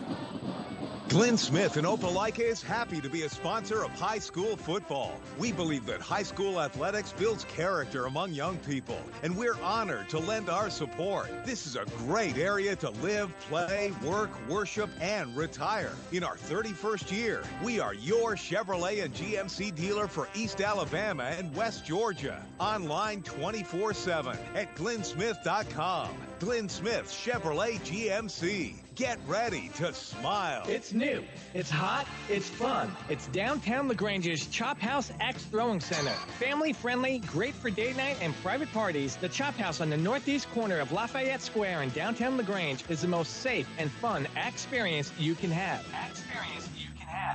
Glenn Smith in Opelika is happy to be a sponsor of high school football. We believe that high school athletics builds character among young people, and we're honored to lend our support. This is a great area to live, play, work, worship, and retire. In our 31st year, we are your Chevrolet and GMC dealer for East Alabama and West Georgia. Online 24/7 at glennsmith.com. Glenn Smith Chevrolet GMC. Get ready to smile. It's new, it's hot, it's fun. It's downtown LaGrange's Chop House Axe Throwing Center. Family friendly, great for date night and private parties. The Chop House on the northeast corner of Lafayette Square in downtown LaGrange is the most safe and fun axe experience you can have.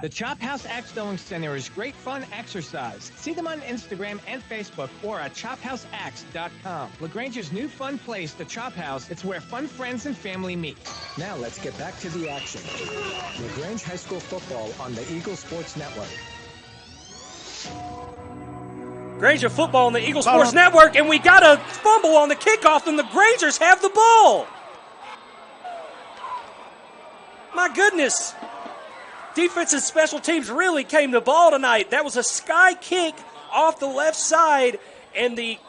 The Chop House Axe Throwing Center is great fun exercise. See them on Instagram and Facebook or at chophouseaxe.com. LaGrange's new fun place, the Chop House, it's where fun friends and family meet. Now let's get back to the action. LaGrange High School football on the Eagle Sports Network. Granger football on the Eagle Sports Network, and we got a fumble on the kickoff, and the Grangers have the ball. My goodness. Defense and special teams really came to ball tonight. That was a sky kick off the left side, and the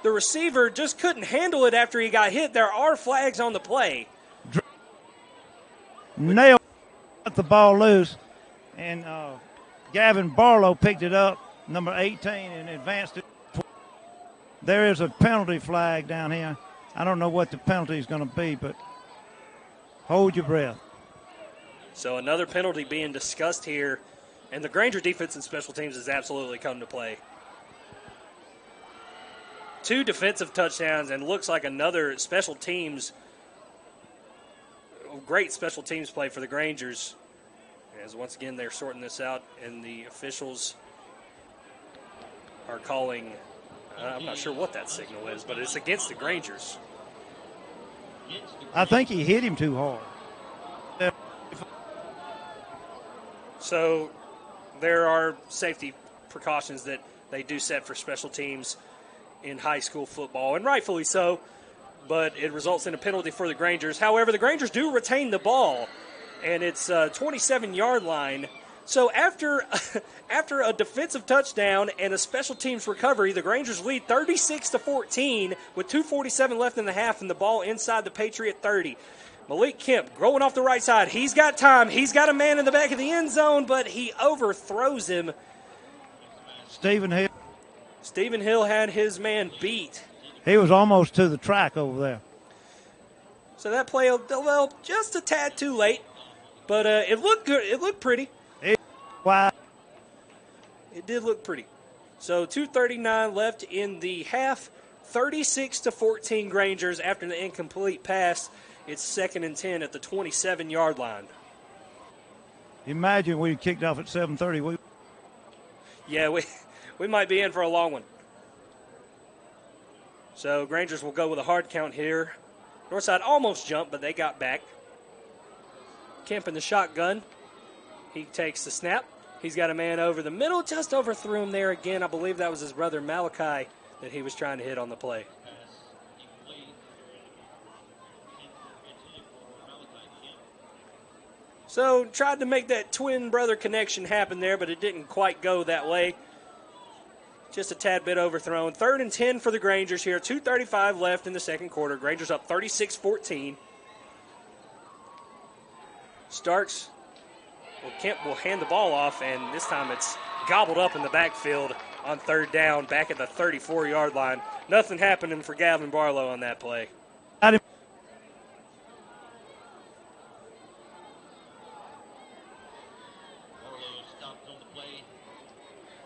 receiver just couldn't handle it after he got hit. There are flags on the play. Nailed the ball loose, and Gavin Barlow picked it up, number 18, and advanced it. There is a penalty flag down here. I don't know what the penalty is going to be, but hold your breath. So another penalty being discussed here, and the Granger defense and special teams has absolutely come to play. 2 defensive touchdowns, and looks like another special teams, great special teams play for the Grangers. As once again they're sorting this out, and the officials are calling, I'm not sure what that signal is, but it's against the Grangers. I think he hit him too hard. So there are safety precautions that they do set for special teams in high school football, and rightfully so. but it results in a penalty for the Grangers. However, the Grangers do retain the ball, and it's a 27-yard line. So after a defensive touchdown and a special teams recovery, the Grangers lead 36-14 with 2:47 left in the half and the ball inside the Patriot 30. Malik Kemp going off the right side. He's got time. He's got a man in the back of the end zone, but he overthrows him. Stephen Hill had his man beat. He was almost to the track over there. So that play, well, just a tad too late, but it looked good. It looked pretty. Wow. It did look pretty. So 2:39 left in the half. 36-14 Grangers after the incomplete pass. It's 2nd and 10 at the 27-yard line. Imagine we kicked off at 7:30. Yeah, we might be in for a long one. So Grangers will go with a hard count here. Northside almost jumped, but they got back. Kemp in the shotgun. He takes the snap. He's got a man over the middle, just overthrew him there again. I believe that was his brother Malachi that he was trying to hit on the play. So tried to make that twin brother connection happen there, but it didn't quite go that way. Just a tad bit overthrown. 3rd and 10 for the Grangers here. 2:35 left in the second quarter. Grangers up 36-14. Starks. Well, Kemp will hand the ball off, and this time it's gobbled up in the backfield on 3rd down, back at the 34-yard line. Nothing happening for Gavin Barlow on that play.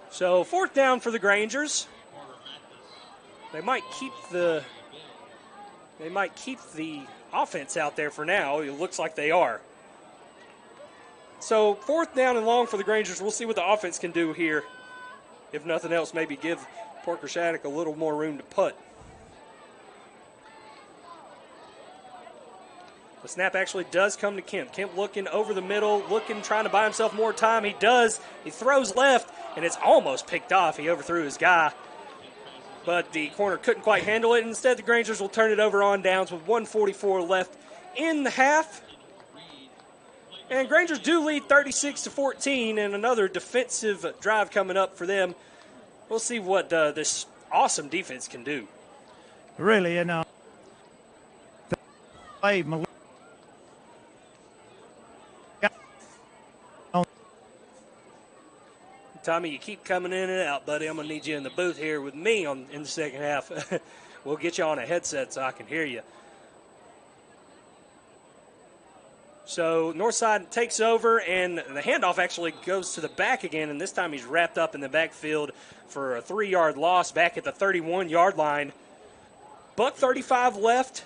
So 4th down for the Grangers. They might keep the offense out there for now. It looks like they are. So 4th down and long for the Grangers. We'll see what the offense can do here. If nothing else, maybe give Parker Shattuck a little more room to putt. The snap actually does come to Kemp. Kemp looking over the middle, trying to buy himself more time. He does. He throws left, and it's almost picked off. He overthrew his guy. But the corner couldn't quite handle it. Instead, the Grangers will turn it over on downs with 1:44 left in the half. And Grangers do lead 36-14, and another defensive drive coming up for them. We'll see what this awesome defense can do. Really, Tommy, you keep coming in and out, buddy. I'm going to need you in the booth here with me in the second half. We'll get you on a headset so I can hear you. So Northside takes over, and the handoff actually goes to the back again, and this time he's wrapped up in the backfield for a 3-yard loss back at the 31-yard line. $1:35 left,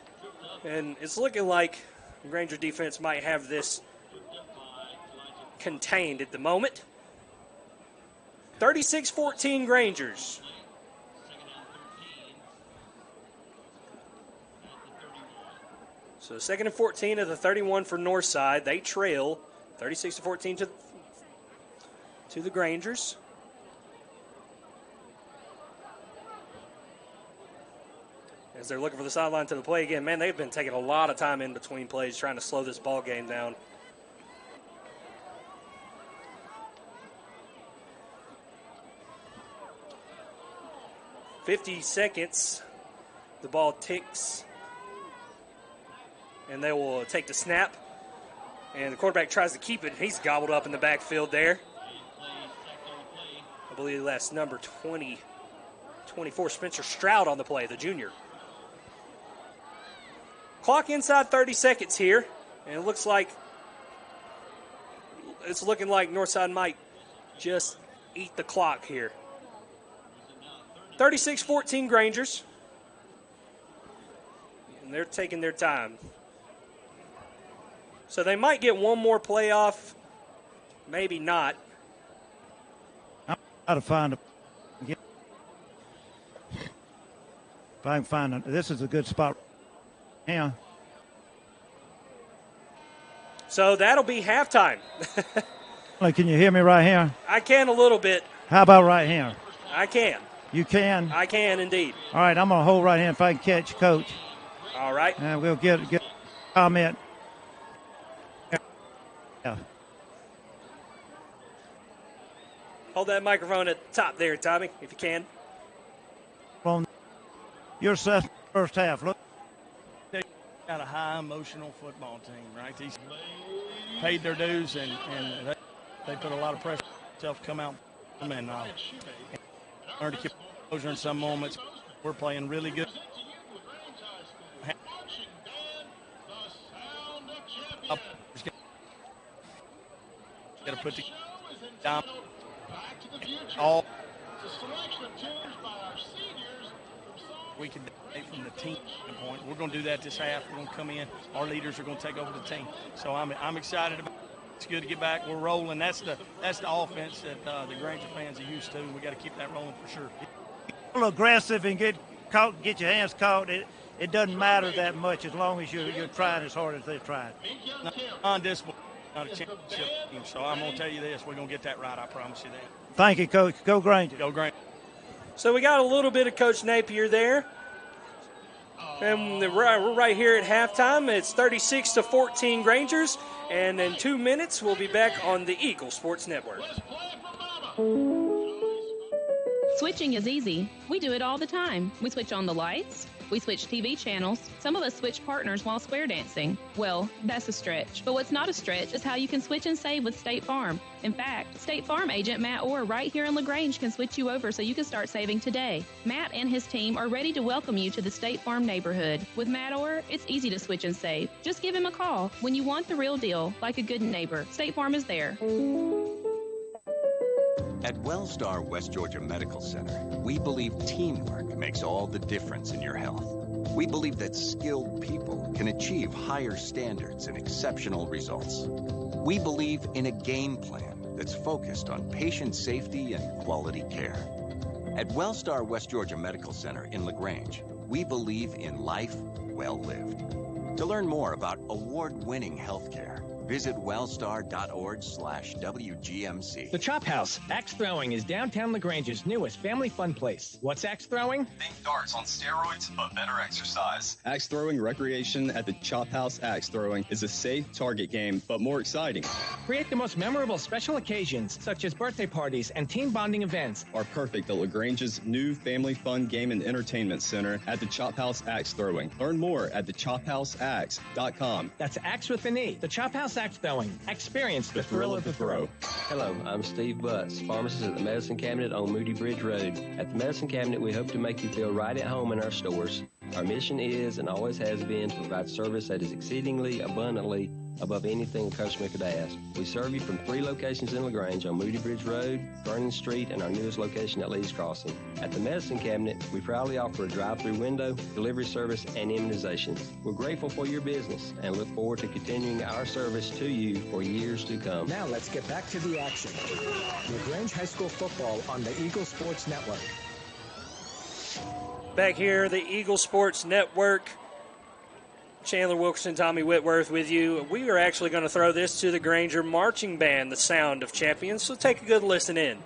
and it's looking like the Granger defense might have this contained at the moment. 36-14 Grangers. So 2nd and 14 at the 31 for Northside. They trail 36-14 to the Grangers. As they're looking for the sideline to the play again. Man, they've been taking a lot of time in between plays trying to slow this ball game down. .50 seconds. The ball ticks. And they will take the snap. And the quarterback tries to keep it. He's gobbled up in the backfield there. I believe that's number 24, Spencer Stroud on the play, the junior. Clock inside 30 seconds here. And it looks like it's looking like Northside might just eat the clock here. 36-14 Grangers. And they're taking their time. So they might get one more playoff, maybe not. I'm trying to find if I can find it. This is a good spot. Yeah. So that'll be halftime. Can you hear me right here? I can a little bit. How about right here? I can. You can? I can indeed. All right, I'm going to hold right here if I can catch Coach. All All right. And we'll get comment. Yeah. Hold that microphone at the top there, Tommy, if you can. On your first half. Look. They got a high emotional football team, right? These paid their dues and they put a lot of pressure on themselves to come out and learn to keep composure in some moments. We're playing really good. Got to put the down all we can take from the team standpoint. We're going to do that this half. We're going to come in. Our leaders are going to take over the team. So I'm excited about it. It's good to get back. We're rolling. That's the offense that the Granger fans are used to. We got to keep that rolling for sure. A little aggressive and get your hands caught. It doesn't matter that much as long as you're trying as hard as they're trying. Non-discipline, not a championship team. So I'm going to tell you this. We're going to get that right. I promise you that. Thank you, Coach. Go Granger. Go Granger. So we got a little bit of Coach Napier there. And we're right here at halftime. It's 36-14 Grangers. And in 2 minutes, we'll be back on the Eagle Sports Network. Switching is easy. We do it all the time. We switch on the lights. We switch TV channels. Some of us switch partners while square dancing. Well, that's a stretch. But what's not a stretch is how you can switch and save with State Farm. In fact, State Farm agent Matt Orr right here in LaGrange can switch you over so you can start saving today. Matt and his team are ready to welcome you to the State Farm neighborhood. With Matt Orr, it's easy to switch and save. Just give him a call. When you want the real deal, like a good neighbor, State Farm is there. At Wellstar West Georgia Medical Center, we believe teamwork makes all the difference in your health. We believe that skilled people can achieve higher standards and exceptional results. We believe in a game plan that's focused on patient safety and quality care. At Wellstar West Georgia Medical Center in LaGrange, we believe in life well lived. To learn more about award-winning healthcare, visit wellstar.org/WGMC. The Chop House, Axe Throwing, is downtown LaGrange's newest family fun place. What's Axe Throwing? Think darts on steroids, but better exercise. Axe throwing recreation at the Chop House Axe Throwing is a safe target game, but more exciting. Create the most memorable special occasions, such as birthday parties and team bonding events. Are perfect at LaGrange's new family fun game and entertainment center at the Chop House Axe Throwing. Learn more at thechophouseaxe.com. That's Axe with an E. The Chop House Axe Throwing. Experience the thrill of the throw. Hello, I'm Steve Butts, pharmacist at the Medicine Cabinet on Moody Bridge Road. At the Medicine Cabinet, we hope to make you feel right at home in our stores. Our mission is and always has been to provide service that is exceedingly abundantly above anything a customer could ask. We serve you from 3 locations in LaGrange on Moody Bridge Road, Vernon Street, and our newest location at Lee's Crossing. At the Medicine Cabinet, we proudly offer a drive-through window, delivery service, and immunizations. We're grateful for your business and look forward to continuing our service to you for years to come. Now let's get back to the action. LaGrange High School football on the Eagle Sports Network. Back here, the Eagle Sports Network. Chandler Wilkerson, Tommy Whitworth with you. We are actually going to throw this to the Granger Marching Band, the Sound of Champions. So take a good listen in.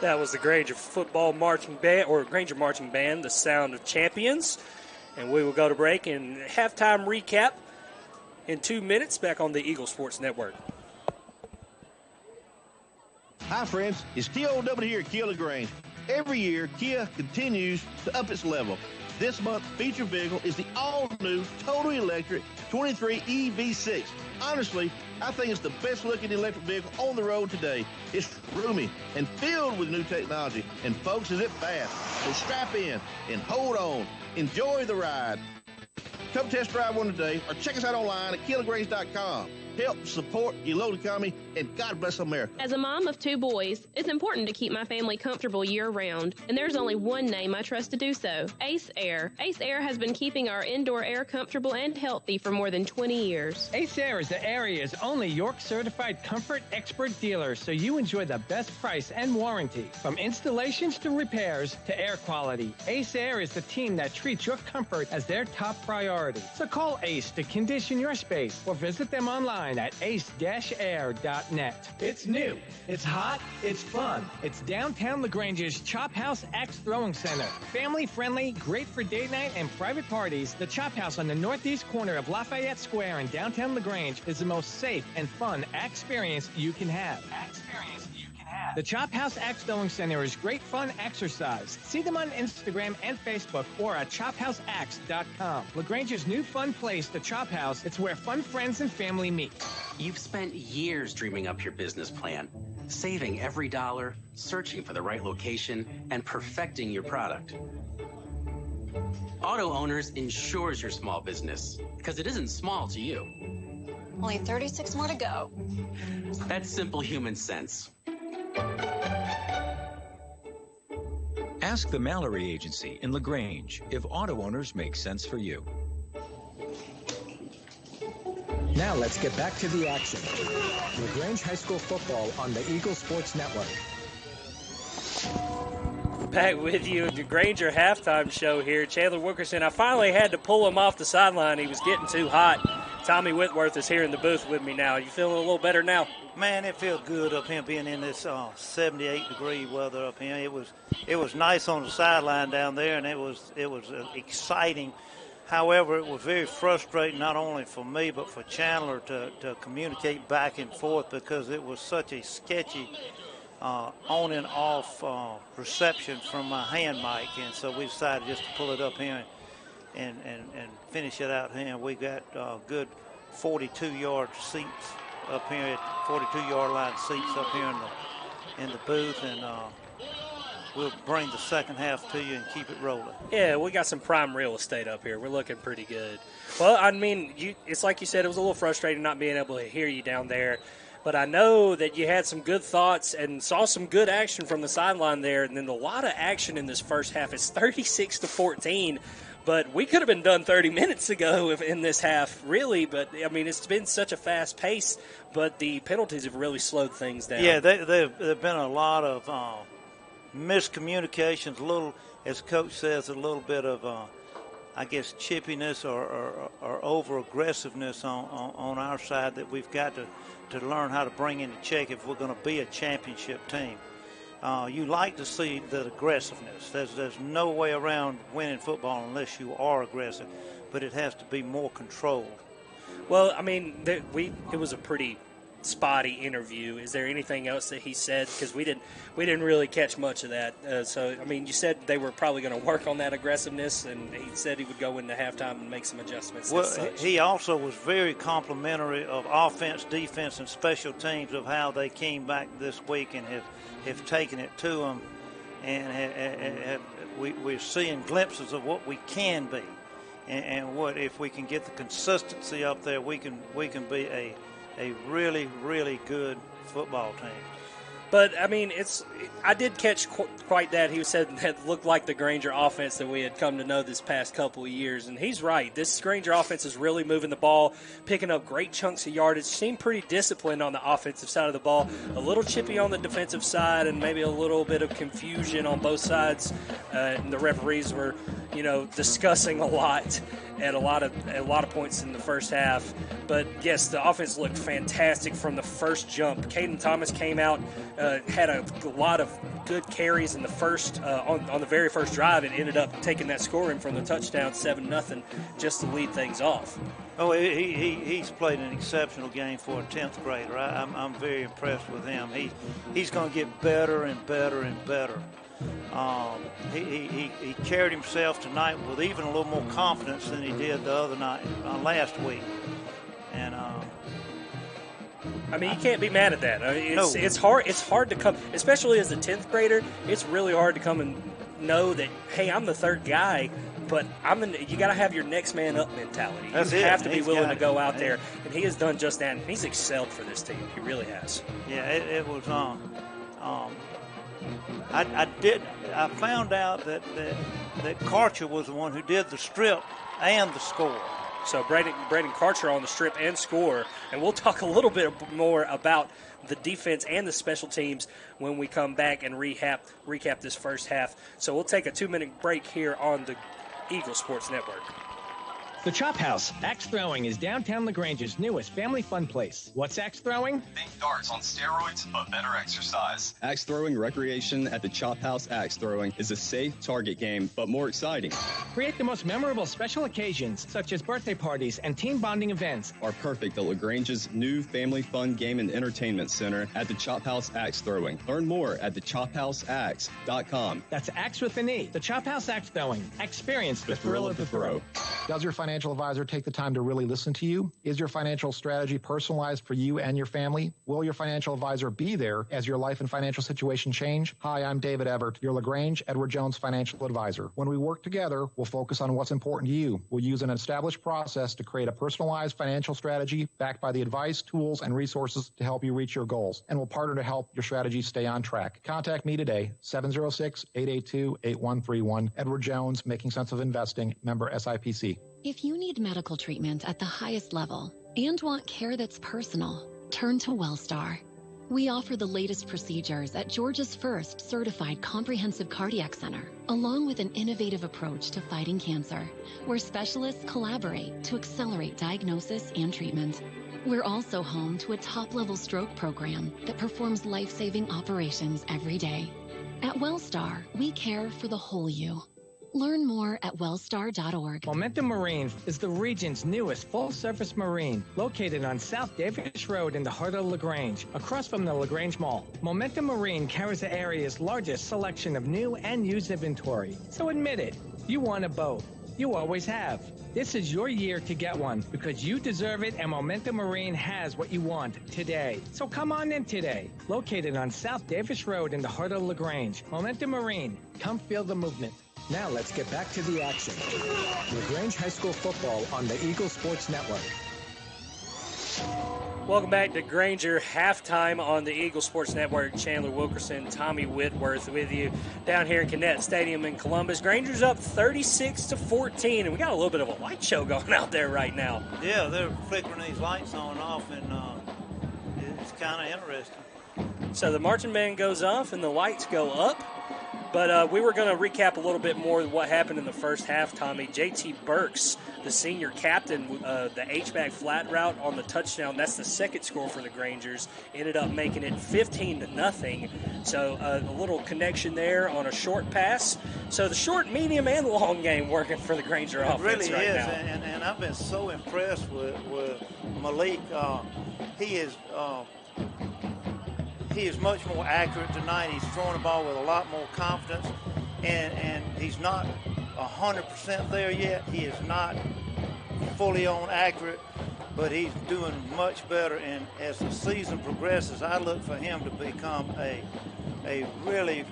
That was the Granger Football Marching Band, or Granger Marching Band, the Sound of Champions. And we will go to break and halftime recap in 2 minutes back on the Eagle Sports Network. Hi, friends. It's TOW here at Kia LaGrange. Every year, Kia continues to up its level. This month's feature vehicle is the all-new, totally electric 23 EV6. Honestly, I think it's the best-looking electric vehicle on the road today. It's roomy and filled with new technology, and folks, is it fast. So strap in and hold on. Enjoy the ride. Come test drive one today or check us out online at KiaLaGrange.com. Help support your local economy, and God bless America. As a mom of 2 boys, it's important to keep my family comfortable year-round, and there's only one name I trust to do so, Ace Air. Ace Air has been keeping our indoor air comfortable and healthy for more than 20 years. Ace Air is the area's only York-certified comfort expert dealer, so you enjoy the best price and warranty. From installations to repairs to air quality, Ace Air is the team that treats your comfort as their top priority. So call Ace to condition your space or visit them online at ace-air.net. It's new, it's hot, it's fun. It's downtown LaGrange's Chop House Axe Throwing Center. Family-friendly, great for date night and private parties, the Chop House on the northeast corner of Lafayette Square in downtown LaGrange is the most safe and fun axe experience you can have. The Chop House Axe Throwing Center is great fun exercise. See them on Instagram and Facebook or at chophouseaxe.com. LaGrange's new fun place, the Chop House, it's where fun friends and family meet. You've spent years dreaming up your business plan, saving every dollar, searching for the right location, and perfecting your product. Auto Owners insures your small business because it isn't small to you. Only 36 more to go. That's simple human sense. Ask the Mallory Agency in LaGrange if auto owners make sense for you. Now let's get back to the action. LaGrange High School football on the Eagle Sports Network. Back with you at the Granger halftime show here. Chandler Wilkerson, I finally had to pull him off the sideline. He was getting too hot. Tommy Whitworth is here in the booth with me now. You feeling a little better now? Man, it feels good up here being in this 78-degree weather up here. It was nice on the sideline down there, and it was exciting. However, it was very frustrating not only for me but for Chandler to communicate back and forth because it was such a sketchy on and off reception from my hand mic, and so we decided just to pull it up here and finish it out here. We got good 42-yard seats up here at 42-yard line seats up here in the booth, and we'll bring the second half to you and keep it rolling. Yeah, we got some prime real estate up here. We're looking pretty good. Well, I mean, it's like you said, it was a little frustrating not being able to hear you down there. But I know that you had some good thoughts and saw some good action from the sideline there. And then a lot of action in this first half. It's 36-14. But we could have been done 30 minutes ago in this half, really. But, I mean, it's been such a fast pace. But the penalties have really slowed things down. Yeah, there have been a lot of miscommunications, a little, as Coach says, a little bit of, I guess, chippiness or over-aggressiveness on our side that we've got to learn how to bring into check if we're going to be a championship team. You like to see the aggressiveness. There's no way around winning football unless you are aggressive, but it has to be more controlled. Well, I mean, it was a pretty spotty interview. Is there anything else that he said? Because we didn't really catch much of that. So, I mean, you said they were probably going to work on that aggressiveness, and he said he would go into halftime and make some adjustments. Well, he also was very complimentary of offense, defense, and special teams of how they came back this week and have taken it to them, and we're seeing glimpses of what we can be, and what if we can get the consistency up there, we can be a really, really good football team. But, I mean, I did catch quite that. He said that looked like the Granger offense that we had come to know this past couple of years. And he's right. This Granger offense is really moving the ball, picking up great chunks of yardage. Seemed pretty disciplined on the offensive side of the ball. A little chippy on the defensive side and maybe a little bit of confusion on both sides. And the referees were, discussing a lot at a lot of points in the first half. But yes, the offense looked fantastic from the first jump. Caden Thomas came out, had a lot of good carries in the first on the very first drive, and ended up taking that scoring from the touchdown 7-0 just to lead things off. Oh, he's played an exceptional game for a 10th grader. I'm very impressed with him. He's going to get better and better and better. He carried himself tonight with even a little more confidence than he did the other night, last week. And I mean, you can't be mad at that. No. It's hard to come, especially as a 10th grader. It's really hard to come and know that, hey, I'm the third guy, but you got to have your next man up mentality. You have to be willing to go out there, and he has done just that. And he's excelled for this team. He really has. Yeah, it was. I found out that Karcher was the one who did the strip and the score. So Braden Karcher on the strip and score, and we'll talk a little bit more about the defense and the special teams when we come back and recap this first half. So we'll take a 2-minute break here on the Eagle Sports Network. The Chop House, Axe Throwing, is downtown LaGrange's newest family fun place. What's axe throwing? Think darts on steroids, but better exercise. Axe throwing recreation at the Chop House Axe Throwing is a safe target game, but more exciting. Create the most memorable special occasions, such as birthday parties and team bonding events. Are perfect at LaGrange's new family fun game and entertainment center at the Chop House Axe Throwing. Learn more at thechop.houseaxe.com. That's axe with an E. The Chop House Axe Throwing. Experience the thrill of the throw. Does your financial advisor take the time to really listen to you? Is your financial strategy personalized for you and your family? Will your financial advisor be there as your life and financial situation change? Hi, I'm David Everett, your LaGrange Edward Jones financial advisor. When we work together, we'll focus on what's important to you. We'll use an established process to create a personalized financial strategy backed by the advice, tools, and resources to help you reach your goals. And we'll partner to help your strategy stay on track. Contact me today, 706-882-8131. Edward Jones, Making Sense of Investing, member SIPC. If you need medical treatment at the highest level and want care that's personal, turn to WellStar. We offer the latest procedures at Georgia's first certified comprehensive cardiac center, along with an innovative approach to fighting cancer, where specialists collaborate to accelerate diagnosis and treatment. We're also home to a top-level stroke program that performs life-saving operations every day. At WellStar, we care for the whole you. Learn more at wellstar.org. Momentum Marine is the region's newest full-service marine, located on South Davis Road in the heart of LaGrange, across from the LaGrange Mall. Momentum Marine carries the area's largest selection of new and used inventory. So admit it, you want a boat. You always have. This is your year to get one because you deserve it, and Momentum Marine has what you want today. So come on in today. Located on South Davis Road in the heart of LaGrange. Momentum Marine. Come feel the movement. Now let's get back to the action. LaGrange High School football on the Eagle Sports Network. Welcome back to Granger halftime on the Eagle Sports Network. Chandler Wilkerson, Tommy Whitworth with you down here in Connect Stadium in Columbus. Granger's up 36-14, and we got a little bit of a light show going out there right now. Yeah, they're flickering these lights on and off, and it's kind of interesting. So the marching band goes off and the lights go up. But we were going to recap a little bit more of what happened in the first half, Tommy. J.T. Burks, the senior captain, the H-back flat route on the touchdown, that's the second score for the Grangers, ended up making it 15-0. So a little connection there on a short pass. So the short, medium, and long game working for the Granger offense really right is, now. And I've been so impressed with Malik. He is much more accurate tonight. He's throwing the ball with a lot more confidence, and he's not 100% there yet. He is not fully on accurate, but he's doing much better. And as the season progresses, I look for him to become a really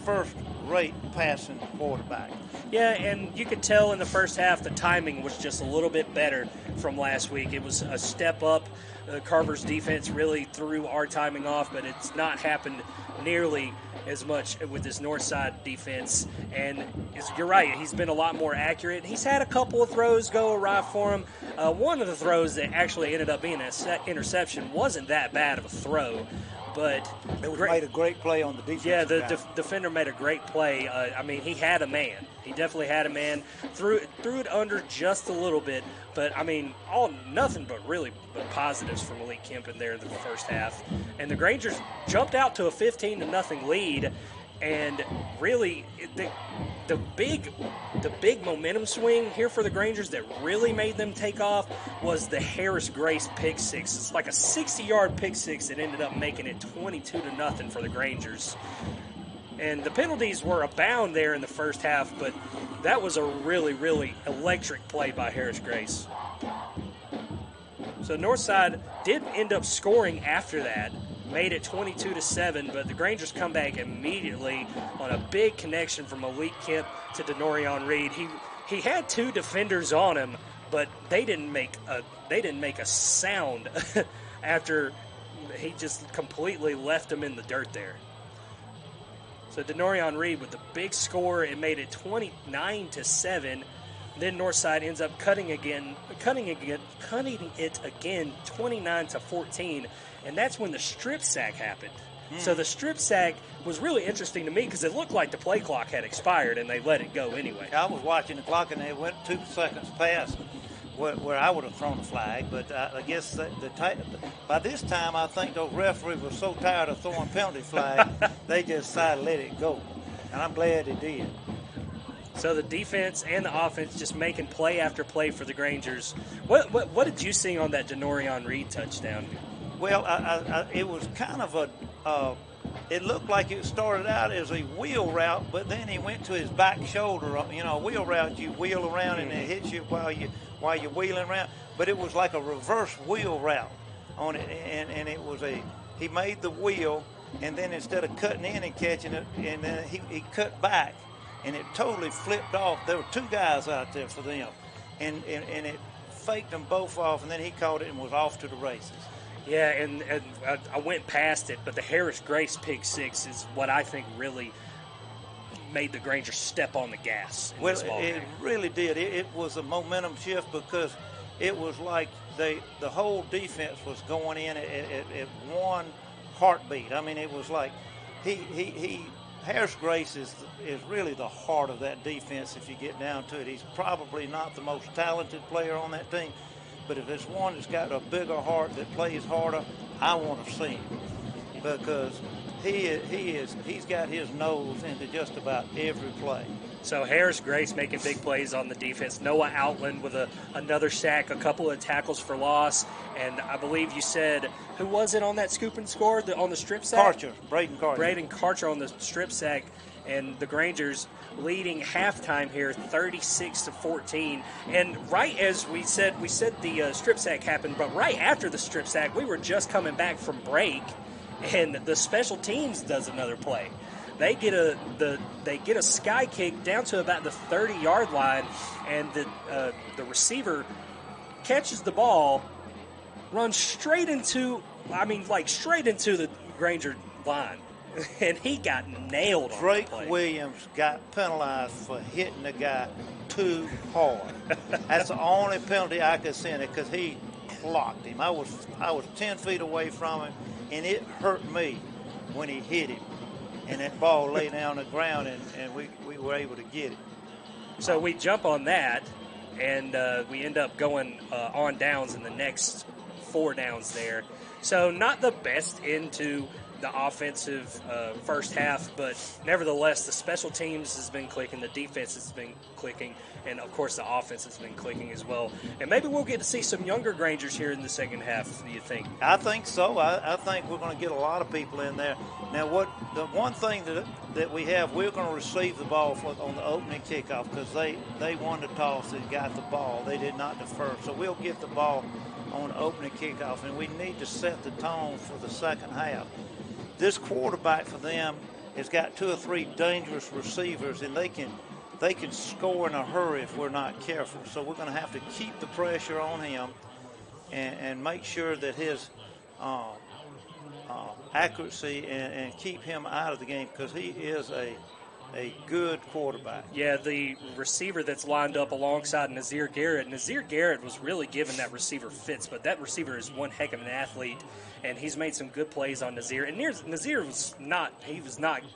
first-rate passing quarterback. Yeah, and you could tell in the first half the timing was just a little bit better from last week. It was a step up. Carver's defense really threw our timing off, but it's not happened nearly as much with this Northside defense. And you're right, he's been a lot more accurate. He's had a couple of throws go awry for him. One of the throws that actually ended up being an interception wasn't that bad of a throw, but it made a great play on the defense. Yeah, the defender made a great play. I mean, he had a man. He definitely had a man. Threw it under just a little bit, but I mean, nothing but positives from Malik Kemp in there in the first half. And the Grangers jumped out to a 15-0 lead, and really the big momentum swing here for the Grangers that really made them take off was the Harris Grace pick six. It's like a 60-yard pick six that ended up making it 22-0 for the Grangers. And the penalties were abound there in the first half, but that was a really, really electric play by Harris Grace. So Northside did end up scoring after that, made it 22-7, but the Grangers come back immediately on a big connection from Malik Kemp to Denorion Reed. He had two defenders on him, but they didn't make a sound after he just completely left them in the dirt there. So Denorion Reed with the big score, it made it 29-7. Then Northside ends up cutting it again, 29-14, and that's when the strip sack happened. So the strip sack was really interesting to me because it looked like the play clock had expired and they let it go anyway. I was watching the clock and it went 2 seconds past where I would have thrown a flag, but I guess by this time I think those referees were so tired of throwing penalty flags they just decided to let it go, and I'm glad they did. So the defense and the offense just making play after play for the Grangers. What did you see on that Denorion Reed touchdown? Well, it was kind of it looked like it started out as a wheel route, but then he went to his back shoulder. You know, a wheel route, you wheel around and it hits you while you're wheeling around. But it was like a reverse wheel route on it, and it was he made the wheel, and then instead of cutting in and catching it, and then he cut back, and it totally flipped off. There were two guys out there for them, and it faked them both off, and then he caught it and was off to the races. Yeah, and I went past it, but the Harris Grace pick six is what I think really made the Grangers step on the gas. Well, it really did. It was a momentum shift because it was like the whole defense was going in at one heartbeat. I mean, it was like Harris Grace is really the heart of that defense if you get down to it. He's probably not the most talented player on that team, but if it's one that's got a bigger heart that plays harder, I want to see him because he's got his nose into just about every play. So Harris Grace making big plays on the defense. Noah Outland with another sack, a couple of tackles for loss, and I believe you said, who was it on that scoop and score on the strip sack? Braden Karcher. Braden Karcher on the strip sack, and the Grangers leading halftime here 36-14. And right as we said the strip sack happened, but right after the strip sack, we were just coming back from break, and the special teams does another play. They get a sky kick down to about the 30-yard line, and the receiver catches the ball, runs straight into the Granger line, and he got nailed. Drake Williams got penalized for hitting the guy too hard. That's the only penalty I could send it because he clocked him. I was 10 feet away from him, and it hurt me when he hit him. And that ball lay down on the ground, and we were able to get it. So we jump on that, and we end up going on downs in the next 4 downs there. So not the best into the offensive first half, but nevertheless, the special teams has been clicking, the defense has been clicking, and of course the offense has been clicking as well. And maybe we'll get to see some younger Grangers here in the second half, do you think? I think so. I think we're going to get a lot of people in there. Now, the one thing that we have, we're going to receive the ball on the opening kickoff because they won the toss and got the ball. They did not defer. So we'll get the ball on the opening kickoff, and we need to set the tone for the second half. This quarterback for them has got 2 or 3 dangerous receivers, and they can score in a hurry if we're not careful. So we're going to have to keep the pressure on him and make sure that his accuracy and keep him out of the game because he is a a good quarterback. Yeah, the receiver that's lined up alongside Nazir Garrett was really giving that receiver fits, but that receiver is one heck of an athlete, and he's made some good plays on Nazir. And Nazir was not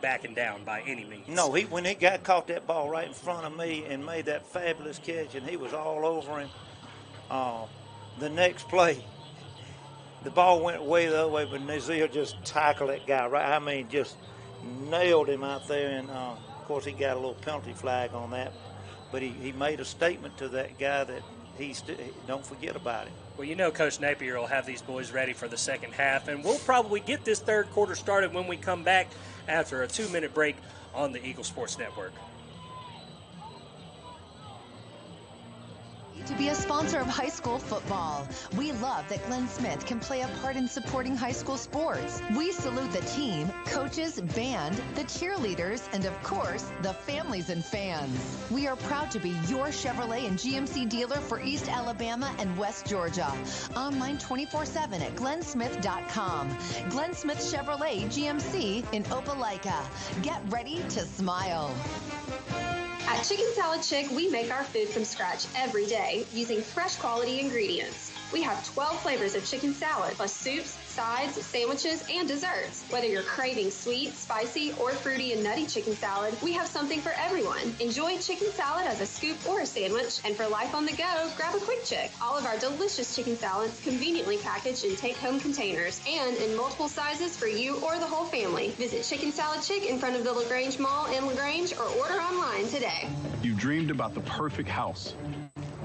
backing down by any means. No, when he caught that ball right in front of me and made that fabulous catch, and he was all over him. The next play, the ball went way the other way, but Nazir just tackled that guy right. I mean, just nailed him out there, and of course he got a little penalty flag on that, but he made a statement to that guy that don't forget about it. Well, you know Coach Napier will have these boys ready for the second half, and we'll probably get this third quarter started when we come back after a 2-minute break on the Eagle Sports Network. To be a sponsor of high school football. We love that Glenn Smith can play a part in supporting high school sports. We salute the team, coaches, band, the cheerleaders, and of course, the families and fans. We are proud to be your Chevrolet and GMC dealer for East Alabama and West Georgia. Online 24/7 at glensmith.com. Glenn Smith Chevrolet GMC in Opelika. Get ready to smile. At Chicken Salad Chick, we make our food from scratch every day using fresh quality ingredients. We have 12 flavors of chicken salad, plus soups, sides, sandwiches, and desserts. Whether you're craving sweet, spicy, or fruity and nutty chicken salad, we have something for everyone. Enjoy chicken salad as a scoop or a sandwich, and for life on the go, grab a Quick Chick. All of our delicious chicken salads conveniently packaged in take-home containers and in multiple sizes for you or the whole family. Visit Chicken Salad Chick in front of the LaGrange Mall in LaGrange or order online today. You've dreamed about the perfect house,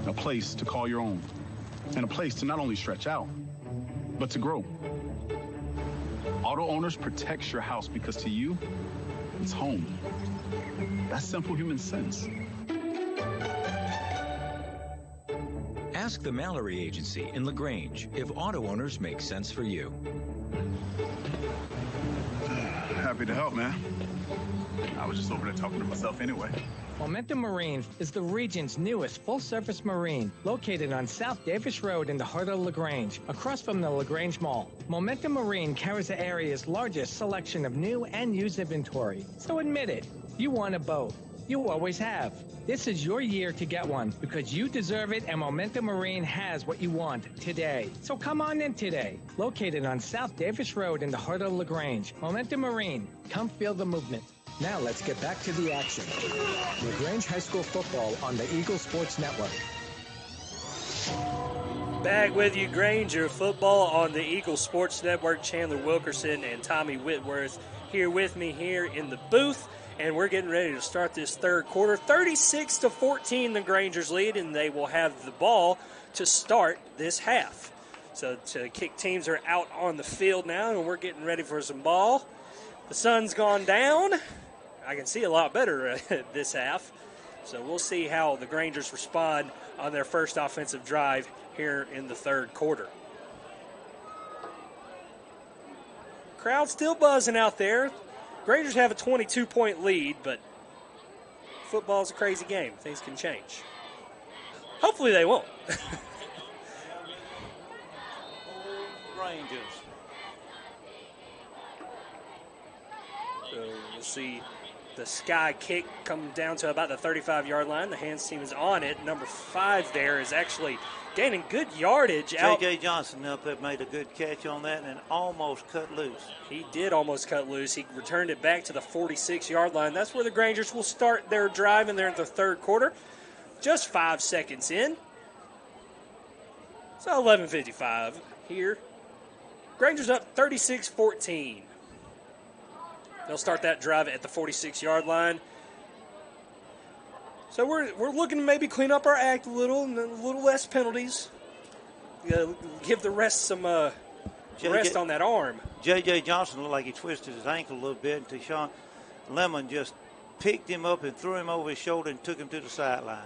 a place to call your own, and a place to not only stretch out, but to grow. Auto Owners protects your house because to you, it's home. That's simple human sense. Ask the Mallory Agency in LaGrange if auto owners make sense for you. Happy to help, man. I was just over there talking to myself anyway. Momentum Marine is the region's newest full-service marine, located on South Davis Road in the heart of LaGrange, across from the LaGrange Mall. Momentum Marine carries the area's largest selection of new and used inventory. So admit it, you want a boat. You always have. This is your year to get one because you deserve it, and Momentum Marine has what you want today. So come on in today. Located on South Davis Road in the heart of LaGrange. Momentum Marine. Come feel the movement. Now let's get back to the action. LaGrange High School football on the Eagle Sports Network. Back with you, Granger football on the Eagle Sports Network. Chandler Wilkerson and Tommy Whitworth here with me here in the booth. And we're getting ready to start this third quarter. 36-14 the Grangers lead, and they will have the ball to start this half. So to kick teams are out on the field now, and we're getting ready for some ball. The sun's gone down. I can see a lot better this half. So we'll see how the Grangers respond on their first offensive drive here in the third quarter. Crowd still buzzing out there. Grangers have a 22-point lead, but football's a crazy game. Things can change. Hopefully they won't. Rangers. So we'll see the sky kick come down to about the 35-yard line. The hands team is on it. Number 5 there is actually gaining good yardage. J.J. Johnson up there made a good catch on that and almost cut loose. He did almost cut loose. He returned it back to the 46-yard line. That's where the Grangers will start their drive in there in the third quarter. Just 5 seconds in. So 11:55 here. Grangers up 36-14. They'll start that drive at the 46-yard line. So we're looking to maybe clean up our act a little, and a little less penalties. Give the rest some rest on that arm. J.J. Johnson looked like he twisted his ankle a little bit, and Deshaun Lemon just picked him up and threw him over his shoulder and took him to the sideline.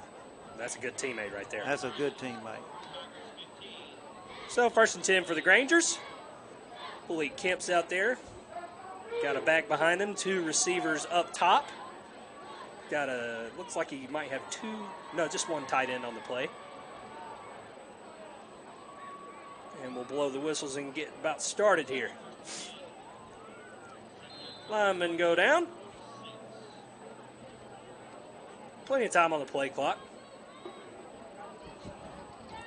That's a good teammate right there. That's a good teammate. So 1st and 10 for the Grangers. Bully Kemp's out there. Got a back behind him, 2 receivers up top. Looks like he might have just 1 tight end on the play. And we'll blow the whistles and get about started here. Linemen go down. Plenty of time on the play clock.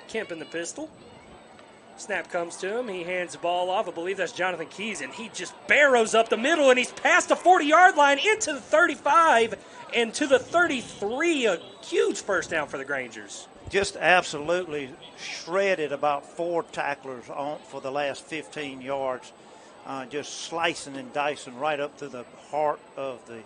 Kemp in the pistol. Snap comes to him. He hands the ball off. I believe that's Jonathan Keys, and he just barrows up the middle, and he's past the 40-yard line into the 35 and to the 33. A huge first down for the Grangers. Just absolutely shredded about 4 tacklers on for the last 15 yards, just slicing and dicing right up to the heart of the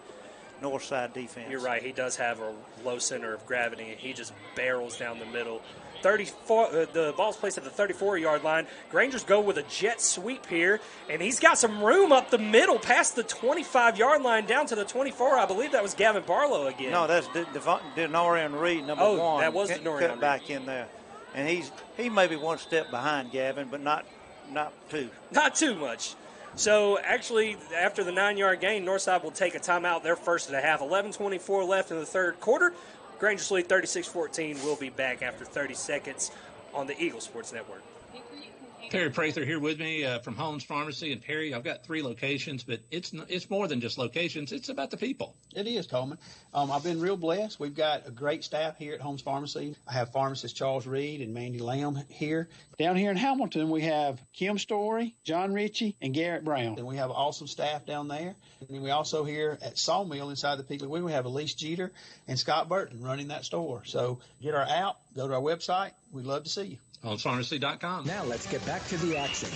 Northside defense. You're right. He does have a low center of gravity. He just barrels down the middle. 34. The ball's placed at the 34-yard line. Grangers go with a jet sweep here, and he's got some room up the middle past the 25-yard line down to the 24. I believe that was Gavin Barlow again. No, that's Denorian Reed, number 1. Oh, that was Denorian Cut Reed. back in there. And he may be one step behind Gavin, but not two. Not too much. So, actually, after the 9-yard gain, Northside will take a timeout, their first of the half. 11:24 left in the third quarter. Grangers lead 36-14. We'll be back after 30 seconds on the Eagle Sports Network. Perry Prather here with me from Holmes Pharmacy. And Perry, I've got 3 locations, but it's more than just locations. It's about the people. It is, Coleman. I've been real blessed. We've got a great staff here at Holmes Pharmacy. I have pharmacist Charles Reed and Mandy Lamb here. Down here in Hamilton, we have Kim Story, John Ritchie, and Garrett Brown. And we have awesome staff down there. And then we also here at Sawmill inside the Piggly Wiggly, we have Elise Jeter and Scott Burton running that store. So get our app, go to our website. We'd love to see you. HolmesPharmacy.com. Now let's get back to the action.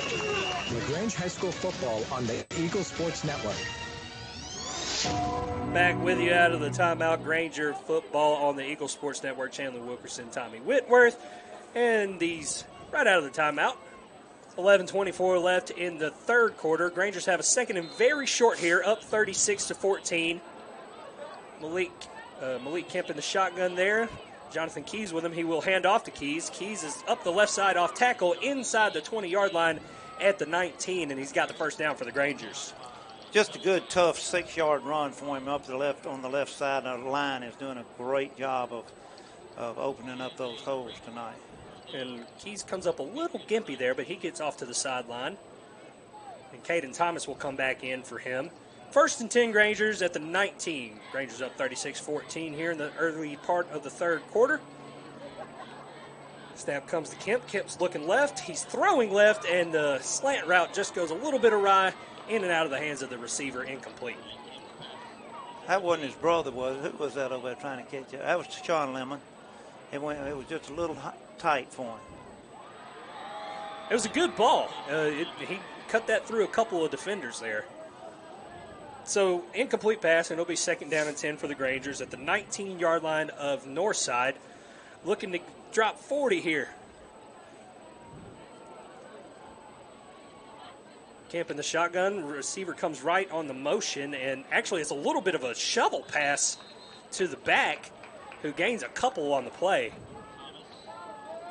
LaGrange High School football on the Eagle Sports Network. Back with you out of the timeout. Granger football on the Eagle Sports Network. Chandler Wilkerson, Tommy Whitworth. And these right out of the timeout. 11:24 left in the third quarter. Grangers have a second and very short here, up 36-14. Malik Kemp in the shotgun there. Jonathan Keys with him. He will hand off to Keys. Keys is up the left side off tackle inside the 20-yard line at the 19, and he's got the first down for the Grangers. Just a good, tough 6-yard run for him up the left on the left side. The line is doing a great job of opening up those holes tonight. And Keys comes up a little gimpy there, but he gets off to the sideline. And Caden Thomas will come back in for him. First and 10 Grangers at the 19. Grangers up 36-14 here in the early part of the third quarter. Snap comes to Kemp. Kemp's looking left. He's throwing left, and the slant route just goes a little bit awry, in and out of the hands of the receiver, incomplete. That wasn't his brother, was it? Who was that over there trying to catch it? That was Sean Lemon. It was just a little tight for him. It was a good ball. He cut that through a couple of defenders there. So, incomplete pass, and it'll be second down and 10 for the Grangers at the 19-yard line of Northside. Looking to drop 40 here. Kemp in the shotgun. Receiver comes right on the motion, and actually it's a little bit of a shovel pass to the back, who gains a couple on the play.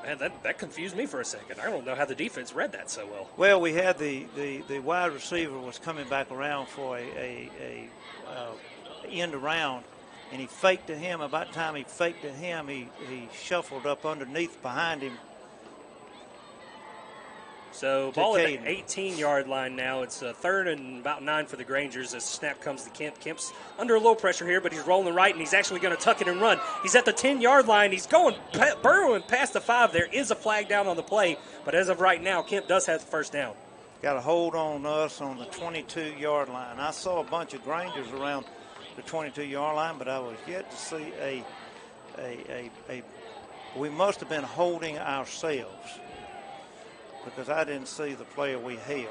Man, that confused me for a second. I don't know how the defense read that so well. Well, we had the wide receiver was coming back around for a end around, and he faked to him. About the time he faked to him, he shuffled up underneath behind him. So ball at the 18-yard line now. It's a third and about 9 for the Grangers as the snap comes to Kemp. Kemp's under a little pressure here, but he's rolling right, and he's actually going to tuck it and run. He's at the 10-yard line. He's going burrowing past the 5. There is a flag down on the play, but as of right now, Kemp does have the first down. Got a hold on us on the 22-yard line. I saw a bunch of Grangers around the 22-yard line, but I was yet to see we must have been holding ourselves, because I didn't see the player we held.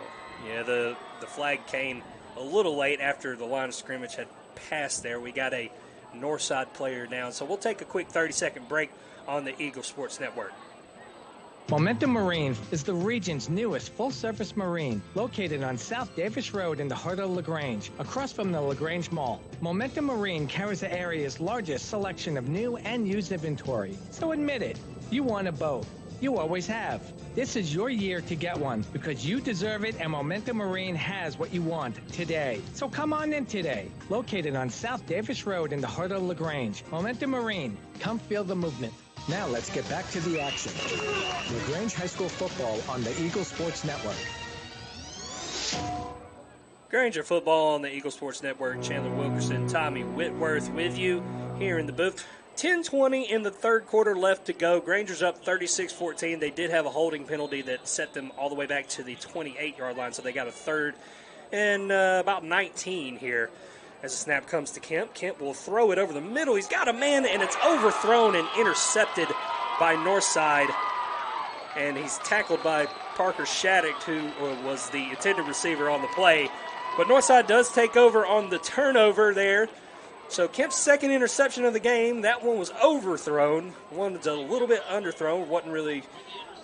Yeah, the flag came a little late after the line of scrimmage had passed there. We got a Northside player down. So we'll take a quick 30-second break on the Eagle Sports Network. Momentum Marine is the region's newest full-service marine, located on South Davis Road in the heart of LaGrange, across from the LaGrange Mall. Momentum Marine carries the area's largest selection of new and used inventory. So admit it, you want a boat. You always have. This is your year to get one, because you deserve it, and Momentum Marine has what you want today. So come on in today. Located on South Davis Road in the heart of LaGrange. Momentum Marine. Come feel the movement. Now let's get back to the action. LaGrange High School football on the Eagle Sports Network. Granger football on the Eagle Sports Network. Chandler Wilkerson, Tommy Whitworth with you here in the booth. 10:20 in the third quarter left to go. Granger's up 36-14. They did have a holding penalty that set them all the way back to the 28-yard line, so they got a third and about 19 here. As the snap comes to Kemp, Kemp will throw it over the middle. He's got a man, and it's overthrown and intercepted by Northside. And he's tackled by Parker Shattuck, who was the intended receiver on the play. But Northside does take over on the turnover there. So Kemp's second interception of the game. That one was overthrown. One was a little bit underthrown. Wasn't really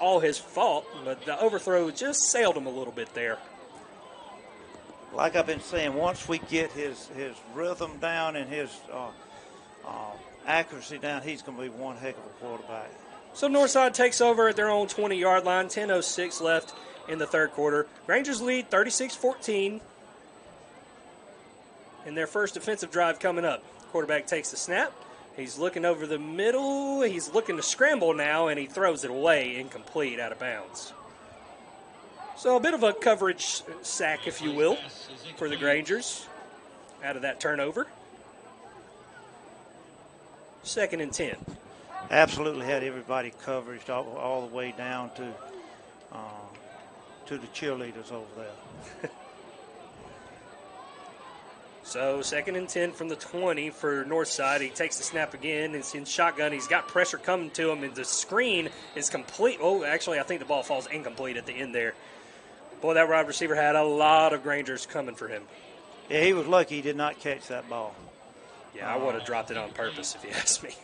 all his fault, but the overthrow just sailed him a little bit there. Like I've been saying, once we get his rhythm down and his accuracy down, he's going to be one heck of a quarterback. So Northside takes over at their own 20-yard line. 10:06 left in the third quarter. Rangers lead 36-14 in their first defensive drive coming up. Quarterback takes the snap. He's looking over the middle. He's looking to scramble now, and he throws it away, incomplete, out of bounds. So a bit of a coverage sack, if you will, for the Grangers out of that turnover. 2nd and 10. Absolutely had everybody covered all the way down to the cheerleaders over there. So 2nd and 10 from the 20 for Northside. He takes the snap again. It's in shotgun. He's got pressure coming to him, and the screen is complete. Oh, actually, I think the ball falls incomplete at the end there. Boy, that wide receiver had a lot of Grangers coming for him. Yeah, he was lucky he did not catch that ball. Yeah, I would have dropped it on purpose if you asked me.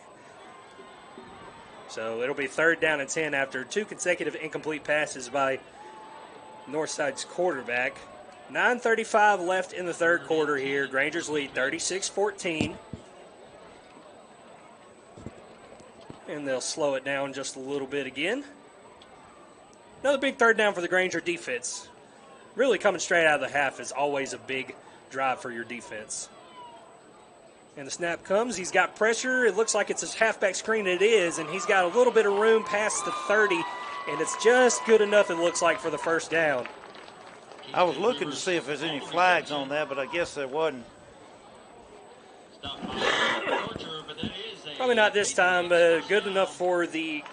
So it'll be 3rd down and 10 after 2 consecutive incomplete passes by Northside's quarterback. 9:35 left in the third quarter here. Grangers lead 36-14. And they'll slow it down just a little bit again. Another big 3rd down for the Granger defense. Really coming straight out of the half is always a big drive for your defense. And the snap comes. He's got pressure. It looks like it's a halfback screen. It is, and he's got a little bit of room past the 30, and it's just good enough, it looks like, for the first down. I was looking to see if there's any flags on that, but I guess there wasn't. Probably not this time, but good enough for the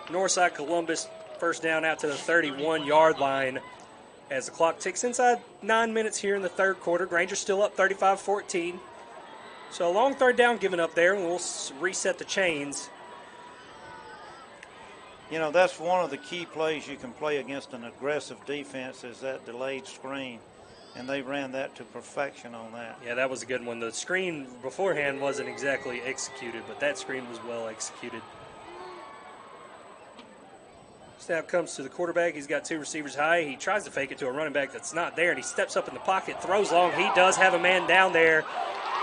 Northside Columbus first down out to the 31-yard line as the clock ticks inside 9 minutes here in the third quarter. Granger's still up 35-14. So a long 3rd down given up there, and we'll reset the chains. You know, that's one of the key plays you can play against an aggressive defense is that delayed screen, and they ran that to perfection on that. Yeah, that was a good one. The screen beforehand wasn't exactly executed, but that screen was well executed. Snap comes to the quarterback. He's got 2 receivers high. He tries to fake it to a running back that's not there, and he steps up in the pocket, throws long. He does have a man down there,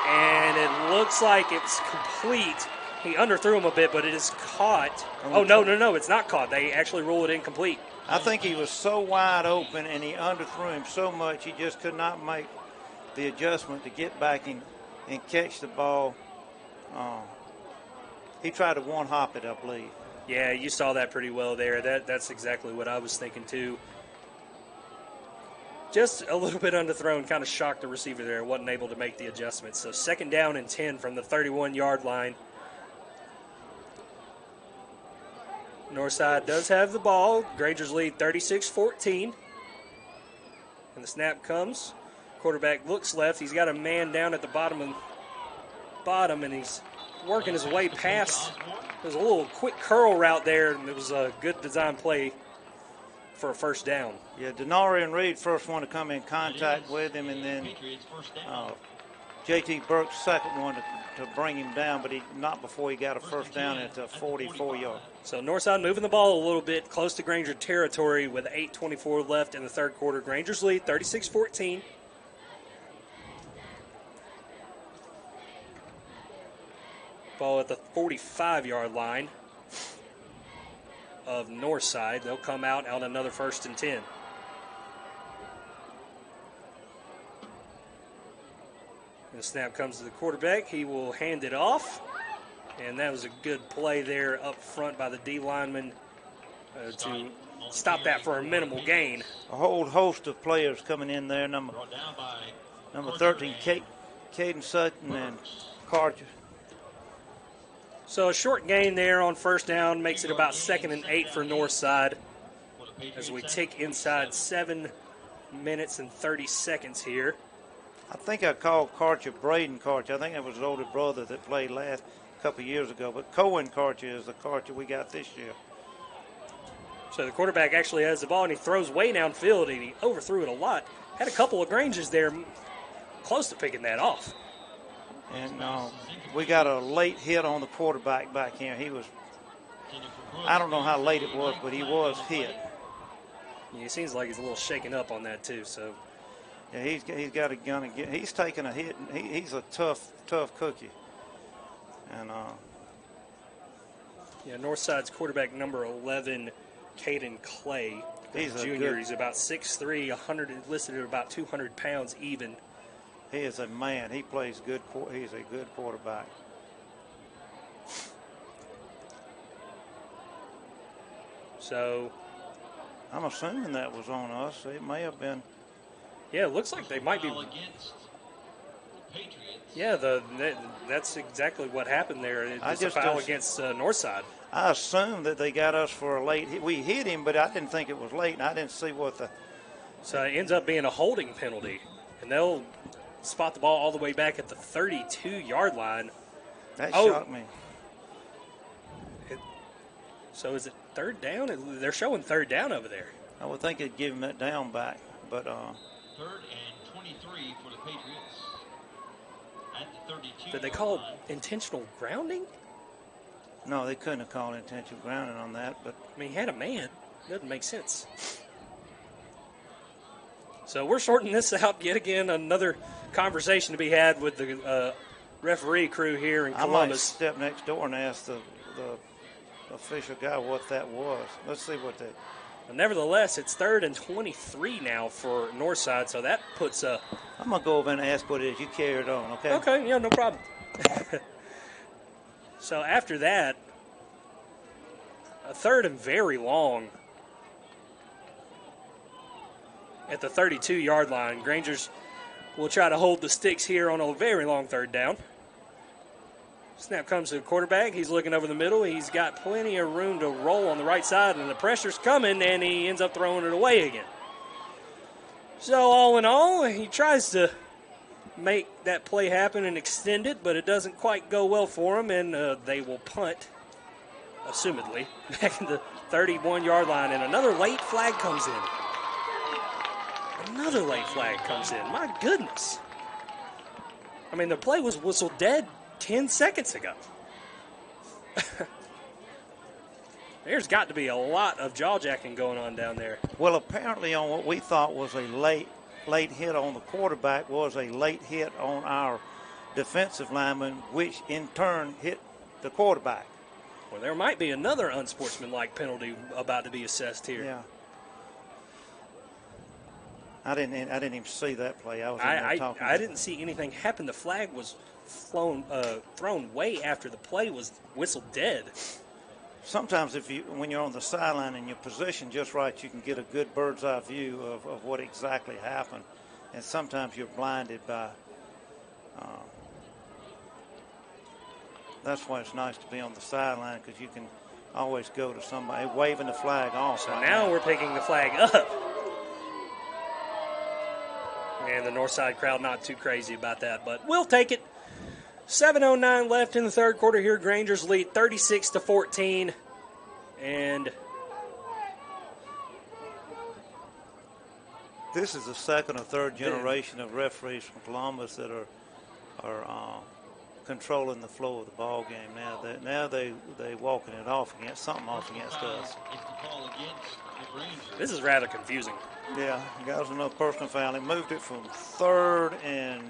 and it looks like it's complete. He underthrew him a bit, but it is caught. Oh, no, it's not caught. They actually rule it incomplete. I think he was so wide open, and he underthrew him so much, he just could not make the adjustment to get back and catch the ball. He tried to one-hop it, I believe. Yeah, you saw that pretty well there. That's exactly what I was thinking, too. Just a little bit underthrown, kind of shocked the receiver there. Wasn't able to make the adjustment. So 2nd down and 10 from the 31-yard line. Northside does have the ball. Grangers lead 36-14. And the snap comes. Quarterback looks left. He's got a man down at the bottom, and he's working his way past. There's a little quick curl route there, and it was a good design play for a first down. Yeah, Denari and Reed first one to come in contact with him, and then J.T. Burke's second one to bring him down, but not before he got a first down at the 44-yard. So Northside moving the ball a little bit close to Granger territory with 8:24 left in the third quarter. Grangers lead 36-14. Ball at the 45-yard line of Northside. They'll come out on another 1st and 10. And the snap comes to the quarterback. He will hand it off. And that was a good play there up front by the D lineman to stop that for a minimal gain. A whole host of players coming in there. Number 13, Caden Sutton and Carter. So a short gain there on first down makes it about 2nd and 8 for Northside as we tick inside 7 minutes and 30 seconds here. I think I called Karcher Braden Karcher. I think that was his older brother that played last couple of years ago. But Cohen Karcher is the Karcher we got this year. So the quarterback actually has the ball, and he throws way downfield, and he overthrew it a lot. Had a couple of LaGranges there close to picking that off. And we got a late hit on the quarterback back here. He was, I don't know how late it was, but he was hit. Yeah, he seems like he's a little shaken up on that too. So, yeah, he's got a gun again. He's taking a hit. And he's a tough cookie. And yeah, Northside's quarterback number 11, Caden Clay. He's a junior. He's about 6'3", 100, listed at about 200 pounds even. He is a man. He plays good. He's a good quarterback. So, I'm assuming that was on us. It may have been. Yeah, it looks like they might be. Yeah, that's exactly what happened there. It's a foul against Northside. I assumed that they got us for a late hit. We hit him, but I didn't think it was late, and I didn't see what the. So it ends up being a holding penalty, and they'll spot the ball all the way back at the 32-yard line. That shocked me. So is it third down? They're showing third down over there. I would think they'd give him that down back, but. 3rd and 23 for the Patriots. At the 32. Did they call intentional grounding? No, they couldn't have called intentional grounding on that. But I mean, he had a man. Doesn't make sense. So we're sorting this out yet again. Another conversation to be had with the referee crew here in Columbus. I might step next door and ask the official guy what that was. Let's see what they. But nevertheless, it's 3rd and 23 now for Northside, so that puts a. I'm gonna go over and ask what it is. You carry it on, okay? Okay, yeah, no problem. So after that, a 3rd and very long at the 32-yard line. Grangers will try to hold the sticks here on a very long 3rd down. Snap comes to the quarterback. He's looking over the middle. He's got plenty of room to roll on the right side, and the pressure's coming, and he ends up throwing it away again. So all in all, he tries to make that play happen and extend it, but it doesn't quite go well for him, and they will punt, assumedly, back in the 31-yard line, and another late flag comes in. Another late flag comes in. My goodness. I mean, the play was whistled dead 10 seconds ago. There's got to be a lot of jaw-jacking going on down there. Well, apparently on what we thought was a late hit on the quarterback was a late hit on our defensive lineman, which in turn hit the quarterback. Well, there might be another unsportsmanlike penalty about to be assessed here. Yeah. I didn't even see that play. I was in there talking. I didn't see anything happen. The flag was thrown way after the play was whistled dead. Sometimes when you're on the sideline and you're positioned just right, you can get a good bird's eye view of what exactly happened. And sometimes you're blinded by. That's why it's nice to be on the sideline, because you can always go to somebody waving the flag off. So now we're picking the flag up. And the Northside crowd not too crazy about that, but we'll take it. 7:09 left in the 3rd quarter here. Grangers lead 36-14. And this is the 2nd or 3rd generation of referees from Columbus that are controlling the flow of the ball game now. They walking it off against us. This is rather confusing. Yeah, that was another personal foul. He moved it from 3rd and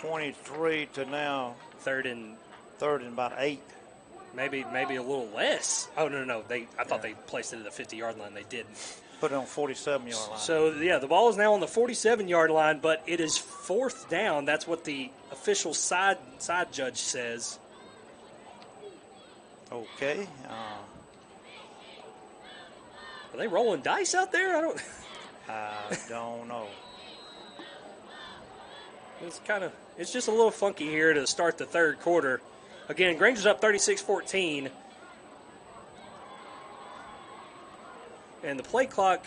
23 to now 3rd and about 8. Maybe a little less. Oh no! I thought they placed it at the 50-yard line. They didn't. Put it on 47-yard line. So yeah, the ball is now on the 47-yard line, but it is 4th down. That's what the official side judge says. Okay. Are they rolling dice out there? I don't know. It's just a little funky here to start the 3rd quarter. Again, Granger's up 36-14. And the play clock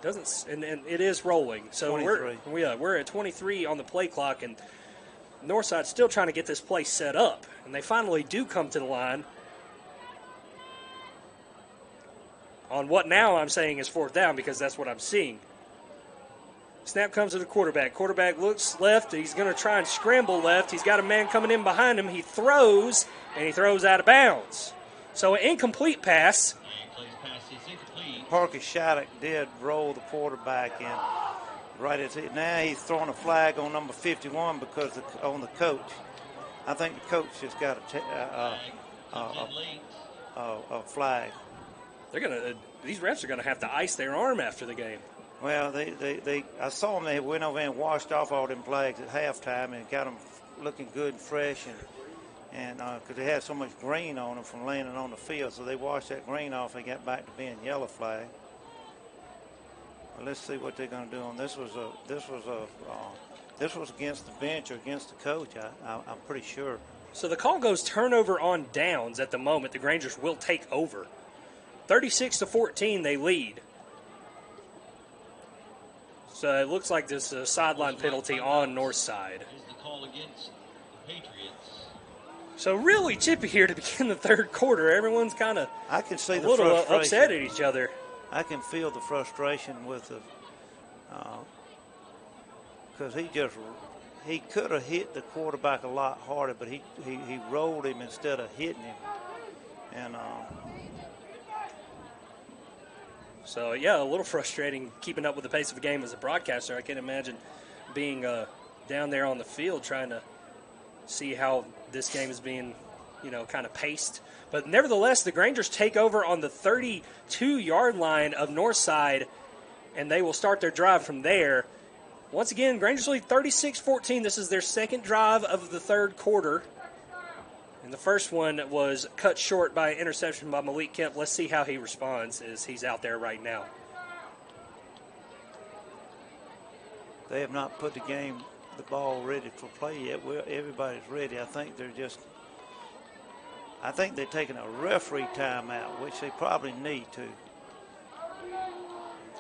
doesn't, and it is rolling. So we're at 23 on the play clock, and Northside's still trying to get this play set up. And they finally do come to the line on what now I'm saying is fourth down, because that's what I'm seeing. Snap comes to the quarterback. Quarterback looks left. He's going to try and scramble left. He's got a man coming in behind him. He throws, and he throws out of bounds. So an incomplete pass. Parker Shattuck did roll the quarterback in right as it. Now he's throwing a flag on number 51 because on the coach. I think the coach has got a flag. They're gonna. These refs are gonna have to ice their arm after the game. Well, I saw them. They went over and washed off all them flags at halftime and got them looking good and fresh, and because they had so much green on them from landing on the field, so they washed that green off and got back to being yellow flag. Well, let's see what they're going to do on this. This was against the bench or against the coach. I'm pretty sure. So the call goes turnover on downs at the moment. The Grangers will take over. 36-14, they lead. So it looks like this is a sideline penalty on Northside. So really chippy here to begin the third quarter. Everyone's kind of I can see a little upset at each other. I can feel the frustration with the because he could have hit the quarterback a lot harder, but he rolled him instead of hitting him, and so yeah, a little frustrating keeping up with the pace of the game as a broadcaster. I can't imagine being down there on the field trying to see how this game is being, kind of paced. But nevertheless, the Grangers take over on the 32-yard line of Northside, and they will start their drive from there. Once again, Grangers lead 36-14. This is their second drive of the third quarter. And the first one was cut short by an interception by Malik Kemp. Let's see how he responds as he's out there right now. They have not put the ball ready for play yet. Everybody's ready. I think they're taking a referee timeout, which they probably need to.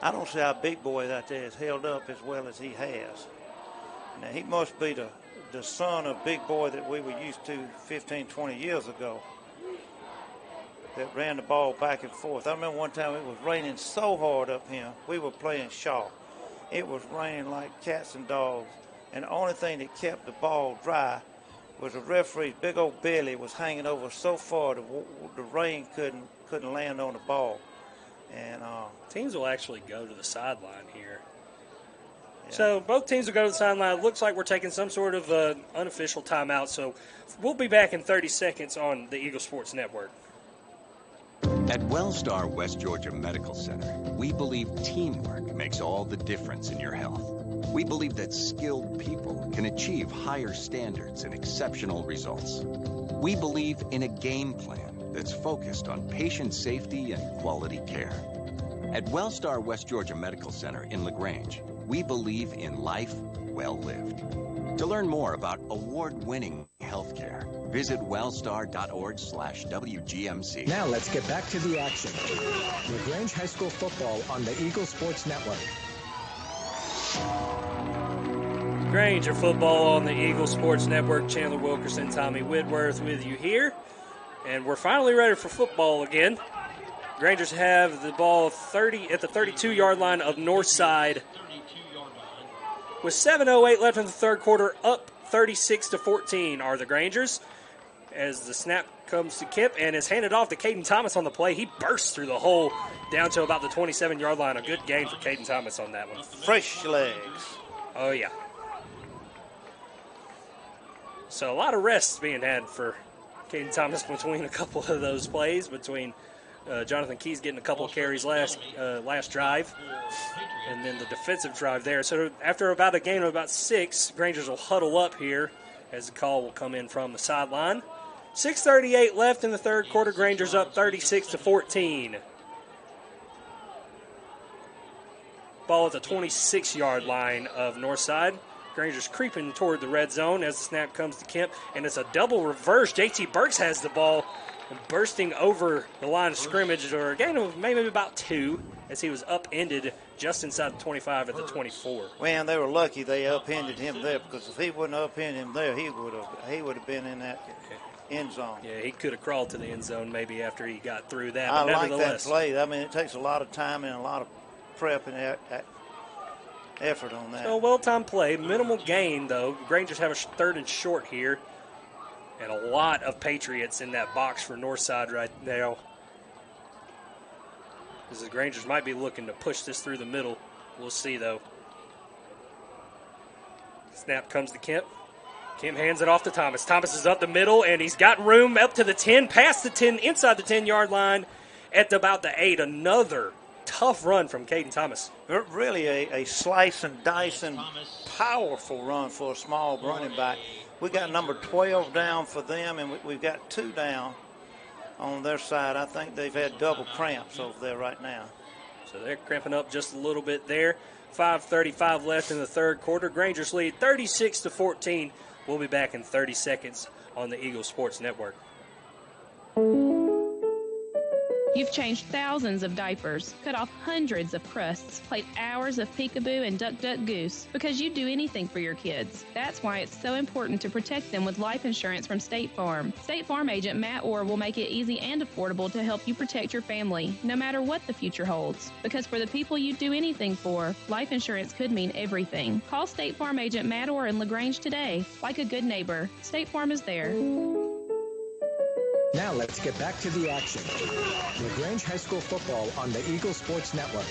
I don't see how Big Boy out there is held up as well as he has. Now, he must be the son of Big Boy that we were used to 15, 20 years ago that ran the ball back and forth. I remember one time it was raining so hard up here. We were playing Shaw. It was raining like cats and dogs. And the only thing that kept the ball dry was the referee's big old belly was hanging over so far the rain couldn't land on the ball. And teams will actually go to the sideline here. Yeah. So both teams will go to the sideline. It looks like we're taking some sort of unofficial timeout. So we'll be back in 30 seconds on the Eagle Sports Network. At Wellstar West Georgia Medical Center, we believe teamwork makes all the difference in your health. We believe that skilled people can achieve higher standards and exceptional results. We believe in a game plan that's focused on patient safety and quality care. At Wellstar West Georgia Medical Center in LaGrange, we believe in life well lived. To learn more about award-winning healthcare, visit wellstar.org/WGMC. Now let's get back to the action. LaGrange High School football on the Eagle Sports Network. Granger football on the Eagle Sports Network. Chandler Wilkerson, Tommy Whitworth with you here. And we're finally ready for football again. Grangers have the ball at the 32-yard line of Northside. With 7:08 left in the third quarter, up 36-14 are the Grangers. As the snap comes to Kemp and is handed off to Caden Thomas on the play. He bursts through the hole down to about the 27-yard line. A good gain for Caden Thomas on that one. Fresh legs. Oh, yeah. So a lot of rests being had for Caden Thomas between a couple of those plays, between Jonathan Keys getting a couple of carries last drive, and then the defensive drive there. So after about a gain of about 6, Grangers will huddle up here as the call will come in from the sideline. 6:38 left in the third quarter. Grangers up 36-14. Ball at the 26-yard line of Northside. Granger's creeping toward the red zone as the snap comes to Kemp, and it's a double reverse. J.T. Burks has the ball and bursting over the line of scrimmage, or a gain of maybe about 2, as he was upended just inside the 25 at the 24. Well, they were lucky they upended him there, because if he wouldn't have upended him there, he would have been in that end zone. Yeah, he could have crawled to the end zone maybe after he got through that. I But like that nevertheless, play. I mean, it takes a lot of time and a lot of prep and effort on that. so well-timed play. Minimal gain, though. Rangers have a 3rd and short here. And a lot of Patriots in that box for Northside right now. As the Rangers might be looking to push this through the middle. We'll see, though. Snap comes to Kemp. Kemp hands it off to Thomas. Thomas is up the middle, and he's got room up to the 10, past the 10, inside the 10-yard line at about the 8. Another tough run from Caden Thomas. Really a slice and dice and powerful run for a small running back. We got number 12 down for them, and we've got 2 down on their side. I think they've had double cramps over there right now. So they're cramping up just a little bit there. 5:35 left in the 3rd quarter. Granger's lead 36-14. We'll be back in 30 seconds on the Eagle Sports Network. You've changed thousands of diapers, cut off hundreds of crusts, played hours of peekaboo and duck duck goose, because you'd do anything for your kids. That's why it's so important to protect them with life insurance from State Farm. State Farm agent Matt Orr will make it easy and affordable to help you protect your family, no matter what the future holds. Because for the people you'd do anything for, life insurance could mean everything. Call State Farm agent Matt Orr in LaGrange today. Like a good neighbor, State Farm is there. Now let's get back to the action. LaGrange High School football on the Eagle Sports Network.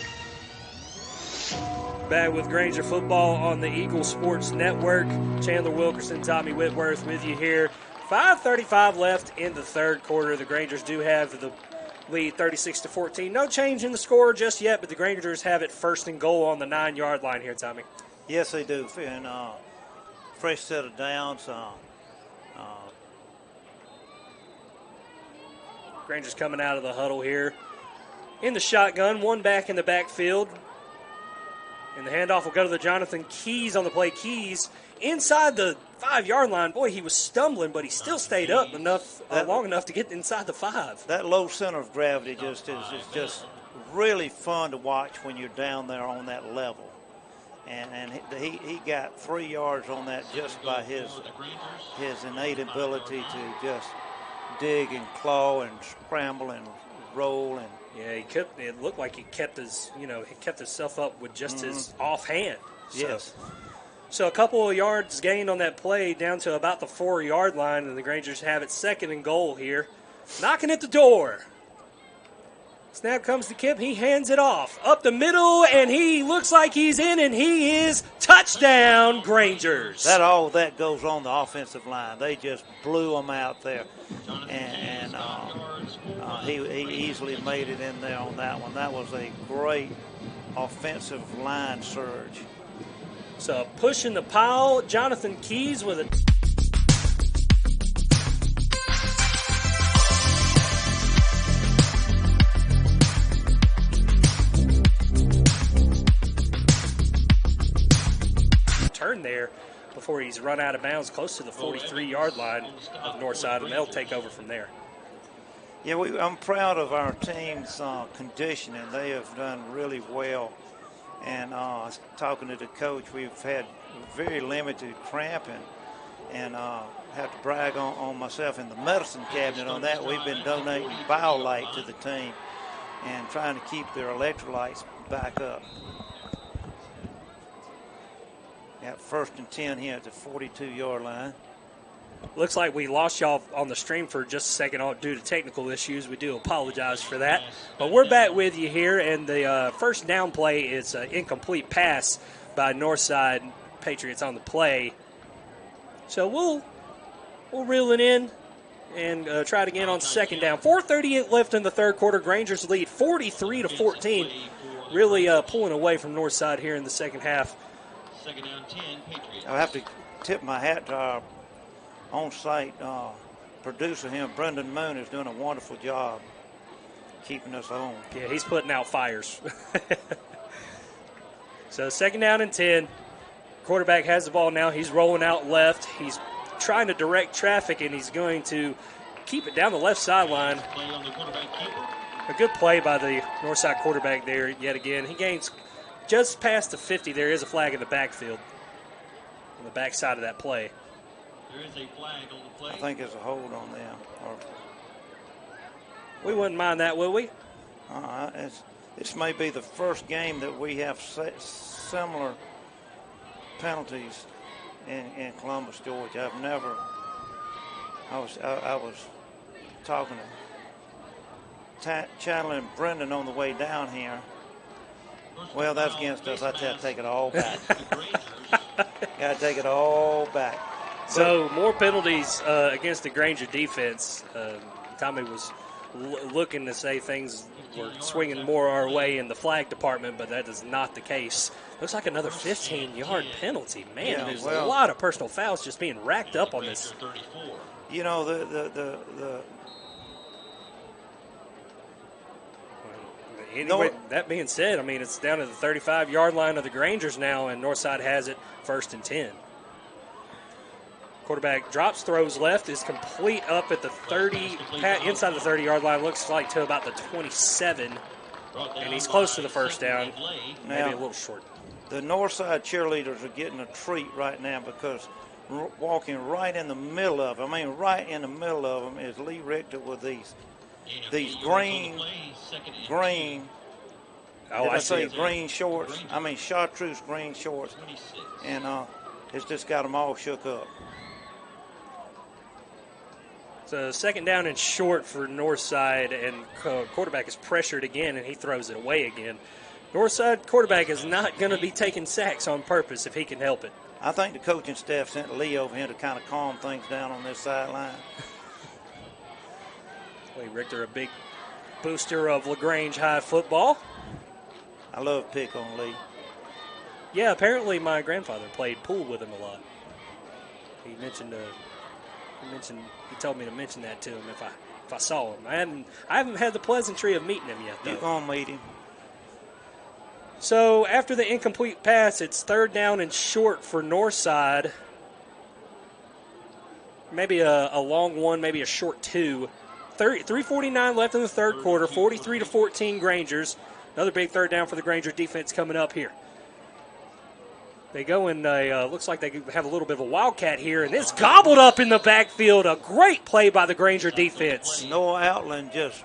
Back with Granger football on the Eagle Sports Network. Chandler Wilkerson, Tommy Whitworth with you here. 5:35 left in the 3rd quarter. The Grangers do have the lead 36-14. No change in the score just yet, but the Grangers have it 1st and goal on the 9-yard line here, Tommy. Yes, they do. And fresh set of downs. Rangers coming out of the huddle here in the shotgun, 1 back in the backfield. And the handoff will go to the Jonathan Keys on the play. Keys inside the 5-yard line. Boy, he was stumbling, but he still stayed up long enough to get inside the 5. That low center of gravity is just really fun to watch when you're down there on that level. And he got 3 yards on that just by his innate ability to just dig and claw and scramble and roll. And yeah, it looked like he kept himself up with just his offhand. Yes. So a couple of yards gained on that play down to about the 4-yard line, and the Grangers have it 2nd and goal here. Knocking at the door. Snap comes to Kemp. He hands it off. Up the middle, and he looks like he's in, and he is touchdown, Grangers. That goes on the offensive line. They just blew them out there. And he easily made it in there on that one. That was a great offensive line surge. So pushing the pile, Jonathan Keys with it. Turn there before he's run out of bounds close to the 43-yard line of Northside, and they'll take over from there. Yeah, I'm proud of our team's conditioning. They have done really well. And talking to the coach, we've had very limited cramping, and have to brag on myself in the medicine cabinet on that. We've been donating BioLite to the team and trying to keep their electrolytes back up. Got 1st and 10 here at the 42-yard line. Looks like we lost y'all on the stream for just a second due to technical issues. We do apologize for that. But we're back with you here, and the first down play is an incomplete pass by Northside Patriots on the play. So we'll reel it in and try it again on 2nd down. 4:38 left in the 3rd quarter. Grangers lead 43-14. Really pulling away from Northside here in the 2nd half. 2nd down 10, Patriots. I have to tip my hat to our on-site producer here, Brendan Moon, is doing a wonderful job keeping us on. Yeah, he's putting out fires. So 2nd down and 10. Quarterback has the ball now. He's rolling out left. He's trying to direct traffic, and he's going to keep it down the left sideline. A good play by the Northside quarterback there yet again. He gains just past the 50. There is a flag in the backfield on the backside of that play. There is a flag on the play. I think there's a hold on them. We wouldn't mind that, would we? This may be the first game that we have similar penalties in Columbus, Georgia. I was talking to Chandler and Brendan on the way down here. Well, that's against us. I tell you, take it all back. Got to take it all back. So more penalties against the Granger defense. Tommy was looking to say things were swinging more our way in the flag department, but that is not the case. Looks like another 15-yard penalty. Man, there's a lot of personal fouls just being racked up on this. You know, Anyway, that being said, I mean, it's down to the 35-yard line of the Grangers now, and Northside has it 1st and 10. Quarterback drops, throws left, is complete up at the 30, inside the 30-yard line, looks like to about the 27, and he's close to the first down, maybe a little short. The Northside cheerleaders are getting a treat right now because walking right in the middle of them, right in the middle of them is Lee Richter with these green, green shorts. Chartreuse green shorts. And it's just got them all shook up. So 2nd down and short for Northside, and quarterback is pressured again, and he throws it away again. Northside quarterback is not going to be taking sacks on purpose if he can help it. I think the coaching staff sent Lee over here to kind of calm things down on this sideline. Lee Richter, a big booster of LaGrange High football. I love pick on Lee. Yeah, apparently my grandfather played pool with him a lot. He told me to mention that to him if I saw him. I haven't had the pleasantry of meeting him yet, though. You're going to meet him. So after the incomplete pass, it's 3rd down and short for Northside. Maybe a long one, maybe a short 2. 3:49 left in the 3rd quarter, 43-14 Grangers. Another big 3rd down for the Granger defense coming up here. They go and looks like they have a little bit of a wildcat here, and it's gobbled up in the backfield. A great play by the Granger defense. Noah Outland just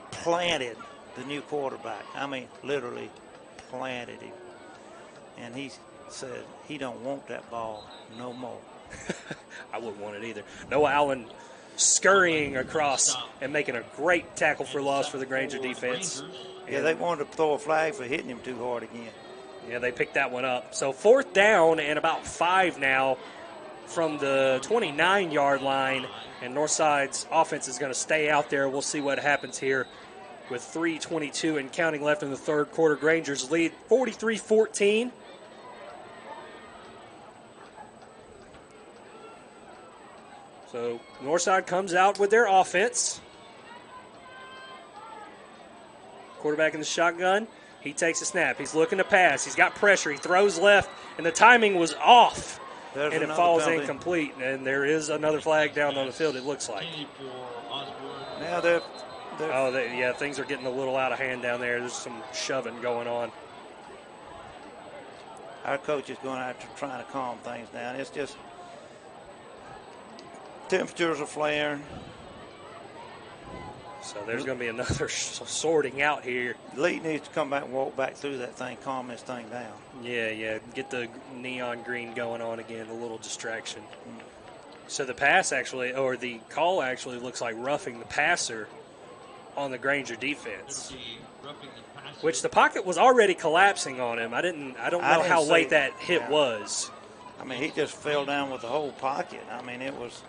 planted the new quarterback. Literally planted him. And he said he don't want that ball no more. I wouldn't want it either. Noah Allen scurrying across and making a great tackle for loss for the Granger defense. Yeah, they wanted to throw a flag for hitting him too hard again. Yeah, they picked that one up. So 4th down and about 5 now from the 29-yard line, and Northside's offense is going to stay out there. We'll see what happens here with 3:22 and counting left in the 3rd quarter. Grangers lead 43-14. So Northside comes out with their offense. Quarterback in the shotgun. He takes a snap. He's looking to pass. He's got pressure. He throws left, and the timing was off. And it falls incomplete. And there is another flag down on the field, it looks like. Now things are getting a little out of hand down there. There's some shoving going on. Our coach is going out to try to calm things down. It's just temperatures are flaring. So there's going to be another sorting out here. Lee needs to come back and walk back through that thing, calm this thing down. Yeah. Get the neon green going on again, a little distraction. So the the call actually looks like roughing the passer on the Granger defense. Which the pocket was already collapsing on him. I don't know how late that hit was. He just fell down with the whole pocket. It was...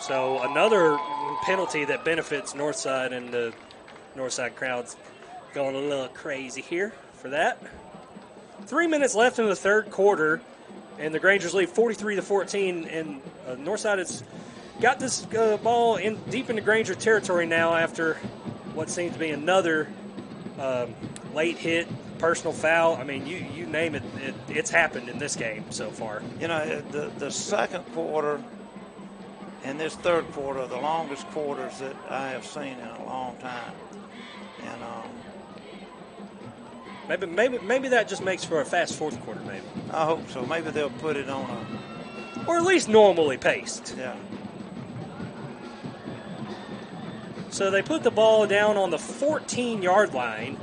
So another penalty that benefits Northside, and the Northside crowd's going a little crazy here for that. 3 minutes left in the 3rd quarter, and the Grangers lead 43-14, and Northside has got this ball deep into Granger territory now after what seems to be another late hit personal foul. I mean, you name it, it's happened in this game so far. You know, the second quarter and this third quarter are the longest quarters that I have seen in a long time. And maybe that just makes for a fast fourth quarter, maybe. I hope so. Maybe they'll put it on or at least normally paced. Yeah. So they put the ball down on the 14-yard line,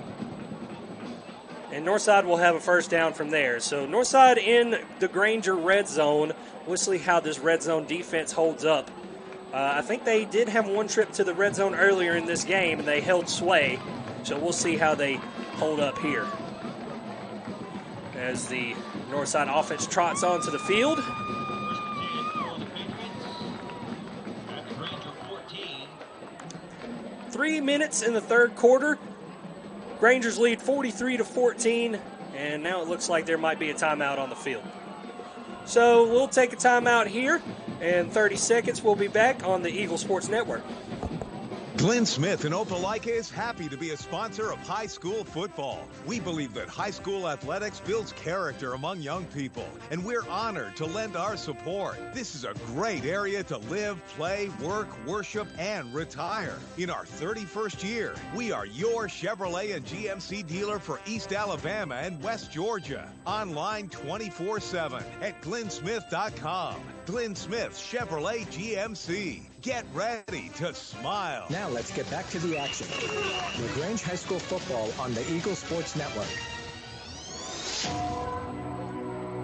and Northside will have a first down from there. So Northside in the Granger red zone. We'll see how this red zone defense holds up. I think they did have one trip to the red zone earlier in this game, and they held sway. So we'll see how they hold up here as the Northside offense trots onto the field. 3 minutes in the third quarter. Granger's lead 43-14, and now it looks like there might be a timeout on the field. So we'll take a timeout here, and 30 seconds we'll be back on the Eagle Sports Network. Glenn Smith in Opelika is happy to be a sponsor of high school football. We believe that high school athletics builds character among young people, and we're honored to lend our support. This is a great area to live, play, work, worship, and retire. In our 31st year, we are your Chevrolet and GMC dealer for East Alabama and West Georgia. Online 24/7 at glennsmith.com. Glenn Smith Chevrolet GMC. Get ready to smile. Now let's get back to the action. LaGrange High School football on the Eagle Sports Network.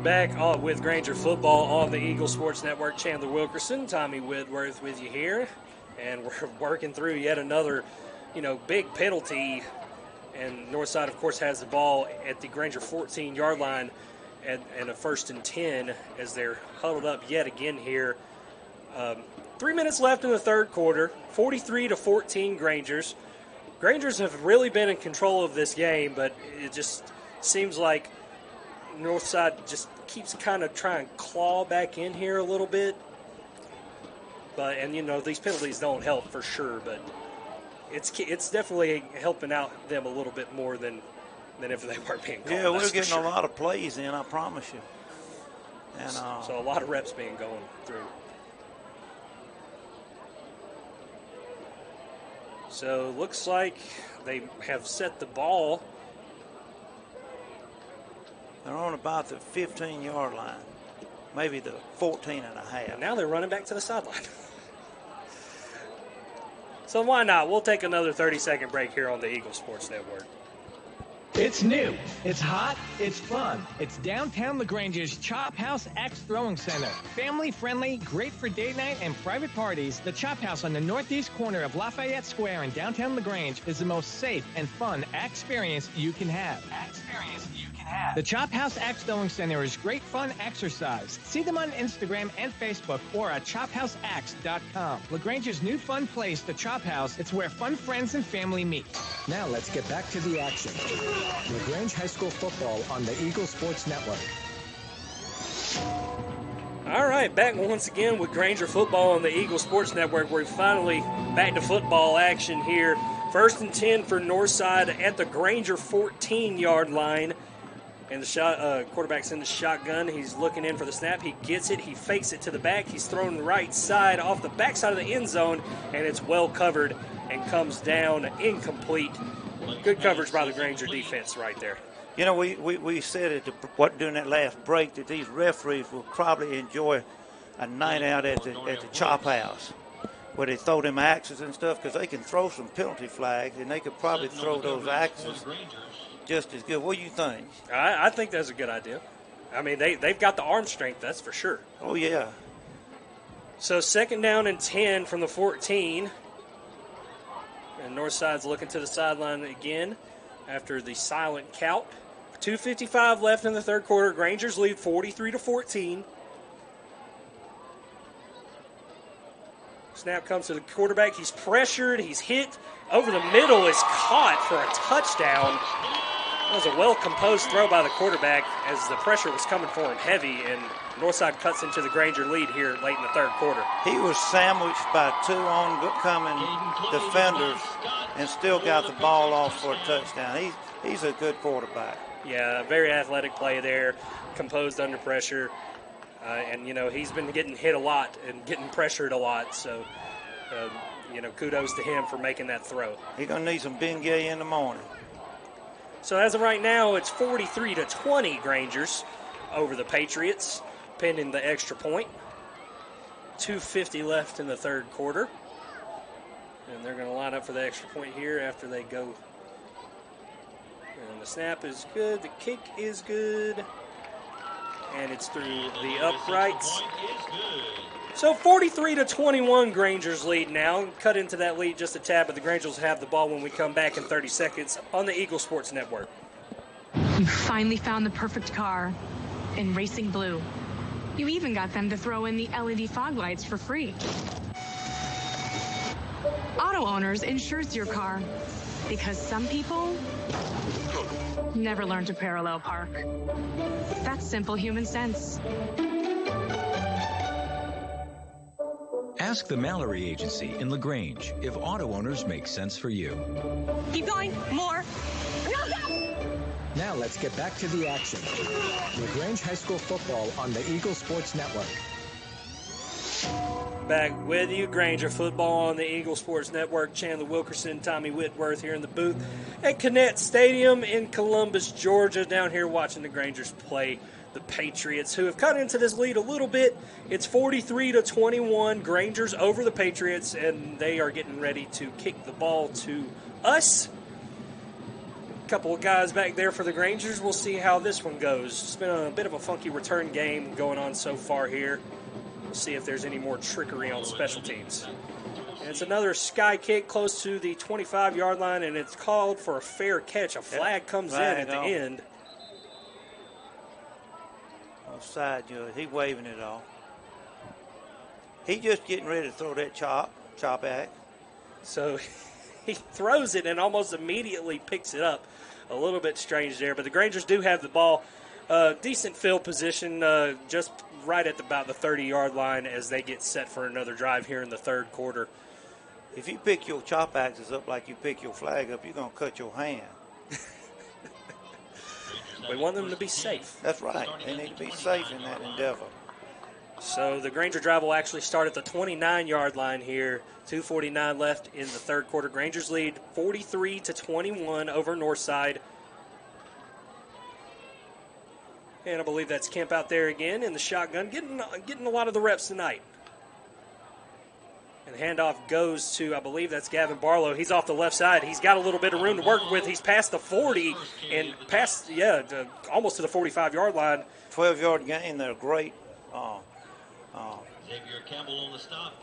Back on with Granger football on the Eagle Sports Network. Chandler Wilkerson, Tommy Whitworth with you here. And we're working through yet another, big penalty. And Northside, of course, has the ball at the Granger 14-yard line and a 1st and 10 as they're huddled up yet again here. 3 minutes left in the third quarter, 43-14 Grangers. Grangers have really been in control of this game, but it just seems like Northside just keeps kind of trying to claw back in here a little bit. And these penalties don't help for sure, but it's definitely helping out them a little bit more than if they weren't being called. Yeah, we're getting a lot of plays in, I promise you. And so a lot of reps being going through. So looks like they have set the ball. They're on about the 15-yard line, maybe the 14 and a half. And now they're running back to the sideline. So why not? We'll take another 30-second break here on the Eagle Sports Network. It's new, it's hot, it's fun. It's downtown LaGrange's Chop House Axe Throwing Center. Family friendly, great for date night and private parties, the Chop House on the northeast corner of Lafayette Square in downtown LaGrange is the most safe and fun axe experience you can have. The Chop House Axe Throwing Center is great fun exercise. See them on Instagram and Facebook or at chophouseaxe.com. LaGrange's new fun place, the Chop House, it's where fun friends and family meet. Now let's get back to the action. LaGrange High School football on the Eagle Sports Network. All right, back once again with Granger football on the Eagle Sports Network. We're finally back to football action here. 1st and 10 for Northside at the Granger 14-yard line. And the quarterback's in the shotgun. He's looking in for the snap. He gets it. He fakes it to the back. He's thrown the right side off the backside of the end zone, and it's well covered and comes down incomplete. Good coverage by the Granger defense right there. We said during that last break that these referees will probably enjoy a night out at the Chop House where they throw them axes and stuff, because they can throw some penalty flags, and they could probably throw those axes just as good. What do you think? I think that's a good idea. I mean, they've got the arm strength, that's for sure. Oh, yeah. So 2nd down and 10 from the 14. And Northside's looking to the sideline again after the silent count. 2:55 left in the third quarter. Granger's lead 43-14. Snap comes to the quarterback. He's pressured. He's hit. Over the middle is caught for a touchdown. That was a well-composed throw by the quarterback as the pressure was coming for him heavy, and Northside cuts into the Granger lead here late in the third quarter. He was sandwiched by two oncoming defenders and still got the ball off for a touchdown. He's a good quarterback. Yeah, very athletic play there, composed under pressure. And, he's been getting hit a lot and getting pressured a lot. So, kudos to him for making that throw. He's going to need some Bengay in the morning. So as of right now, it's 43-20 Grangers over the Patriots, pending the extra point. 2:50 left in the third quarter. And they're going to line up for the extra point here after they go. And the snap is good. The kick is good. And it's through the uprights. So 43-21, Grangers lead now. Cut into that lead just a tad, but the Grangers have the ball when we come back in 30 seconds on the Eagle Sports Network. You finally found the perfect car in racing blue. You even got them to throw in the LED fog lights for free. Auto Owners insures your car because some people never learn to parallel park. That's simple human sense. Ask the Mallory Agency in LaGrange if Auto Owners make sense for you. Keep going. More. Now let's get back to the action. LaGrange High School football on the Eagle Sports Network. Back with you, Granger football on the Eagle Sports Network. Chandler Wilkerson, Tommy Whitworth here in the booth at Connect Stadium in Columbus, Georgia. Down here watching the Grangers play the Patriots, who have cut into this lead a little bit. It's 43-21, Grangers over the Patriots, and they are getting ready to kick the ball to us. A couple of guys back there for the Grangers. We'll see how this one goes. It's been a bit of a funky return game going on so far here. We'll see if there's any more trickery on special teams. And it's another sky kick close to the 25-yard line, and it's called for a fair catch. A flag comes in at the end. Offside, he waving it off. He just getting ready to throw that chop back. So he throws it and almost immediately picks it up. A little bit strange there, but the Grangers do have the ball. Decent field position, just right at about the 30-yard line as they get set for another drive here in the third quarter. If you pick your chop axes up like you pick your flag up, you're going to cut your hand. We want them to be safe. That's right. They need to be safe in that endeavor. So the Granger drive will actually start at the 29-yard line here. 2:49 left in the third quarter. Grangers lead 43-21 over Northside. And I believe that's Kemp out there again in the shotgun, getting a lot of the reps tonight. And the handoff goes to, I believe that's Gavin Barlow. He's off the left side. He's got a little bit of room to work with. He's past the 40 and past, almost to the 45-yard line. 12-yard gain there. Great. Xavier Campbell on the stop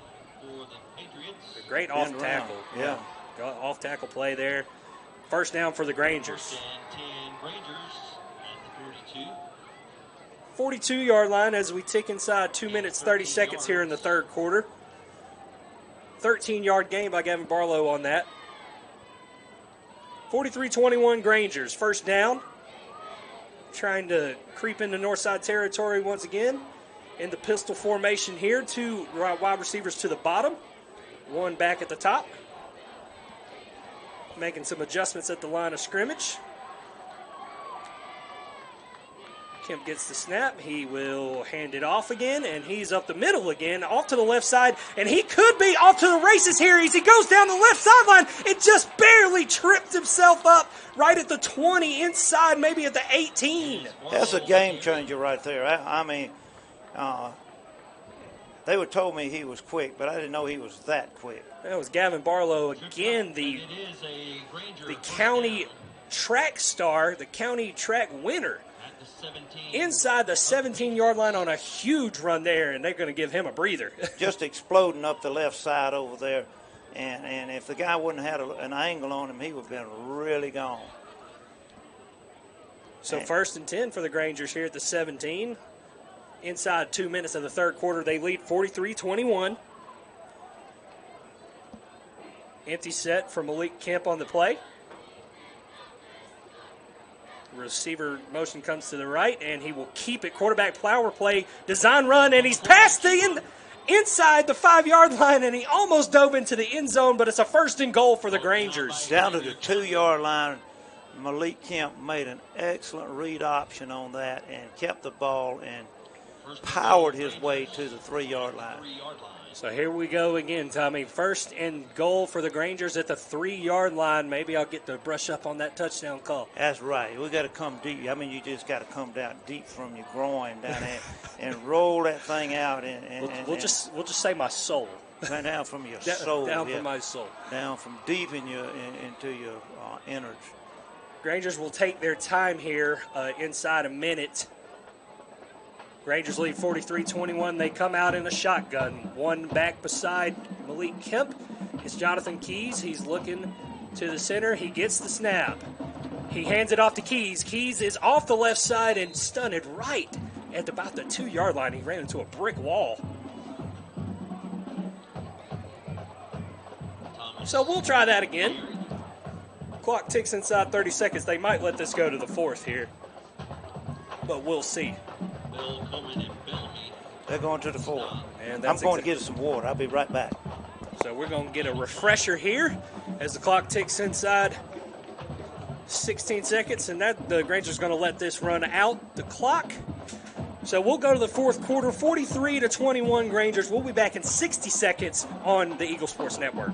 for the Patriots. Great off tackle. Yeah. Off tackle play there. First down for the Grangers. First and 10 Grangers at the 42. 42-yard line as we tick inside 2 minutes, 30 seconds here in the third quarter. 13-yard gain by Gavin Barlow on that. 43-21 Grangers. First down. Trying to creep into Northside territory once again. In the pistol formation here. Two wide receivers to the bottom. One back at the top. Making some adjustments at the line of scrimmage. Kemp gets the snap. He will hand it off again, and he's up the middle again, off to the left side, and he could be off to the races here as he goes down the left sideline. It just barely tripped himself up right at the 20, inside maybe at the 18. That's a game changer right there. They would told me he was quick, but I didn't know he was that quick. That was Gavin Barlow again, the county track star, the county track winner. Inside the 17-yard line on a huge run there, and they're going to give him a breather. Just exploding up the left side over there. And if the guy wouldn't have had an angle on him, he would have been really gone. So first and 10 for the Grangers here at the 17. Inside 2 minutes of the third quarter, they lead 43-21. Empty set for Malik Kemp on the play. Receiver motion comes to the right, and he will keep it. Quarterback power play, design run, and he's past the inside the 5-yard line, and he almost dove into the end zone, but it's a 1st and goal for the Grangers. Down to the 2-yard line, Malik Kemp made an excellent read option on that and kept the ball and powered his way to the 3-yard line. So here we go again, Tommy. 1st and goal for the Grangers at the 3-yard line. Maybe I'll get to brush up on that touchdown call. That's right. We got to come deep. I mean, you just got to come down deep from your groin down there and roll that thing out. We'll just say my soul. Down from your soul. Down from my soul. Down from deep into your innards. Grangers will take their time here inside a minute. Grangers lead 43-21. They come out in a shotgun. One back beside Malik Kemp is Jonathan Keys. He's looking to the center. He gets the snap. He hands it off to Keys. Keys is off the left side and stunted right at about the 2-yard line. He ran into a brick wall. So we'll try that again. Clock ticks inside 30 seconds. They might let this go to the 4th here, but we'll see. They're going to the 4th. And I'm going to get some water. I'll be right back. So we're going to get a refresher here as the clock ticks inside 16 seconds, and the Grangers going to let this run out the clock. So we'll go to the 4th quarter, 43-21 Grangers. We'll be back in 60 seconds on the Eagle Sports Network.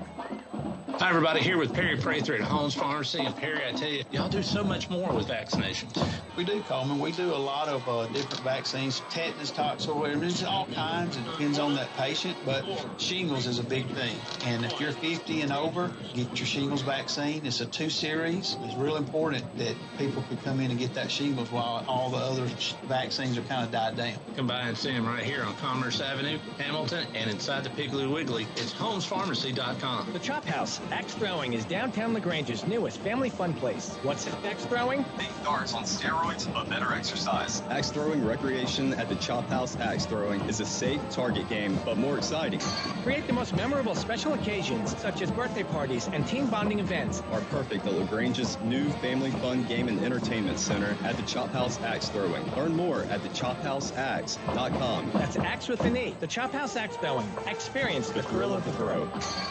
Hi, everybody. Here with Perry Prather at Holmes Pharmacy. And Perry, I tell you, y'all do so much more with vaccinations. We do, Coleman. We do a lot of different vaccines, tetanus, toxoid, there's all kinds. It depends on that patient, but shingles is a big thing. And if you're 50 and over, get your shingles vaccine. It's a 2-series. It's real important that people could come in and get that shingles while all the other vaccines are kind of died down. Come by and see them right here on Commerce Avenue, Hamilton, and inside the Piggly Wiggly. It's homespharmacy.com. The Chop House Axe Throwing is downtown LaGrange's newest family fun place. What's axe throwing? Big darts on steroids, but better exercise. Axe throwing recreation at the Chop House Axe Throwing is a safe target game, but more exciting. Create the most memorable special occasions, such as birthday parties and team bonding events. Are perfect at LaGrange's new family fun game and entertainment center at the Chop House Axe Throwing. Learn more at thechophouse.com. That's axe with an E. The Chop House Axe Throwing. Experience the thrill of the throw.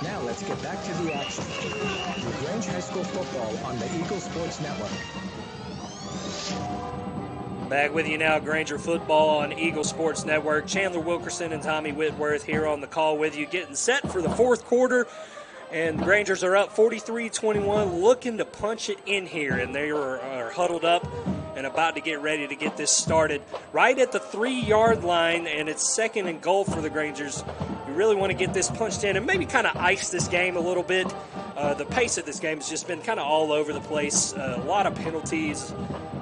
Now let's get back to the action. LaGrange High School football on the Eagle Sports Network. Back with you now, Granger football on Eagle Sports Network. Chandler Wilkerson and Tommy Whitworth here on the call with you, getting set for the 4th quarter. And Grangers are up 43-21, looking to punch it in here. And they are huddled up and about to get ready to get this started right at the 3-yard line. And it's 2nd and goal for the Grangers. We really want to get this punched in and maybe kind of ice this game a little bit. The pace of this game has just been kind of all over the place. A lot of penalties.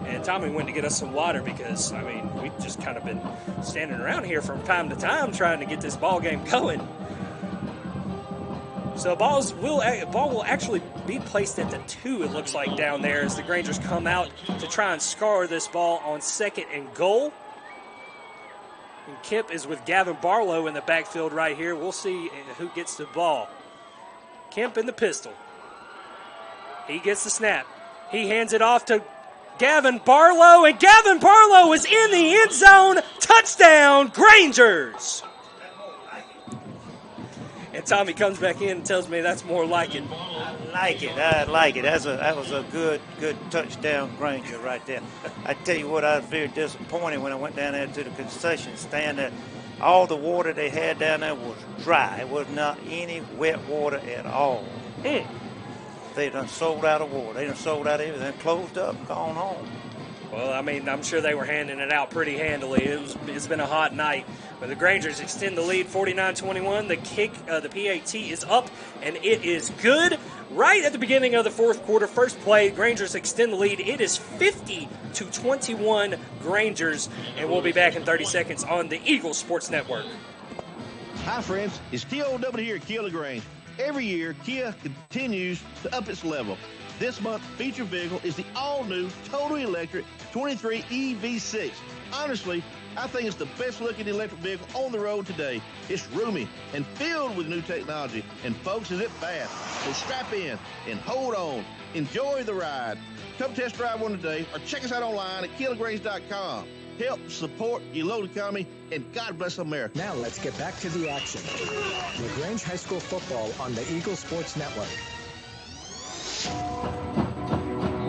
And Tommy went to get us some water because, I mean, we've just kind of been standing around here from time to time trying to get this ball game going. So ball will actually be placed at the 2, it looks like, down there as the Grangers come out to try and score this ball on 2nd and goal. And Kemp is with Gavin Barlow in the backfield right here. We'll see who gets the ball. Kemp in the pistol. He gets the snap. He hands it off to Gavin Barlow, and Gavin Barlow is in the end zone. Touchdown, Grangers! And Tommy comes back in and tells me that's more like it. I like it. That was a good touchdown, Granger, right there. I tell you what, I was very disappointed when I went down there to the concession stand. That all the water they had down there was dry. It was not any wet water at all. They done sold out of water. They done sold out of everything, closed up, and gone home. Well, I mean, I'm sure they were handing it out pretty handily. It's been a hot night. But the Grangers extend the lead 49-21. The kick, the PAT is up, and it is good. Right at the beginning of the 4th quarter, first play, Grangers extend the lead. It is 50-21 Grangers, and we'll be back in 30 seconds on the Eagle Sports Network. Hi, friends. It's TOW here at Kia LaGrange. Every year, Kia continues to up its level. This month's featured vehicle is the all-new, totally electric 23 EV6. Honestly, I think it's the best-looking electric vehicle on the road today. It's roomy and filled with new technology, and folks, is it fast. So strap in and hold on. Enjoy the ride. Come test drive one today or check us out online at KiaLaGrange.com. Help support your local economy, and God bless America. Now let's get back to the action. LaGrange High School football on the Eagle Sports Network.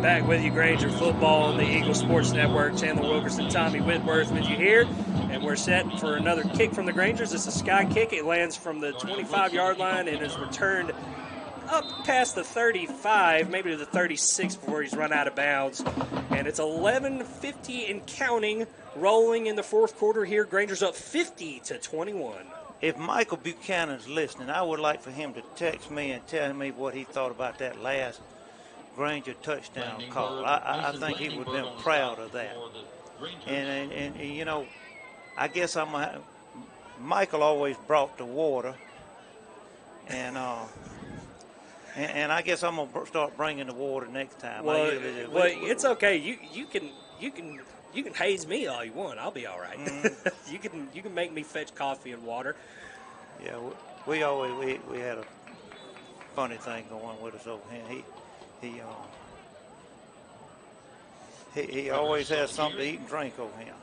Back with you, Granger football on the Eagle Sports Network. Chandler Wilkerson, Tommy Whitworth with you here. And we're set for another kick from the Grangers. It's a sky kick. It lands from the 25-yard line and is returned up past the 35, maybe to the 36 before he's run out of bounds. And it's 11:50 and counting, rolling in the fourth quarter here. Granger's up 50-21. If Michael Buchanan's listening, I would like for him to text me and tell me what he thought about that last Granger touchdown call. I think he would have been proud of that. And you know, I guess Michael always brought the water, and I guess I'm gonna start bringing the water next time. Well, it's okay. You can haze me all you want. I'll be all right. You can make me fetch coffee and water. Yeah, we had a funny thing going with us over here. He always has something to eat and drink over here.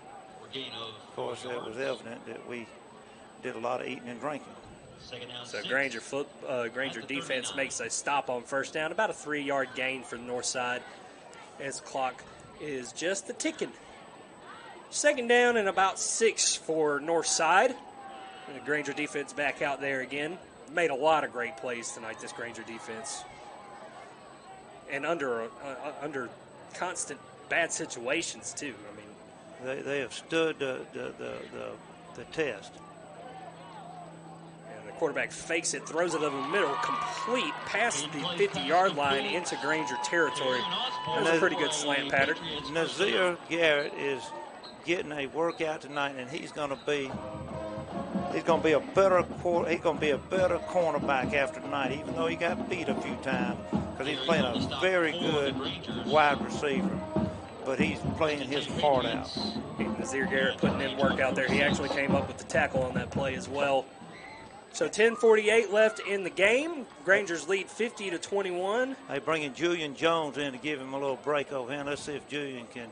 Of course, it was evident that we did a lot of eating and drinking. So Granger defense makes a stop on first down, about a 3-yard gain for the Northside as the clock is just the ticking. Second down and about 6 for Northside. And the Granger defense back out there again. Made a lot of great plays tonight, this Granger defense. And under constant bad situations, too. I mean, they have stood the test. And the quarterback fakes it, throws it over the middle, complete past the 50-yard line into Granger territory. That was a pretty good slant pattern. Nazir Garrett is getting a workout tonight, and he's going to be a better cornerback after tonight, even though he got beat a few times, because he's playing a very good wide receiver, but he's playing his heart out. Nazir Garrett putting in work out there. He actually came up with the tackle on that play as well. So 10:48 left in the game. Granger's lead 50-21. They bringing Julian Jones in to give him a little break over here. Let's see if Julian can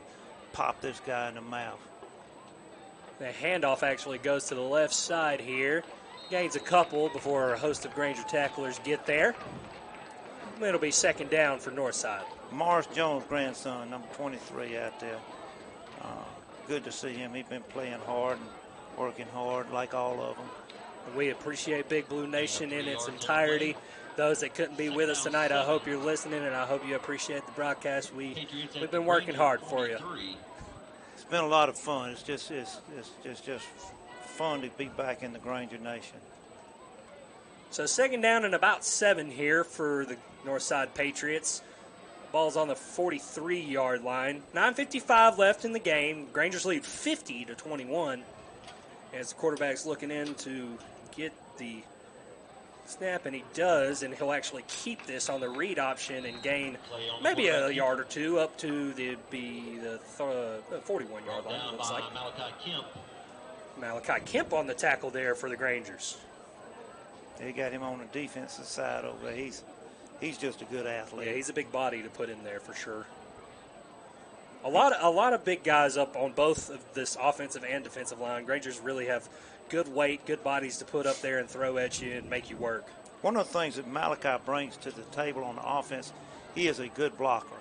pop this guy in the mouth. The handoff actually goes to the left side here. Gains a couple before a host of Granger tacklers get there. It'll be second down for Northside. Morris Jones' grandson, number 23 out there. Good to see him. He's been playing hard and working hard like all of them. We appreciate Big Blue Nation in its entirety. Those that couldn't be with us tonight, I hope you're listening, and I hope you appreciate the broadcast. We've been working hard for you. It's been a lot of fun. It's just fun to be back in the Granger Nation. So second down and about 7 here for the Northside Patriots. Ball's on the 43-yard line. 9:55 left in the game. Granger's lead 50-21. As the quarterback's looking in to get the snap, and he does, and he'll actually keep this on the read option and gain maybe a yard or two up to the 41-yard line, it looks like. Malachi Kemp on the tackle there for the Grangers. They got him on the defensive side over there. He's just a good athlete. Yeah, he's a big body to put in there for sure. A lot of big guys up on both of this offensive and defensive line. Grangers really have good weight, good bodies to put up there and throw at you and make you work. One of the things that Malachi brings to the table on the offense, he is a good blocker.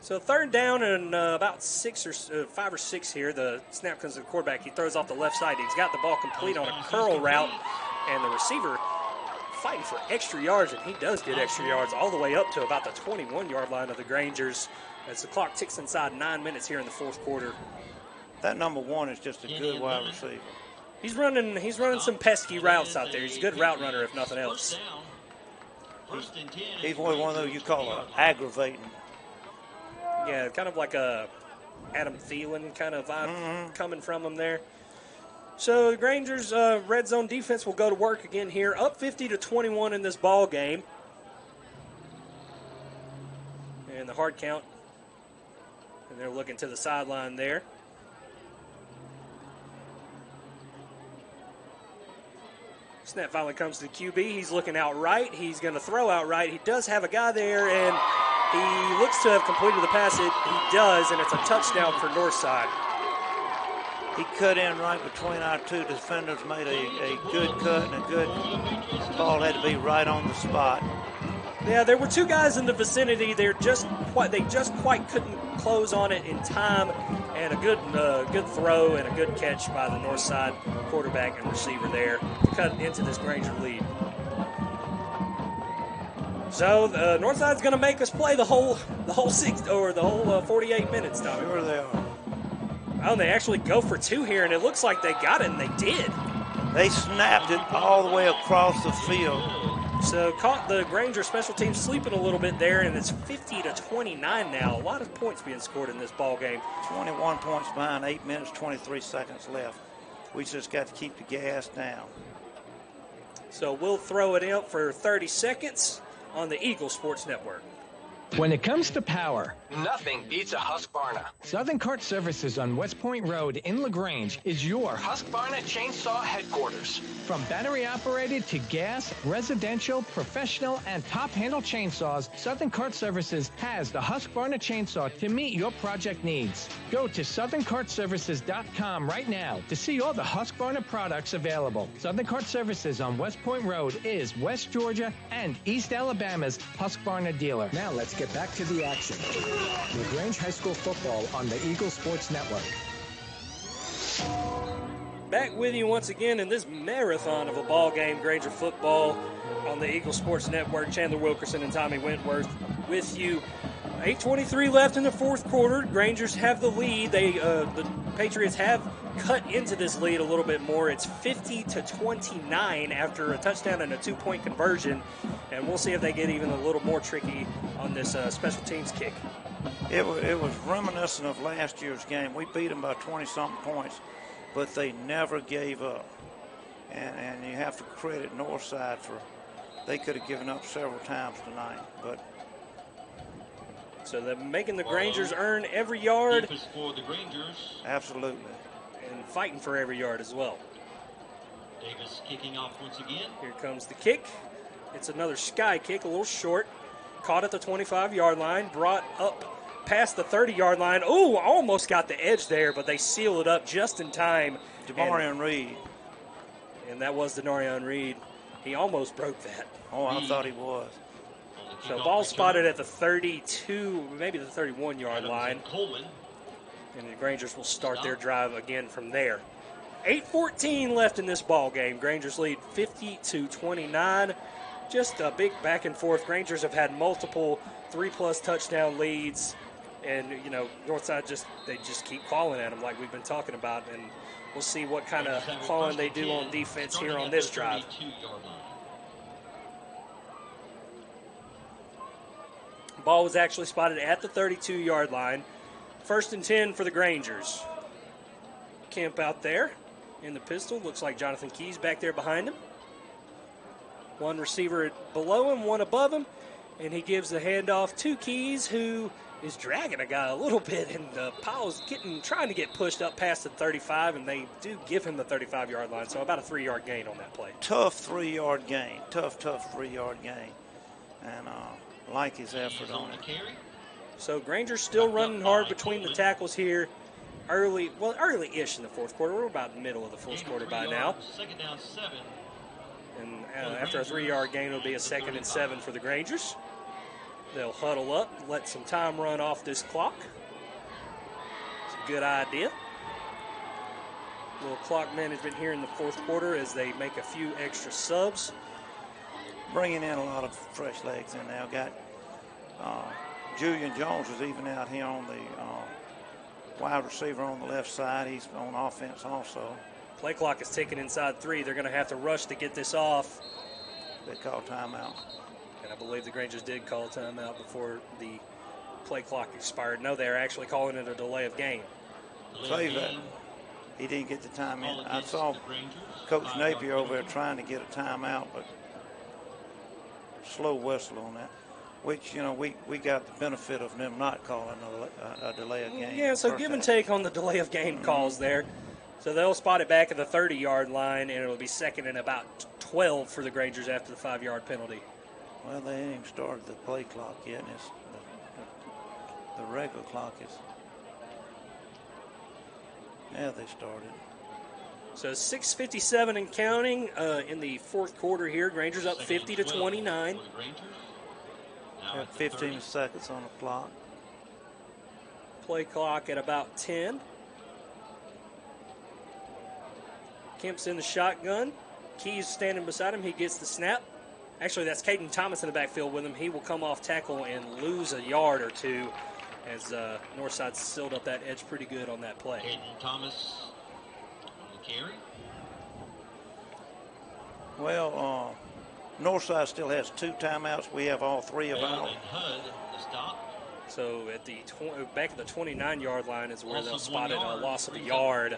So third down and about 5 or 6 here. The snap comes to the quarterback. He throws off the left side. He's got the ball complete on a curl route, and the receiver fighting for extra yards, and he does get extra yards all the way up to about the 21-yard line of the Grangers as the clock ticks inside 9 minutes here in the fourth quarter. That number 1 is just a good wide receiver. He's running some pesky routes out there. He's a good route runner, if nothing else. He's one of those you call aggravating. Yeah, kind of like a Adam Thielen kind of vibe coming from him there. So the Grangers' red zone defense will go to work again here, up 50-21 in this ball game. And the hard count. And they're looking to the sideline there. Snap finally comes to the QB. He's looking out right. He's going to throw out right. He does have a guy there, and He looks to have completed the pass. He does, and it's a touchdown for Northside. He cut in right between our two defenders, made a good cut, and a good ball had to be right on the spot. Yeah, there were two guys in the vicinity. They just quite couldn't close on it in time, and a good throw and a good catch by the Northside quarterback and receiver there to cut into this Granger lead. So Northside's going to make us play the whole 48 minutes, Tommy. Sure they are. Oh, they actually go for two here, and it looks like they got it, and they did. They snapped it all the way across the field. So caught the Granger special teams sleeping a little bit there, and it's 50-29 now. A lot of points being scored in this ball game. 21 points behind, 8 minutes, 23 seconds left. We just got to keep the gas down. So we'll throw it out for 30 seconds on the Eagle Sports Network. When it comes to power, nothing beats a Husqvarna. Southern Cart Services on West Point Road in LaGrange is your Husqvarna chainsaw headquarters. From battery-operated to gas, residential, professional, and top-handle chainsaws, Southern Cart Services has the Husqvarna chainsaw to meet your project needs. Go to southerncartservices.com right now to see all the Husqvarna products available. Southern Cart Services on West Point Road is West Georgia and East Alabama's Husqvarna dealer. Now let's get back to the action. LaGrange High School football on the Eagle Sports Network. Back with you once again in this marathon of a ball game, Granger football on the Eagle Sports Network. Chandler Wilkerson and Tommy Wentworth with you. 8:23 left in the fourth quarter. Grangers have the lead. The Patriots have cut into this lead a little bit more. It's 50-29 after a touchdown and a 2-point conversion, and we'll see if they get even a little more tricky on this special teams kick. It was reminiscent of last year's game. We beat them by 20-something points, but they never gave up. And you have to credit Northside for they could have given up several times tonight. But so they're making the Grangers earn every yard. For the Grangers. Absolutely. And fighting for every yard as well. Davis kicking off once again. Here comes the kick. It's another sky kick, a little short. Caught at the 25-yard line, brought up past the 30-yard line. Oh, almost got the edge there, but they seal it up just in time. Demarion Reed. And that was Denarion Reed. He almost broke that. Oh, I thought he was. So ball spotted at the 32, maybe the 31-yard line. Coleman. And the Grangers will start their drive again from there. 8:14 left in this ball game. Grangers lead 50-29. Just a big back and forth. Grangers have had multiple 3+ touchdown leads, and Northside they just keep calling at them like we've been talking about, and we'll see what kind of calling they do on defense here on this drive. Ball was actually spotted at the 32-yard line. 1st and 10 for the Grangers. Kemp out there in the pistol. Looks like Jonathan Keys back there behind him. One receiver below him, one above him. And he gives the handoff to Keys, who is dragging a guy a little bit. And Powell's trying to get pushed up past the 35, and they do give him the 35-yard line. So about a 3-yard gain on that play. Tough 3-yard gain. Tough 3-yard gain. And like his effort on it. So Granger's still running hard between the tackles here. Early-ish in the fourth quarter. We're about in the middle of the fourth quarter by now. Second down 7. And after a 3-yard gain, it'll be a 2nd and 7 for the Grangers. They'll huddle up, let some time run off this clock. It's a good idea. A little clock management here in the fourth quarter as they make a few extra subs. Bringing in a lot of fresh legs in now. Got Julian Jones is even out here on the wide receiver on the left side. He's on offense also. Play clock is ticking inside 3. They're going to have to rush to get this off. They call timeout. And I believe the Grangers did call timeout before the play clock expired. No, they're actually calling it a delay of game. Save that. He didn't get the time in. I saw Coach Napier over there trying to get a timeout, but slow whistle on that. Which, we got the benefit of them not calling a delay of game. Yeah, so give and take on the delay of game calls there. So they'll spot it back at the 30-yard line, and it'll be 2nd and about 12 for the Grangers after the 5-yard penalty. Well, they ain't even started the play clock yet, and it's the regular clock is. Yeah, they started. So 6:57 and counting in the fourth quarter here. Rangers up 50-29. Have 15 seconds on the clock. Play clock at about 10. Kemp's in the shotgun. Key's standing beside him. He gets the snap. Actually, that's Caden Thomas in the backfield with him. He will come off tackle and lose a yard or two as Northside sealed up that edge pretty good on that play. Caden Thomas on the carry. Well, Northside still has 2 timeouts. We have all 3 of ours. So at the back at the 29-yard line is where they'll spot it, a loss of a yard.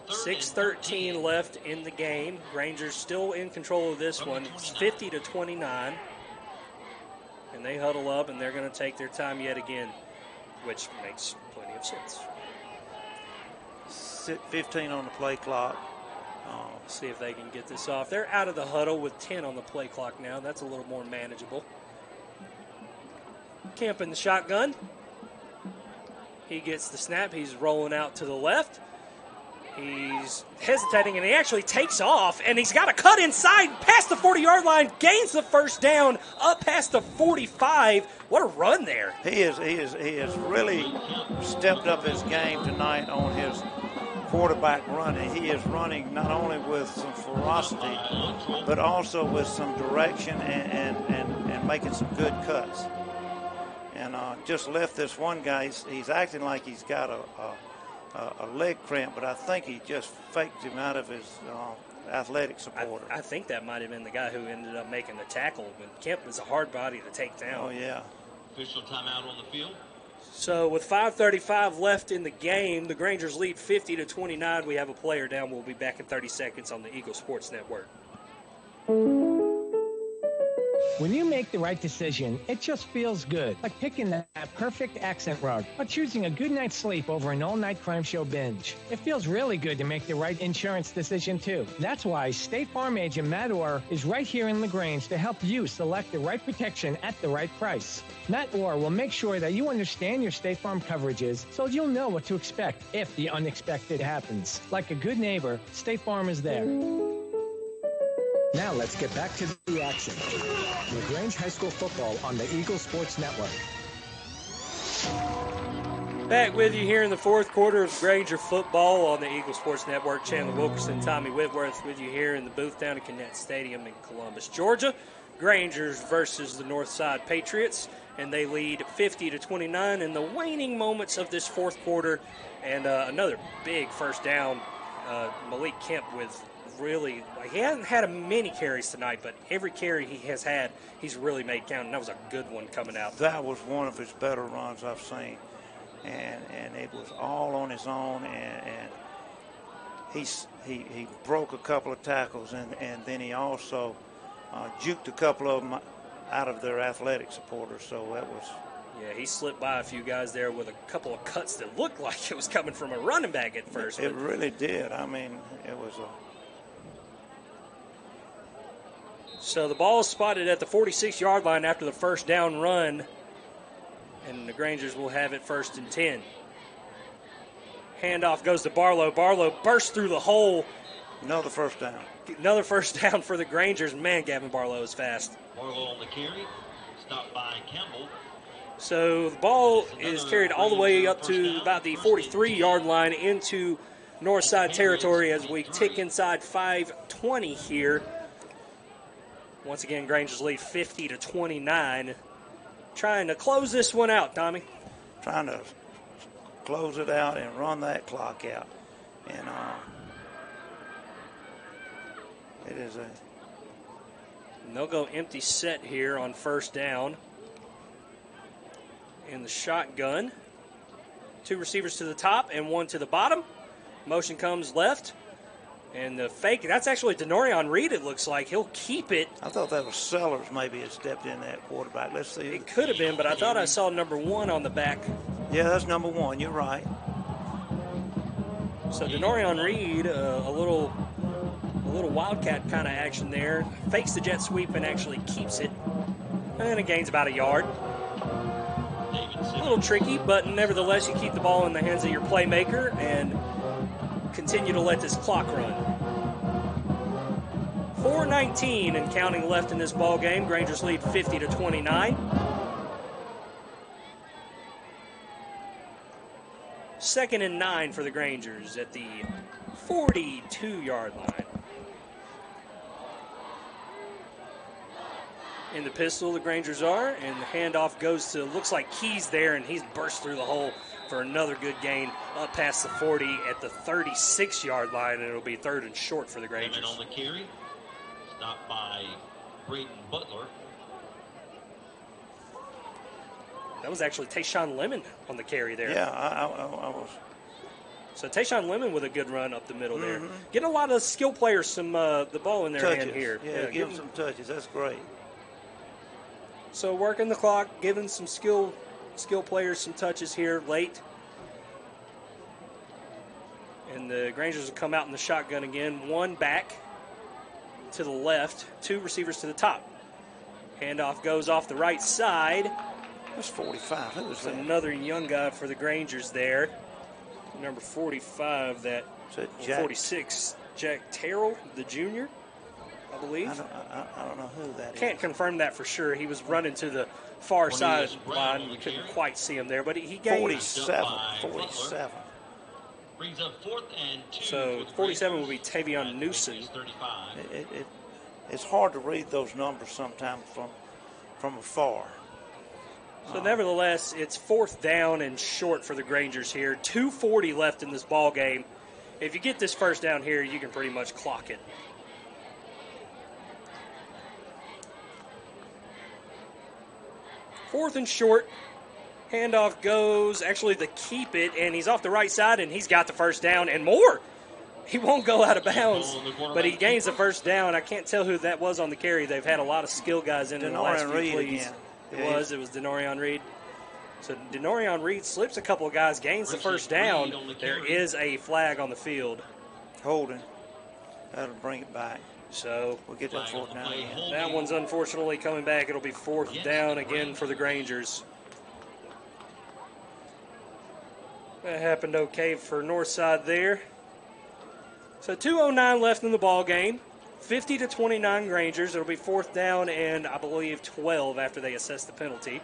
6:13 left in the game. Rangers still in control of this one. It's 50-29. And they huddle up, and they're going to take their time yet again, which makes plenty of sense. 15 on the play clock. See if they can get this off. They're out of the huddle with 10 on the play clock now. That's a little more manageable. Kemp in the shotgun. He gets the snap. He's rolling out to the left. He's hesitating, and he actually takes off, and he's got a cut inside past the 40-yard line, gains the first down, up past the 45. What a run there. He has really stepped up his game tonight on his quarterback running. He is running not only with some ferocity, but also with some direction and making some good cuts. And just left this one guy. He's acting like he's got a leg cramp, but I think he just faked him out of his athletic supporter. I think that might have been the guy who ended up making the tackle. But Kemp is a hard body to take down. Oh, yeah. Official timeout on the field. So with 5:35 left in the game, the Grangers lead 50-29. We have a player down. We'll be back in 30 seconds on the Eagle Sports Network. When you make the right decision, it just feels good. Like picking that perfect accent rug or choosing a good night's sleep over an all-night crime show binge. It feels really good to make the right insurance decision, too. That's why State Farm agent Matt Orr is right here in LaGrange to help you select the right protection at the right price. Matt Orr will make sure that you understand your State Farm coverages so you'll know what to expect if the unexpected happens. Like a good neighbor, State Farm is there. Now let's get back to the action. LaGrange High School football on the Eagle Sports Network. Back with you here in the fourth quarter of Granger football on the Eagle Sports Network. Chandler Wilkerson, Tommy Whitworth with you here in the booth down at Connect Stadium in Columbus, Georgia. Grangers versus the Northside Patriots, and they lead 50-29 in the waning moments of this fourth quarter. And another big first down. Malik Kemp with really, he hasn't had many carries tonight, but every carry he has had, he's really made count, and that was a good one coming out. That was one of his better runs I've seen, and it was all on his own, and he broke a couple of tackles, and then he also juked a couple of them out of their athletic supporters, so that was... Yeah, he slipped by a few guys there with a couple of cuts that looked like it was coming from a running back at first. It really did. I mean, it was a... So the ball is spotted at the 46-yard line after the first down run, and the Grangers will have it 1st and 10. Handoff goes to Barlow. Barlow bursts through the hole. Another first down. Another first down for the Grangers. Man, Gavin Barlow is fast. Barlow on the carry, stopped by Campbell. So the ball is carried all the way up to about the 43-yard line into Northside territory as we tick inside 5:20 here. Once again, Grangers lead 50-29. Trying to close this one out, Tommy. Trying to close it out and run that clock out. And it is a... And they'll go empty set here on first down. In the shotgun. 2 receivers to the top and 1 to the bottom. Motion comes left. And the fake, that's actually Denorion Reed, it looks like. He'll keep it. I thought that was Sellers maybe had stepped in that quarterback. Let's see. It could have been, but I thought I saw number 1 on the back. Yeah, that's number 1. You're right. So Denorion Reed, a little wildcat kind of action there. Fakes the jet sweep and actually keeps it. And it gains about a yard. A little tricky, but nevertheless, you keep the ball in the hands of your playmaker and continue to let this clock run. 4:19 and counting left in this ball game. Granger's lead 50-29. Second and 9 for the Grangers at the 42-yard line. In the pistol, the Grangers are, and the handoff goes to, looks like Keys there, and he's burst through the hole for another good gain up past the 40 at the 36-yard line, and it'll be third and short for the Grangers. And on the carry, stopped by Braden Butler. That was actually Tayshawn Lemon on the carry there. Yeah, I was. So Tayshawn Lemon with a good run up the middle there. Getting a lot of skill players some the ball in their touches. hand here. Yeah, give them some touches. That's great. So working the clock, giving some skill players some touches here late. And the Grangers will come out in the shotgun again. One back to the left, two receivers to the top. Handoff goes off the right side. That's 45. Who was that? Another young guy for the Grangers there. Number 45, that 46, Jack Terrell, the junior, I believe. I don't know who that is. Can't confirm that for sure. He was running to the far side line. We couldn't quite see him there, but he gained 47. Brings up 4th and 2. So 47 will be Tavion Newsom. It's hard to read those numbers sometimes from afar. So nevertheless, it's 4th down and short for the Grangers here. 2:40 left in this ball game. If you get this first down here, you can pretty much clock it. Fourth and short. Handoff goes, actually the keep it, and he's off the right side, and he's got the first down and more. He won't go out of bounds, but he gains the first down. I can't tell who that was on the carry. They've had a lot of skill guys in the last few plays. It was Denorion Reed. So Denorion Reed slips a couple of guys, gains the first down. There is a flag on the field. Holding. That'll bring it back. So we'll get that 4th down again. That one's unfortunately coming back. It'll be 4th down again for the Grangers. That happened okay for Northside there. So 2:09 left in the ball game. 50-29 Grangers. It'll be 4th down and I believe 12 after they assess the penalty.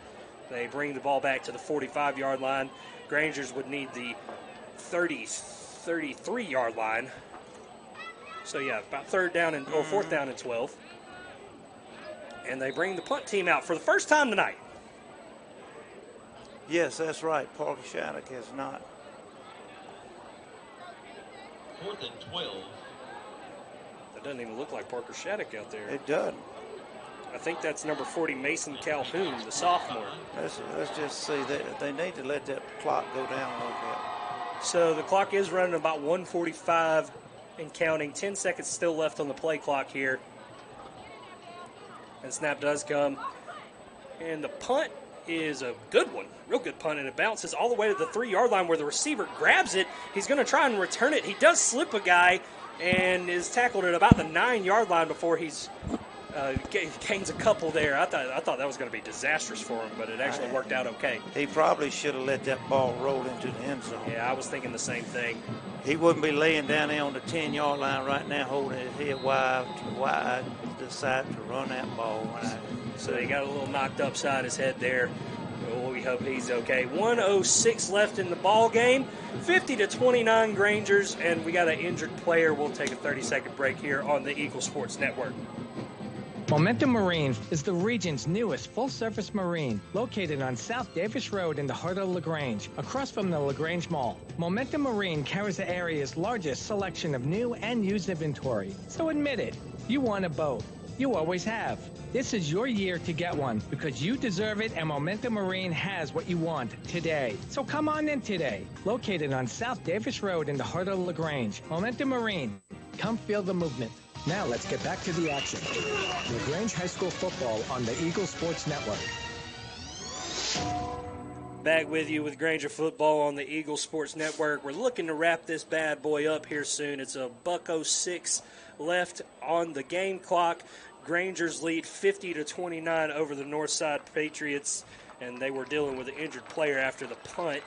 They bring the ball back to the 45-yard line. Grangers would need the 33-yard line. So yeah, about 4th down and 12. And they bring the punt team out for the first time tonight. Yes, that's right. Parker Shattuck has not. 4th and 12. That doesn't even look like Parker Shattuck out there. It doesn't. I think that's number 40, Mason Calhoun, the sophomore. Let's just see. They need to let that clock go down a little bit. So the clock is running about 1:45 and counting. 10 seconds still left on the play clock here. And snap does come. And the punt is a good one. Real good punt, and it bounces all the way to the 3-yard line where the receiver grabs it. He's going to try and return it. He does slip a guy and is tackled at about the 9-yard line before he's gains a couple there. I thought that was going to be disastrous for him, but it actually worked out okay. He probably should have let that ball roll into the end zone. Yeah, I was thinking the same thing. He wouldn't be laying down there on the 10-yard line right now holding his head wide to decide to run that ball. So he got a little knocked upside his head there. Well, we hope he's okay. 1:06 left in the ball game. 50-29 Grangers, and we got an injured player. We'll take a 30-second break here on the Eagle Sports Network. Momentum Marine is the region's newest full-service marine, located on South Davis Road in the heart of LaGrange, across from the LaGrange Mall. Momentum Marine carries the area's largest selection of new and used inventory. So admit it, you want a boat. You always have. This is your year to get one because you deserve it, and Momentum Marine has what you want today. So come on in today. Located on South Davis Road in the heart of LaGrange. Momentum Marine. Come feel the movement. Now let's get back to the action. LaGrange High School football on the Eagle Sports Network. Back with you with Granger football on the Eagle Sports Network. We're looking to wrap this bad boy up here soon. It's a $1:06 left on the game clock. Grangers lead 50-29 over the Northside Patriots, and they were dealing with an injured player after the punt.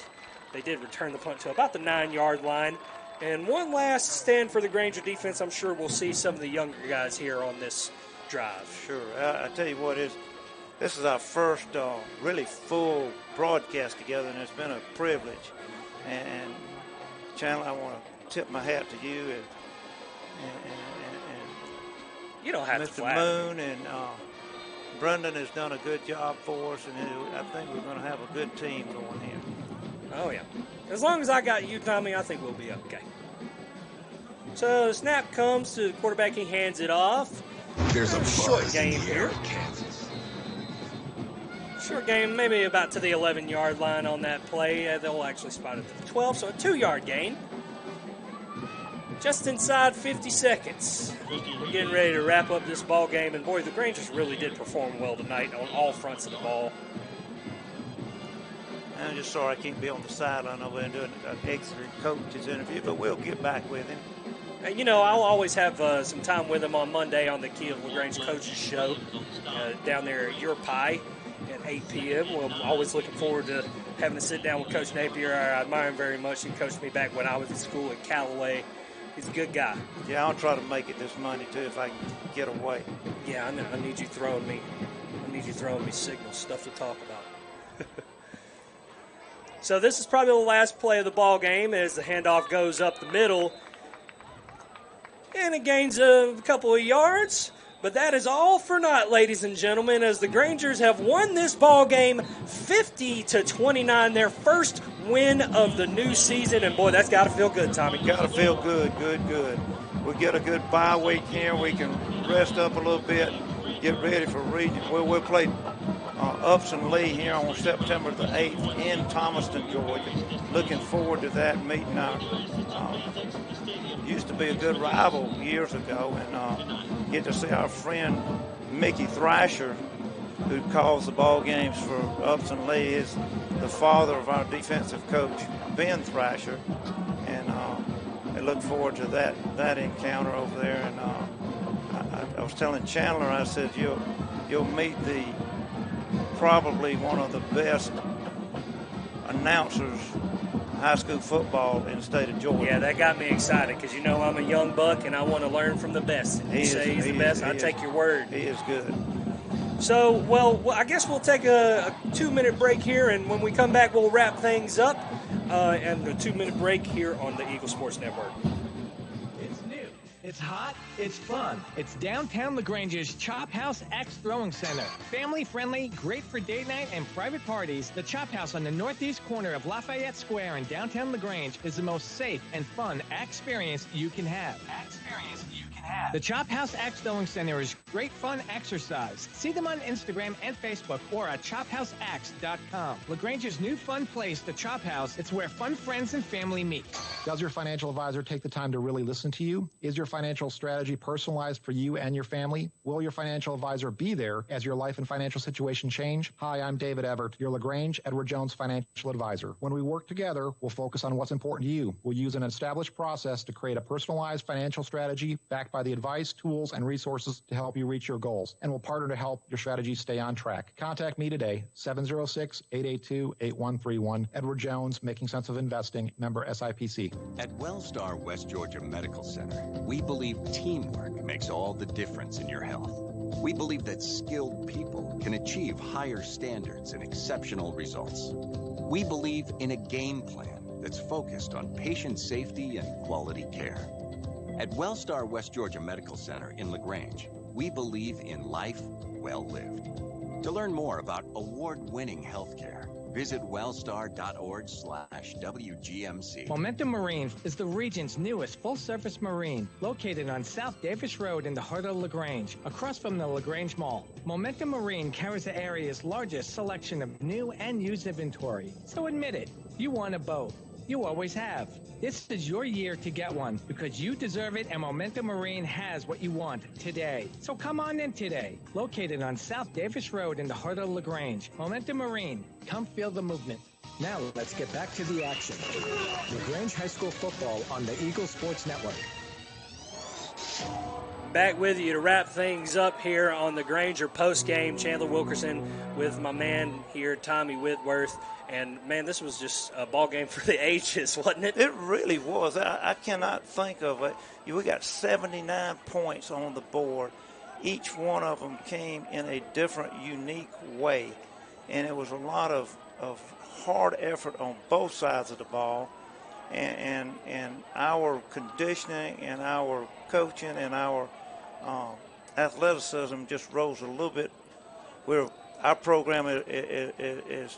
They did return the punt to about the 9-yard line. And one last stand for the Granger defense. I'm sure we'll see some of the younger guys here on this drive. Sure. I tell you what, this is our first really full broadcast together, and it's been a privilege. And Chandler, I want to tip my hat to you and you don't have Mr. to flatter. Moon and Brendan has done a good job for us, and I think we're going to have a good team going here. Oh, yeah. As long as I got you, Tommy, I think we'll be okay. So the snap comes to the quarterback. He hands it off. There's a short game here. Kansas. Short game, maybe about to the 11-yard line on that play. They'll actually spot it at the 12, so a 2-yard gain. Just inside 50 seconds. We're getting ready to wrap up this ball game, and boy, the Grangers really did perform well tonight on all fronts of the ball. I'm just sorry I can't be on the sideline over there doing an excellent coach's interview, but we'll get back with him. You know, I'll always have some time with him on Monday on the Key of LaGrange Coaches Show down there at Your Pie at 8 p.m. We're always looking forward to having to sit down with Coach Napier. I admire him very much. He coached me back when I was in school at Callaway. He's a good guy. Yeah, I'll try to make it this Monday, too, if I can get away. Yeah, I know. I need you throwing me signals, stuff to talk about. So this is probably the last play of the ball game as the handoff goes up the middle. And it gains a couple of yards. But that is all for naught, ladies and gentlemen, as the Grangers have won this ball game 50-29, their first win of the new season. And, boy, that's got to feel good, Tommy. Got to feel good. We get a good bye week here. We can rest up a little bit, get ready for region. We'll play Upson Lee here on September the 8th in Thomaston, Georgia. Looking forward to that meeting. Used to be a good rival years ago, and get to see our friend Mickey Thrasher, who calls the ball games for Upson Lee, is the father of our defensive coach, Ben Thrasher, and I look forward to that encounter over there. And I was telling Chandler, I said you'll meet probably one of the best announcers high school football in the state of Georgia. Yeah, that got me excited because, you know, I'm a young buck and I want to learn from the best. And you say he's the best, I take your word. He is good. So, well, I guess we'll take a 2-minute break here, and when we come back, we'll wrap things up. And a 2-minute break here on the Eagle Sports Network. It's new. It's hot. It's fun. It's downtown LaGrange's Chop House X Throwing Center. Family-friendly, great for date night and private parties, the Chop House on the northeast corner of Lafayette Square in downtown LaGrange is the most safe and fun experience you can have. The Chop House X Throwing Center is great fun exercise. See them on Instagram and Facebook or at chophousex.com. LaGrange's new fun place, the Chop House, it's where fun friends and family meet. Does your financial advisor take the time to really listen to you? Is your financial strategy personalized for you and your family? Will your financial advisor be there as your life and financial situation change? Hi, I'm David Everett, your LaGrange Edward Jones financial advisor. When we work together, we'll focus on what's important to you. We'll use an established process to create a personalized financial strategy backed by the advice, tools, and resources to help you reach your goals. And we'll partner to help your strategy stay on track. Contact me today, 706-882-8131. Edward Jones, Making Sense of Investing, member SIPC. At Wellstar West Georgia Medical Center, we believe teamwork makes all the difference in your health. We believe that skilled people can achieve higher standards and exceptional results. We believe in a game plan that's focused on patient safety and quality care. At Wellstar West Georgia Medical Center in LaGrange, we believe in life well lived. To learn more about award-winning healthcare, visit wellstar.org/WGMC. Momentum Marine is the region's newest full-service marine, located on South Davis Road in the heart of LaGrange, across from the LaGrange Mall. Momentum Marine carries the area's largest selection of new and used inventory. So admit it, you want a boat. You always have. This is your year to get one because you deserve it, and Momentum Marine has what you want today. So come on in today. Located on South Davis Road in the heart of LaGrange. Momentum Marine. Come feel the movement. Now let's get back to the action. LaGrange High School football on the Eagle Sports Network. Back with you to wrap things up here on the Granger postgame. Chandler Wilkerson with my man here, Tommy Whitworth. And, man, this was just a ball game for the ages, wasn't it? It really was. I cannot think of it. We got 79 points on the board. Each one of them came in a different, unique way. And it was a lot of hard effort on both sides of the ball. And our conditioning and our coaching and our athleticism just rose a little bit. Our program is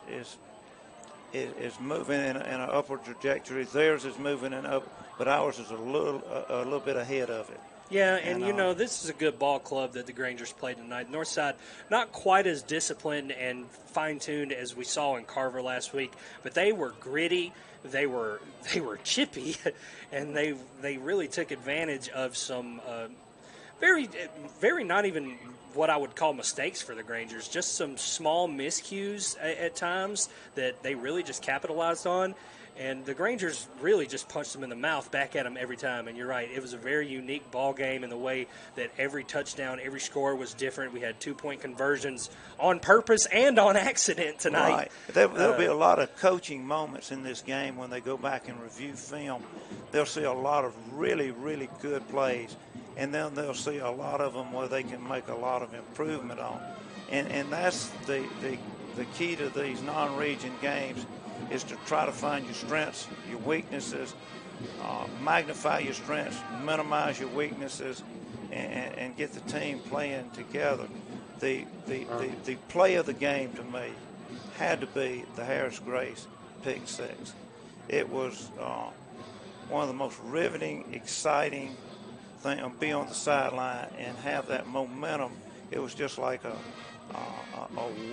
moving in an upward trajectory. Theirs is moving but ours is a little bit ahead of it. Yeah, and this is a good ball club that the Grangers played tonight. Northside, not quite as disciplined and fine-tuned as we saw in Carver last week, but they were gritty, they were chippy, and they really took advantage of some very, very not even what I would call mistakes for the Grangers, just some small miscues at times that they really just capitalized on. And the Grangers really just punched them in the mouth back at them every time. And you're right, it was a very unique ball game in the way that every touchdown, every score was different. We had 2-point conversions on purpose and on accident tonight. Right. There'll be a lot of coaching moments in this game when they go back and review film. They'll see a lot of really, really good plays. And then they'll see a lot of them where they can make a lot of improvement on. And that's the key to these non-region games, is to try to find your strengths, your weaknesses, magnify your strengths, minimize your weaknesses, and get the team playing together. The play of the game to me had to be the Harris Grace pick six. It was one of the most riveting, exciting things, be on the sideline and have that momentum. It was just like a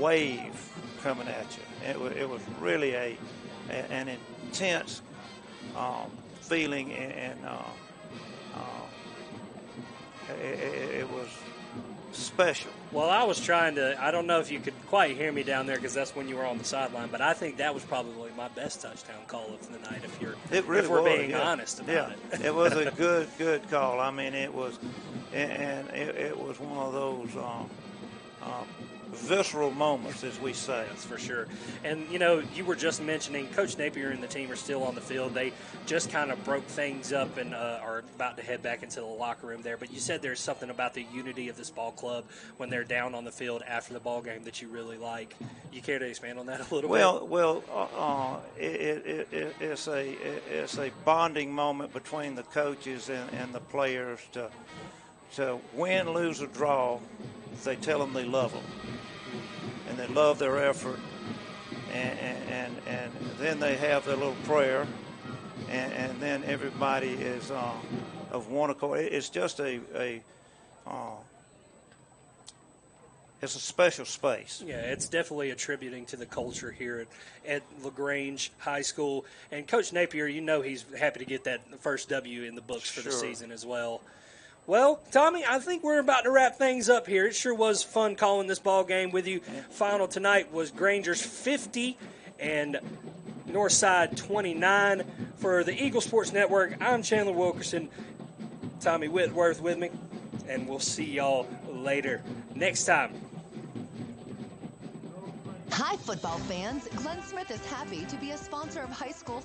wave coming at you. It was really an intense feeling, and it was special. Well, I was trying to, I don't know if you could quite hear me down there because that's when you were on the sideline, but I think that was probably my best touchdown call of the night if we're being honest about it. It was a good call. I mean, it was, and it was one of those visceral moments, as we say. That's for sure. And, you were just mentioning Coach Napier and the team are still on the field. They just kind of broke things up and are about to head back into the locker room there. But you said there's something about the unity of this ball club when they're down on the field after the ball game that you really like. You care to expand on that a little bit? Well, it's a bonding moment between the coaches and the players to win, lose, or draw. They tell them they love them, and they love their effort, and then they have their little prayer, and then everybody is of one accord. It's just it's a special space. Yeah, it's definitely attributing to the culture here at LaGrange High School. And Coach Napier, he's happy to get that first W in the books for the season as well. Well, Tommy, I think we're about to wrap things up here. It sure was fun calling this ball game with you. Final tonight was Granger's 50 and Northside 29. For the Eagle Sports Network, I'm Chandler Wilkerson. Tommy Whitworth with me, and we'll see y'all later next time. Hi, football fans. Glenn Smith is happy to be a sponsor of high school